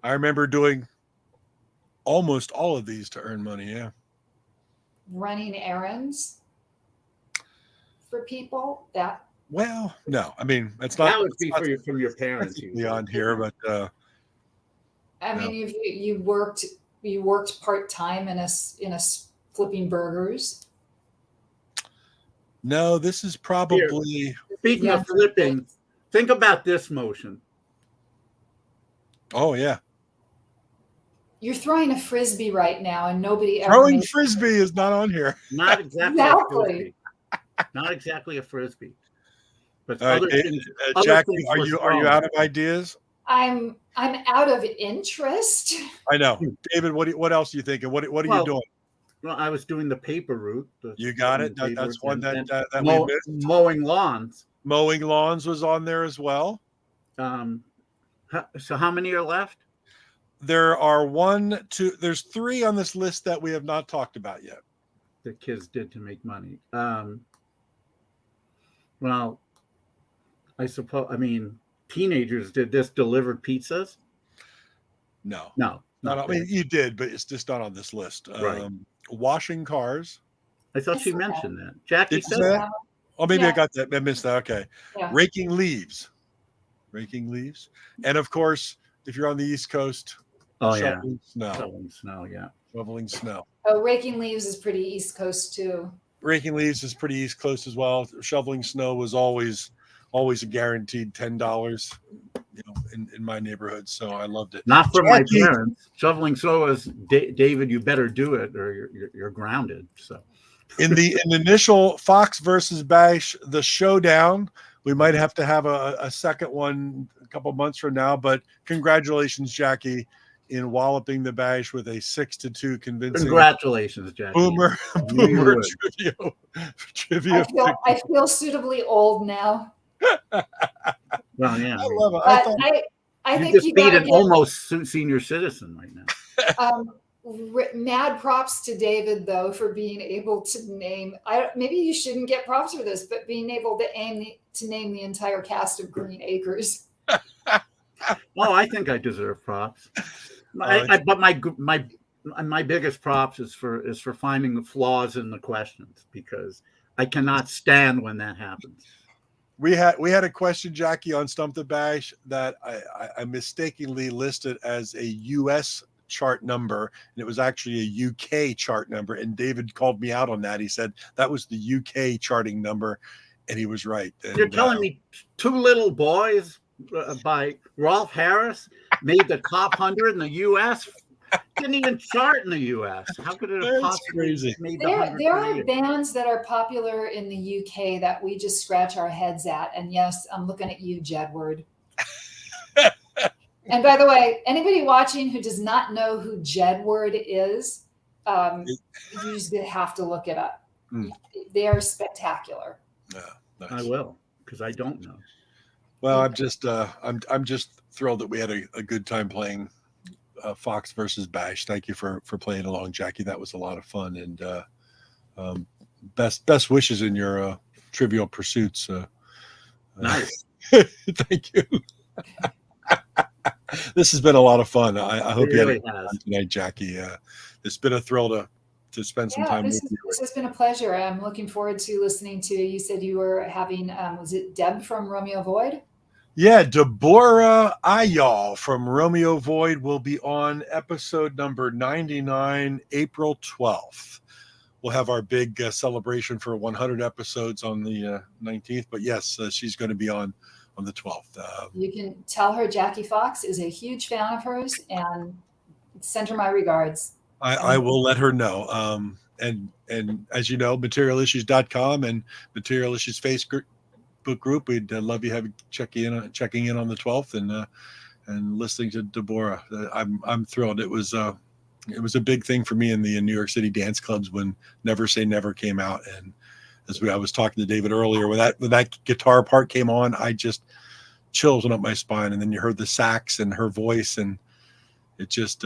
Speaker 1: I remember doing almost all of these to earn money. Yeah.
Speaker 3: Running errands for people.
Speaker 1: Well, no. I mean, that's not.
Speaker 2: That would be from your parents.
Speaker 1: On here, but.
Speaker 3: I mean, you worked part time in a flipping burgers.
Speaker 1: No, this is probably.
Speaker 2: Speaking of flipping, think about this motion.
Speaker 1: Oh yeah.
Speaker 3: You're throwing a frisbee right now, and nobody ever.
Speaker 1: Throwing frisbee is not on here.
Speaker 2: Not exactly. A frisbee. Not exactly a frisbee. But
Speaker 1: Jackie, are you out of ideas?
Speaker 3: I'm out of interest.
Speaker 1: I know, David. What else are you thinking? What are you doing?
Speaker 2: Well, I was doing the paper route.
Speaker 1: You got it. That's one that we missed.
Speaker 2: Mowing lawns.
Speaker 1: Mowing lawns was on there as well.
Speaker 2: So how many are left?
Speaker 1: There are 1, 2. There's 3 on this list that we have not talked about yet.
Speaker 2: The kids did to make money. Well, I suppose. I mean, teenagers did this. Delivered pizzas.
Speaker 1: No.
Speaker 2: I
Speaker 1: mean, you did, but it's just not on this list.
Speaker 2: Right.
Speaker 1: Washing cars.
Speaker 2: I thought she mentioned that. Jackie said
Speaker 1: that. Oh, maybe I got that. I missed that. Okay.
Speaker 3: Yeah.
Speaker 1: Raking leaves. And of course, if you're on the East Coast, shoveling snow. Shoveling snow.
Speaker 3: Oh, raking leaves is pretty East Coast too.
Speaker 1: Raking leaves is pretty East Coast as well. Shoveling snow was always always a guaranteed $10, in my neighborhood. So I loved it.
Speaker 2: Not from my
Speaker 1: Jackie,
Speaker 2: parents. Shoveling snow is David. You better do it, or you're grounded. So
Speaker 1: in the initial Fox versus Bash, the showdown, we might have to have a second one a couple months from now. But congratulations, Jackie, in walloping the Bash with a 6-2 convincing
Speaker 2: congratulations, Jackie.
Speaker 1: boomer
Speaker 2: Knew you would.
Speaker 1: trivia.
Speaker 3: I feel suitably old now.
Speaker 2: Well, yeah.
Speaker 1: I love it.
Speaker 3: But I
Speaker 2: You
Speaker 3: think
Speaker 2: just
Speaker 3: you
Speaker 2: beat
Speaker 3: gotta
Speaker 2: an
Speaker 3: give
Speaker 2: almost senior citizen right now.
Speaker 3: mad props to David though for being able to name. Maybe you shouldn't get props for this, but being able to name the entire cast of Green Acres.
Speaker 2: Oh, I think I deserve props. But my biggest props is for finding the flaws in the questions, because I cannot stand when that happens.
Speaker 1: We had a question, Jackie, on Stump the Bash that I mistakenly listed as a U.S. chart number, and it was actually a UK chart number. And David called me out on that. He said that was the UK charting number, and he was right. And,
Speaker 2: You're telling me Two Little Boys by Rolf Harris made the top 100 in the U.S.? Didn't even chart in the U.S. How could it have possibly made the 100?
Speaker 3: There are bands that are popular in the UK that we just scratch our heads at. And yes, I'm looking at you, Jedward. And by the way, anybody watching who does not know who Jedward is, you just have to look it up. They are spectacular.
Speaker 1: Yeah, nice.
Speaker 2: I will, because I don't know.
Speaker 1: Well, I'm just thrilled that we had a good time playing Fox versus Bash. Thank you for playing along, Jackie. That was a lot of fun, and best wishes in your Trivial Pursuits.
Speaker 2: Nice.
Speaker 1: Thank you. This has been a lot of fun. I hope you had a good time tonight, Jackie. It's been a thrill to spend some time with you.
Speaker 3: This has been a pleasure. I'm looking forward to listening to. You said you were having was it Deb from Romeo Void?
Speaker 1: Yeah, Deborah Ayal from Romeo Void will be on episode number 99, April 12th. We'll have our big celebration for 100 episodes on the 19th. But yes, she's going to be on the 12th.
Speaker 3: You can tell her Jackie Fox is a huge fan of hers and send her my regards.
Speaker 1: I will let her know. And as you know, materialissues.com and Material Issues Facebook group. We'd love you checking in on the 12th and listening to Deborah. I'm thrilled. It was a big thing for me in the New York City dance clubs when Never Say Never came out. And as I was talking to David earlier, when that guitar part came on, I just chills went up my spine. And then you heard the sax and her voice, and it just.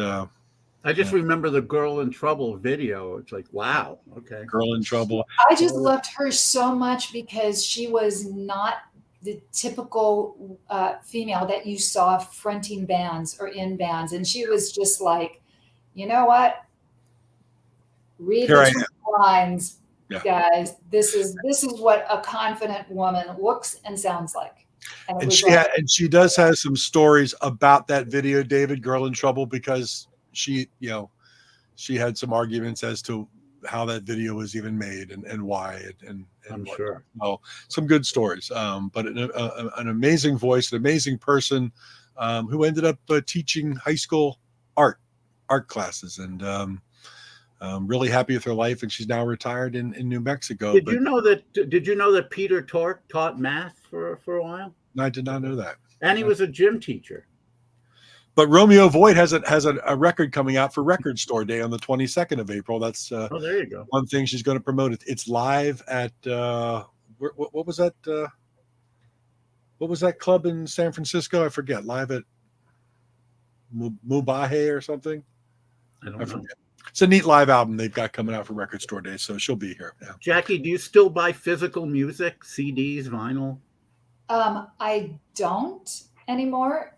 Speaker 2: I just remember the Girl in Trouble video. It's like, wow, okay.
Speaker 1: Girl in Trouble.
Speaker 3: I just loved her so much because she was not the typical female that you saw fronting bands or in bands. And she was just like, you know what? Read the lines, guys. This is what a confident woman looks and sounds like.
Speaker 1: And she does have some stories about that video, David, Girl in Trouble, because she had some arguments as to how that video was even made and why and
Speaker 2: I'm sure.
Speaker 1: Well, some good stories, but an amazing voice, an amazing person who ended up teaching high school art classes, and really happy with her life. And she's now retired in New Mexico.
Speaker 2: Did you know that Peter Tork taught math for a while?
Speaker 1: I did not know that.
Speaker 2: And he was a gym teacher.
Speaker 1: But Romeo Void has a record coming out for Record Store Day on the 22nd of April. That's
Speaker 2: there you go.
Speaker 1: One thing she's going to promote. It's live at what was that? What was that club in San Francisco? I forget. Live at Mubahe or something.
Speaker 2: I forget.
Speaker 1: It's a neat live album they've got coming out for Record Store Day, so she'll be here. Yeah.
Speaker 2: Jackie, do you still buy physical music, CDs, vinyl?
Speaker 3: I don't anymore.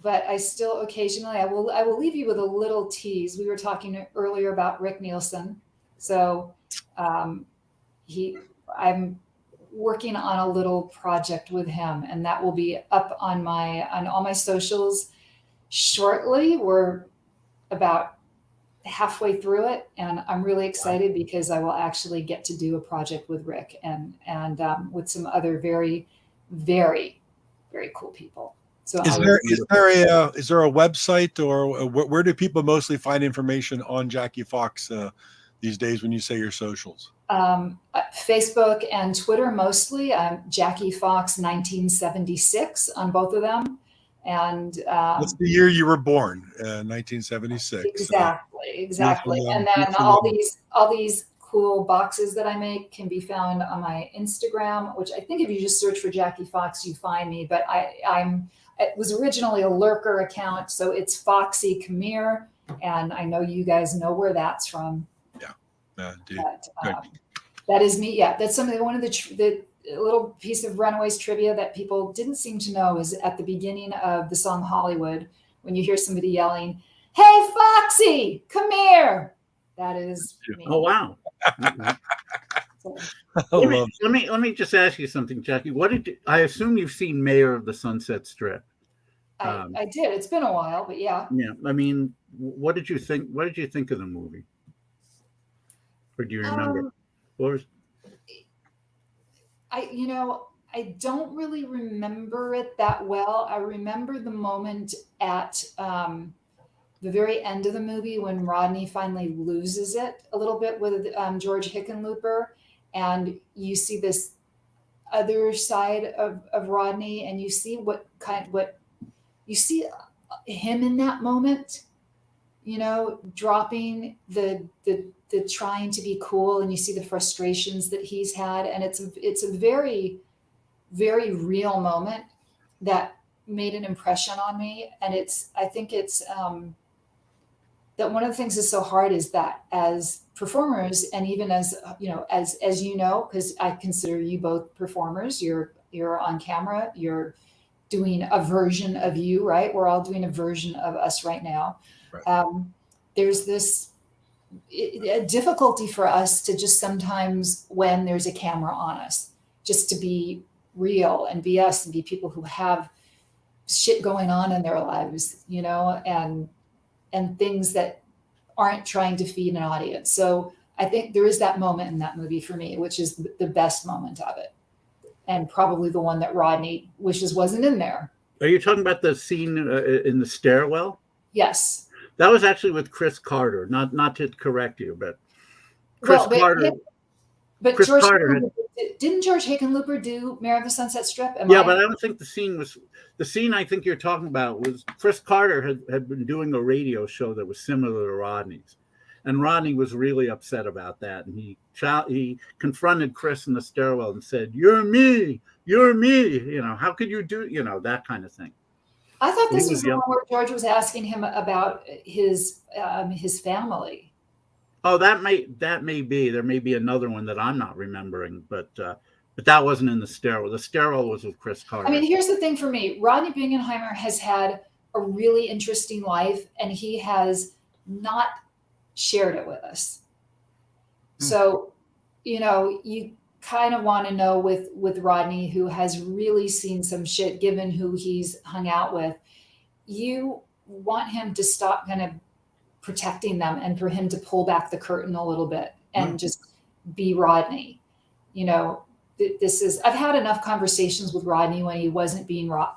Speaker 3: But I still occasionally, I will leave you with a little tease. We were talking earlier about Rick Nielsen. So I'm working on a little project with him, and that will be up on all my socials shortly. We're about halfway through it, and I'm really excited because I will actually get to do a project with Rick and with some other very very, very cool people. So
Speaker 1: Is there a website, or where do people mostly find information on Jackie Fox these days when you say your socials?
Speaker 3: Facebook and Twitter mostly. Jackie Fox 1976 on both of them. And
Speaker 1: that's the year you were born, 1976.
Speaker 3: Exactly. And then all these cool boxes that I make can be found on my Instagram, which I think if you just search for Jackie Fox, you find me. But it was originally a lurker account, so it's Foxy Khmer, and I know you guys know where that's from.
Speaker 1: Dude.
Speaker 3: That is me. Yeah, that's something. One of the little piece of Runaways trivia that people didn't seem to know is at the beginning of the song Hollywood, when you hear somebody yelling, "Hey, Foxy, come here!" That is me.
Speaker 2: Oh wow! Let me just ask you something, Jackie. I assume you've seen Mayor of the Sunset Strip?
Speaker 3: I did. It's been a while, but yeah.
Speaker 2: Yeah. I mean, what did you think? What did you think of the movie? Or do you remember?
Speaker 3: I don't really remember it that well. I remember the moment at the very end of the movie when Rodney finally loses it a little bit with George Hickenlooper, and you see this other side of Rodney, and you see what you see him in that moment, dropping the trying to be cool, and you see the frustrations that he's had, and it's a very, very real moment that made an impression on me. And I think it's that one of the things that's so hard is that as performers, and even as because I consider you both performers, you're on camera, you're doing a version of you, right? We're all doing a version of us right now. Right. There's this a difficulty for us to just sometimes, when there's a camera on us, just to be real and be us and be people who have shit going on in their lives, and things that aren't trying to feed an audience. So I think there is that moment in that movie for me, which is the best moment of it, and probably the one that Rodney wishes wasn't in there.
Speaker 2: Are you talking about the scene in the stairwell?
Speaker 3: Yes.
Speaker 2: That was actually with Chris Carter. Not to correct you, but Carter.
Speaker 3: But Chris Carter didn't George Hickenlooper do Mayor of the Sunset Strip?
Speaker 2: But I don't think the scene I think you're talking about was Chris Carter had been doing a radio show that was similar to Rodney's, and Rodney was really upset about that, and he confronted Chris in the stairwell and said, "You're me, how could you do that kind of thing."
Speaker 3: I thought this was the one where George was asking him about his family.
Speaker 2: Oh, that may be. There may be another one that I'm not remembering, but that wasn't in the stairwell. The stairwell was with Chris Carter.
Speaker 3: I mean, here's the thing for me. Rodney Bingenheimer has had a really interesting life, and he has not shared it with us. So, you kind of want to know with Rodney, who has really seen some shit given who he's hung out with, you want him to stop kind of protecting them and for him to pull back the curtain a little bit and just be Rodney. I've had enough conversations with Rodney when he wasn't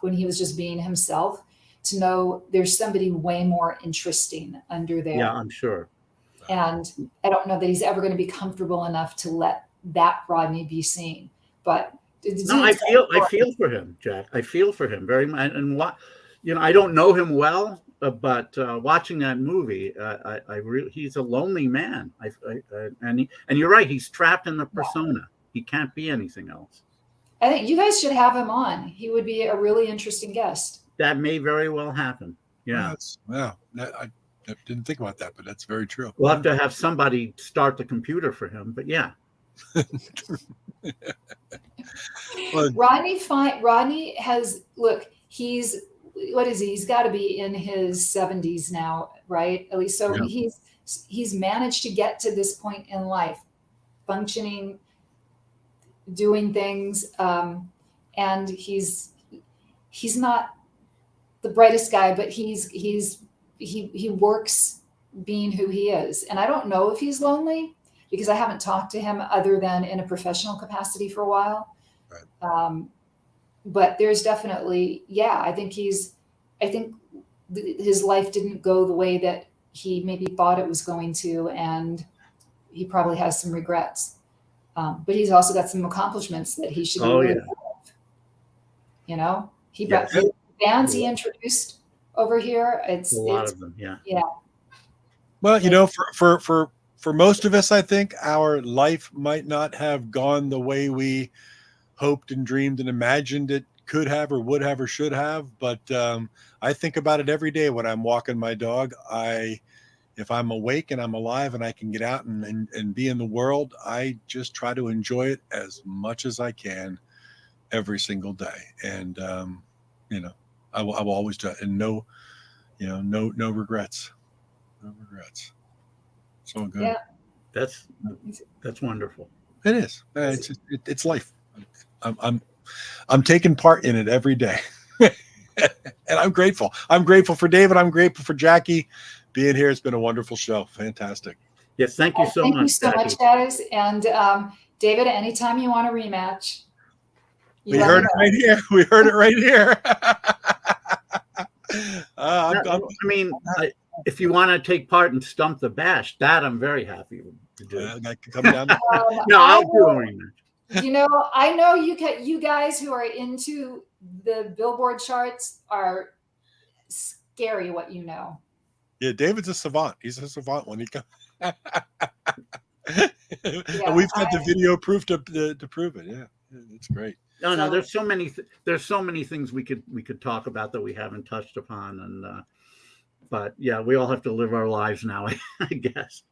Speaker 3: when he was just being himself, to know there's somebody way more interesting under there.
Speaker 2: Yeah, I'm sure.
Speaker 3: And I don't know that he's ever going to be comfortable enough to let that Rodney be seen. But
Speaker 2: no, I feel for him, Jack. I feel for him very much. And I don't know him well, but watching that movie, he's a lonely man. And you're right. He's trapped in the persona. He can't be anything else.
Speaker 3: I think you guys should have him on. He would be a really interesting guest.
Speaker 2: That may very well happen. Yeah.
Speaker 1: I didn't think about that, but that's very true.
Speaker 2: We'll have to have somebody start the computer for him, but yeah.
Speaker 3: Rodney has, what is he? He's got to be in his 70s now, right? At least so. Yeah. He's managed to get to this point in life, functioning, doing things, and he's not the brightest guy, but he works being who he is. And I don't know if he's lonely, because I haven't talked to him other than in a professional capacity for a while. Right. but there's definitely, yeah, I think his life didn't go the way that he maybe thought it was going to, and he probably has some regrets. But he's also got some accomplishments that he should be
Speaker 2: Oh
Speaker 3: really
Speaker 2: yeah.
Speaker 3: proud of. You know,
Speaker 2: Yes.
Speaker 3: the bands he introduced over here.
Speaker 2: A lot of them. Yeah.
Speaker 3: Yeah.
Speaker 1: Well, you know, for most of us, I think our life might not have gone the way we hoped and dreamed and imagined it could have or would have or should have. But I think about it every day when I'm walking my dog. If I'm awake and I'm alive and I can get out and be in the world, I just try to enjoy it as much as I can every single day. And, you know, I will always do it. And no regrets. No regrets. So good.
Speaker 3: Yeah.
Speaker 2: That's wonderful.
Speaker 1: It is. It's life. I'm taking part in it every day. And I'm grateful. I'm grateful for David. I'm grateful for Jackie being here. It's been a wonderful show. Fantastic.
Speaker 2: Yes, thank you so much.
Speaker 3: Thank you so much, guys. And David, anytime you want a rematch,
Speaker 1: we heard it right here. We heard it right here.
Speaker 2: If you want to take part in Stump the Bash, that I'm very happy to do.
Speaker 1: I can come down.
Speaker 2: No, I'll do a rematch.
Speaker 3: You know, I know you guys who are into the Billboard charts are scary what you know.
Speaker 1: Yeah, David's a savant. He's a savant when he comes.
Speaker 3: Yeah,
Speaker 1: and we've had the video proof to prove it. Yeah, it's great.
Speaker 2: No, there's so many things we could talk about that we haven't touched upon, and but yeah, we all have to live our lives now, I guess.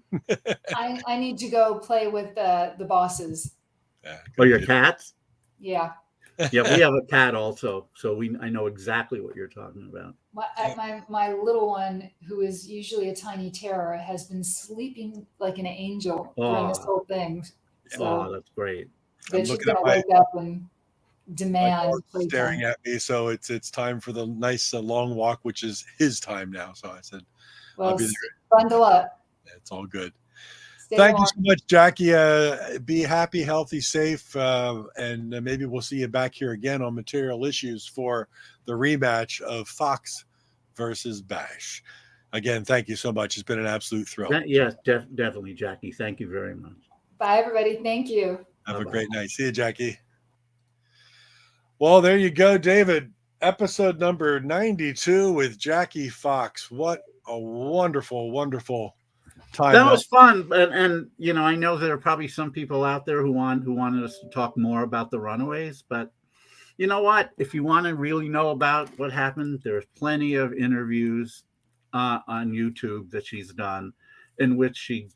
Speaker 3: I need to go play with the bosses.
Speaker 1: Yeah,
Speaker 2: your cats?
Speaker 3: Yeah.
Speaker 2: Yeah, we have a cat also, so I know exactly what you're talking about.
Speaker 3: My little one, who is usually a tiny terror, has been sleeping like an angel during this whole thing. So
Speaker 2: that's great.
Speaker 3: But she's gonna wake up and demand
Speaker 1: staring at me, so it's time for the nice long walk, which is his time now. So I said,
Speaker 3: well,
Speaker 1: I'll be there.
Speaker 3: Bundle up.
Speaker 1: It's all good.
Speaker 3: Stay
Speaker 1: Thank
Speaker 3: warm.
Speaker 1: you so much, Jackie. Be happy, healthy, safe, and maybe we'll see you back here again on Material Issues for the rematch of Fox versus Bash. Again, thank you so much. It's been an absolute thrill.
Speaker 2: Yes, definitely, Jackie. Thank you very much.
Speaker 3: Bye, everybody. Thank you.
Speaker 1: Have a great night. See you, Jackie. Well, there you go, David. Episode number 92 with Jackie Fox. What a wonderful, wonderful time.
Speaker 2: That was fun. And you know, I know there are probably some people out there who wanted us to talk more about the Runaways, but you know what? If you want to really know about what happened, there's plenty of interviews on YouTube that she's done in which she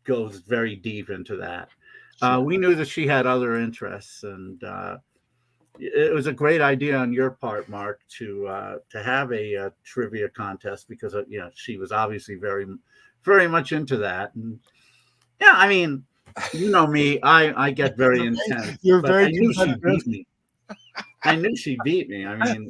Speaker 2: goes very deep into that. We knew that she had other interests, and it was a great idea on your part, Mark, to have a trivia contest because she was obviously very, very much into that. And yeah, I mean, you know me, I get very intense. I knew she beat me. I knew she beat me. I mean,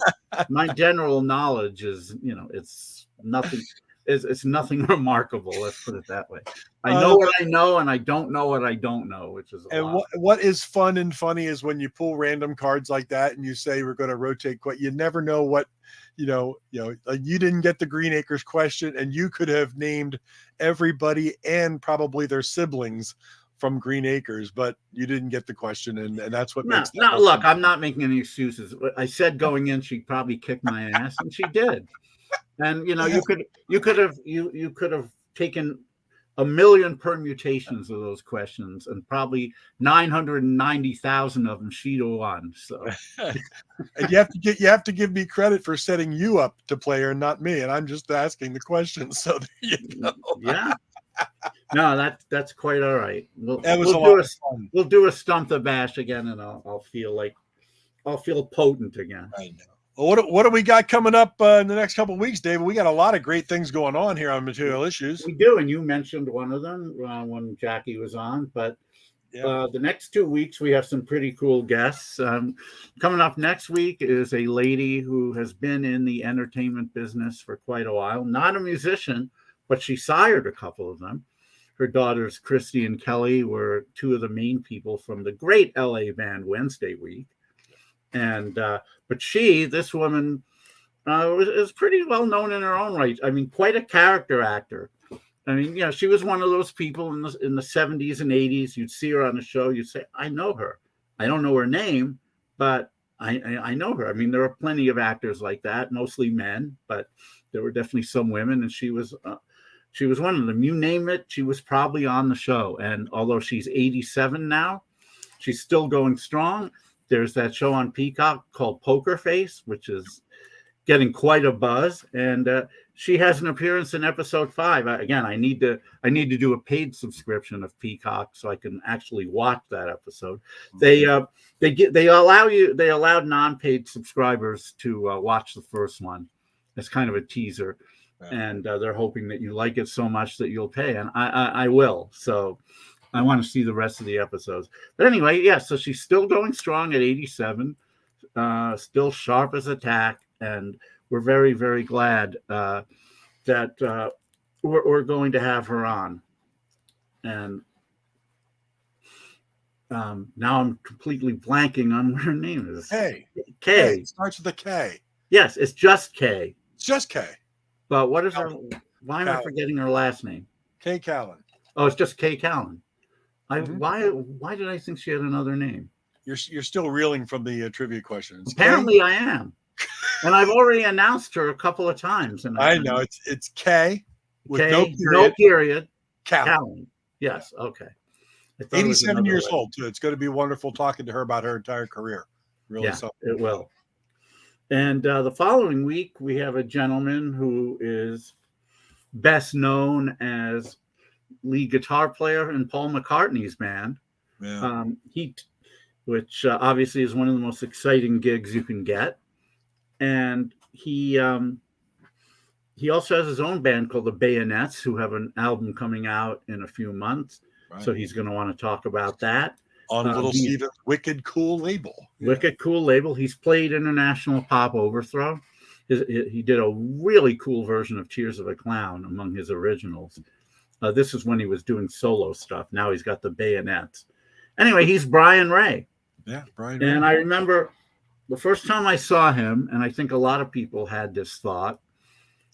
Speaker 2: my general knowledge is, it's nothing. It's nothing remarkable. Let's put it that way. I know what I know, and I don't know what I don't know, which is a lot.
Speaker 1: What is fun and funny is when you pull random cards like that, and you say we're going to rotate. You never know what, you didn't get the Green Acres question, and you could have named everybody and probably their siblings from Green Acres, but you didn't get the question, and that's what makes.
Speaker 2: No, look, I'm not making any excuses. I said going in, she'd probably kick my ass, and she did. And you could have taken a million permutations of those questions, and probably 990,000 of them she'd have won. So,
Speaker 1: and you have to give me credit for setting you up to play her, not me. And I'm just asking the questions. So there you go.
Speaker 2: Yeah. No, that's quite all right. We'll do a Stump the Bash again, and I'll feel potent again.
Speaker 1: I know. Well, what do we got coming up in the next couple of weeks, David? We got a lot of great things going on here on Material Issues.
Speaker 2: We do, and you mentioned one of them when Jackie was on. But the next 2 weeks, we have some pretty cool guests. Coming up next week is a lady who has been in the entertainment business for quite a while. Not a musician, but she sired a couple of them. Her daughters, Christy and Kelly, were two of the main people from the great LA band Wednesday Week. And but this woman, is pretty well known in her own right. I mean, quite a character actor. I mean, she was one of those people in the 70s and 80s. You'd see her on the show. You'd say, I know her. I don't know her name, but I know her. I mean, there are plenty of actors like that, mostly men, but there were definitely some women, and she was one of them. You name it, she was probably on the show. And although she's 87 now, she's still going strong. There's that show on Peacock called Poker Face, which is getting quite a buzz, and she has an appearance in episode 5. Again, I need to do a paid subscription of Peacock so I can actually watch that episode. They allowed non-paid subscribers to watch the first one. It's kind of a teaser, and they're hoping that you like it so much that you'll pay, and I will. So I want to see the rest of the episodes. But anyway, so she's still going strong at 87, still sharp as a tack. And we're very, very glad that we're going to have her on. And now I'm completely blanking on what her name is.
Speaker 1: K.
Speaker 2: It
Speaker 1: starts with a K.
Speaker 2: Yes, it's just K.
Speaker 1: It's just K.
Speaker 2: But what is her? Why am I forgetting her last name?
Speaker 1: Kay Callan.
Speaker 2: Oh, it's just Kay Callan.
Speaker 1: Mm-hmm.
Speaker 2: Why did I think she had another name?
Speaker 1: You're still reeling from the trivia questions.
Speaker 2: Apparently, I am. And I've already announced her a couple of times. And
Speaker 1: I know it's K with
Speaker 2: K,
Speaker 1: no period.
Speaker 2: Callan. Yes. Okay.
Speaker 1: 87 years old too. It's going to be wonderful talking to her about her entire career. Really,
Speaker 2: it will. And the following week, we have a gentleman who is best known as lead guitar player in Paul McCartney's band.
Speaker 1: Yeah.
Speaker 2: Which obviously is one of the most exciting gigs you can get. And he also has his own band called the Bayonets, who have an album coming out in a few months. Right. So he's going to want to talk about that.
Speaker 1: On Little Steven's Wicked Cool label.
Speaker 2: Wicked Cool label. He's played international pop Overthrow. He did a really cool version of Tears of a Clown among his originals. This is when he was doing solo stuff. Now he's got the Bayonets. Anyway, he's Brian Ray.
Speaker 1: Yeah, Brian Ray.
Speaker 2: And I remember the first time I saw him, and I think a lot of people had this thought.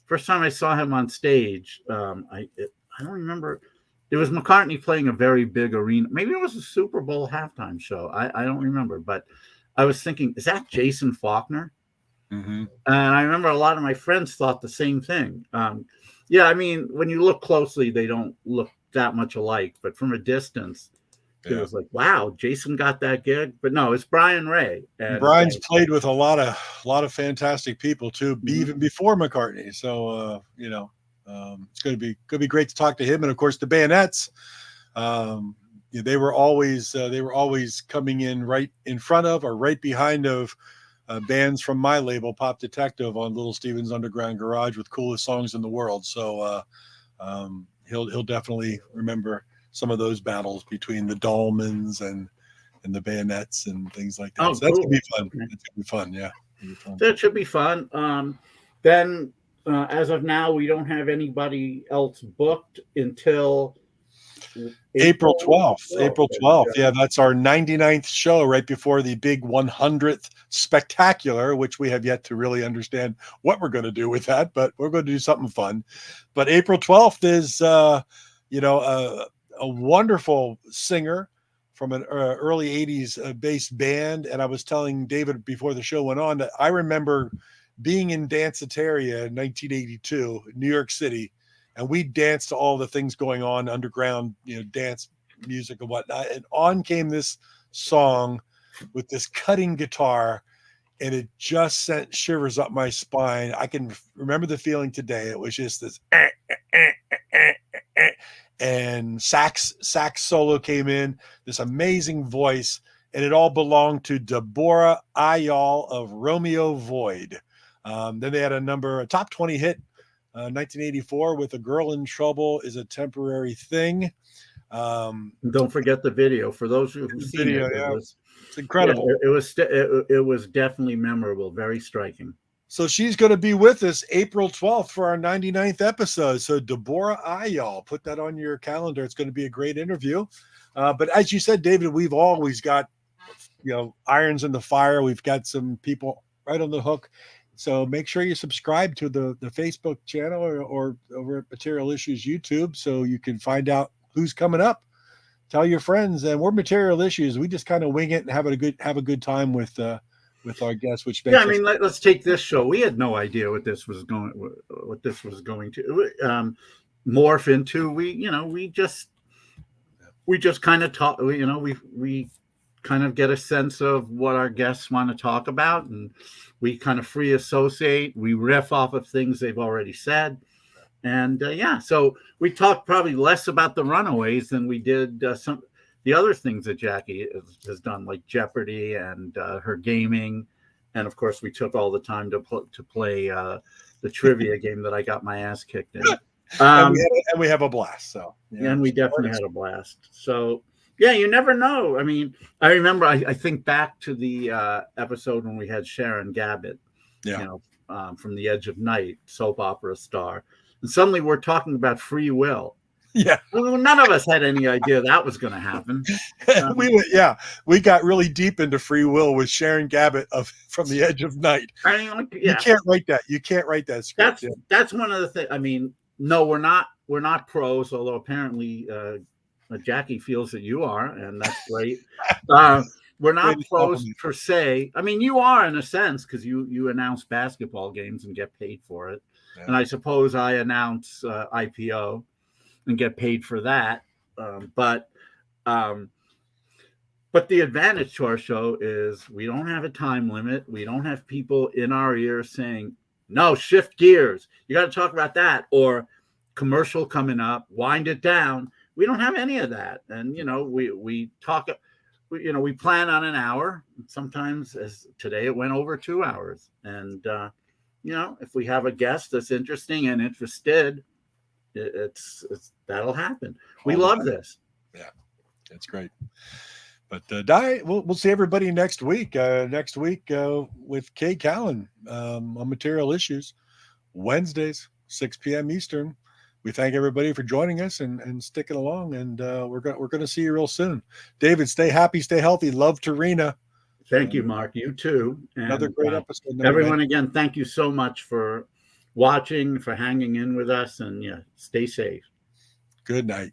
Speaker 2: First time I saw him on stage, I don't remember. It was McCartney playing a very big arena. Maybe it was a Super Bowl halftime show. I don't remember, but I was thinking, is that Jason Faulkner?
Speaker 1: Mm-hmm.
Speaker 2: And I remember a lot of my friends thought the same thing. I mean, when you look closely, they don't look that much alike, but from a distance, it was like, wow, Jason got that gig. But no, it's Brian Ray. And
Speaker 1: Brian's played with a lot of fantastic people too, even before McCartney. So it's going to be great to talk to him. And of course, the Bayonets, they were always coming in right in front of or right behind of bands from my label, Pop Detective, on Little Steven's Underground Garage with coolest songs in the world. So he'll definitely remember some of those battles between the Dolmans and the Bayonets and things like that.
Speaker 2: Oh,
Speaker 1: so that's
Speaker 2: cool.
Speaker 1: gonna be fun. That's gonna be fun. Yeah,
Speaker 2: that should be fun. Then, as of now, we don't have anybody else booked until
Speaker 1: April 12th. April 12th. Yeah, that's our 99th show right before the big 100th spectacular, which we have yet to really understand what we're going to do with that, but we're going to do something fun. But April 12th is, a wonderful singer from an early 80s based band. And I was telling David before the show went on that I remember being in Danceteria in 1982, New York City, and we danced to all the things going on, underground, dance music and whatnot. And on came this song with this cutting guitar, and it just sent shivers up my spine. I can remember the feeling today. It was just this and sax solo came in, this amazing voice, and it all belonged to Deborah Ayal of Romeo Void. Then they had a top 20 hit, 1984 with A Girl in Trouble Is a Temporary Thing.
Speaker 2: Don't forget the video. For those who've seen
Speaker 1: video,
Speaker 2: it,
Speaker 1: it's incredible.
Speaker 2: It was definitely memorable, very striking.
Speaker 1: So she's going to be with us April 12th for our 99th episode. So Deborah Ayal, put that on your calendar. It's going to be a great interview. But as you said, David, we've always got, irons in the fire. We've got some people right on the hook. So make sure you subscribe to the Facebook channel or over at Material Issues YouTube so you can find out who's coming up. Tell your friends. And we're Material Issues. We just kind of wing it and have a good time with our guests, which makes
Speaker 2: let's take this show. We had no idea what this was going to morph into. We just kind of talk. We kind of get a sense of what our guests want to talk about, and we kind of free associate. We riff off of things they've already said, and so we talked probably less about the Runaways than we did some the other things that Jackie has done, like Jeopardy and her gaming, and of course we took all the time to play the trivia game that I got my ass kicked in.
Speaker 1: And we have a blast. So
Speaker 2: and we definitely had a blast. So. Yeah, you never know. I mean, I remember. I think back to the episode when we had Sharon Gabbett, from The Edge of Night, soap opera star, and suddenly we're talking about free will.
Speaker 1: Yeah,
Speaker 2: none of us had any idea that was going to happen.
Speaker 1: We got really deep into free will with Sharon Gabbett from The Edge of Night. You can't write that. You can't write that script.
Speaker 2: That's one of the things. I mean, no, we're not pros, although apparently. Jackie feels that you are, and that's great. We're not pros per se. I mean, you are in a sense because you announce basketball games and get paid for it, and I suppose I announce IPO and get paid for that. But the advantage to our show is we don't have a time limit. We don't have people in our ear saying, "No, shift gears. You got to talk about that," or commercial coming up, wind it down. We don't have any of that. And, we talk, we plan on an hour. Sometimes, as today, it went over 2 hours. And, if we have a guest that's interesting and interested, it's that'll happen. We love this.
Speaker 1: Yeah, it's great. But we'll see everybody next week. With Kay Callan on Material Issues, Wednesdays, 6 p.m. Eastern. We thank everybody for joining us and sticking along, and we're going to see you real soon. David, stay happy, stay healthy. Love to Rena.
Speaker 2: Thank you, Mark. You too. And,
Speaker 1: another great episode.
Speaker 2: Everyone, again, thank you so much for watching, for hanging in with us, and stay safe.
Speaker 1: Good night.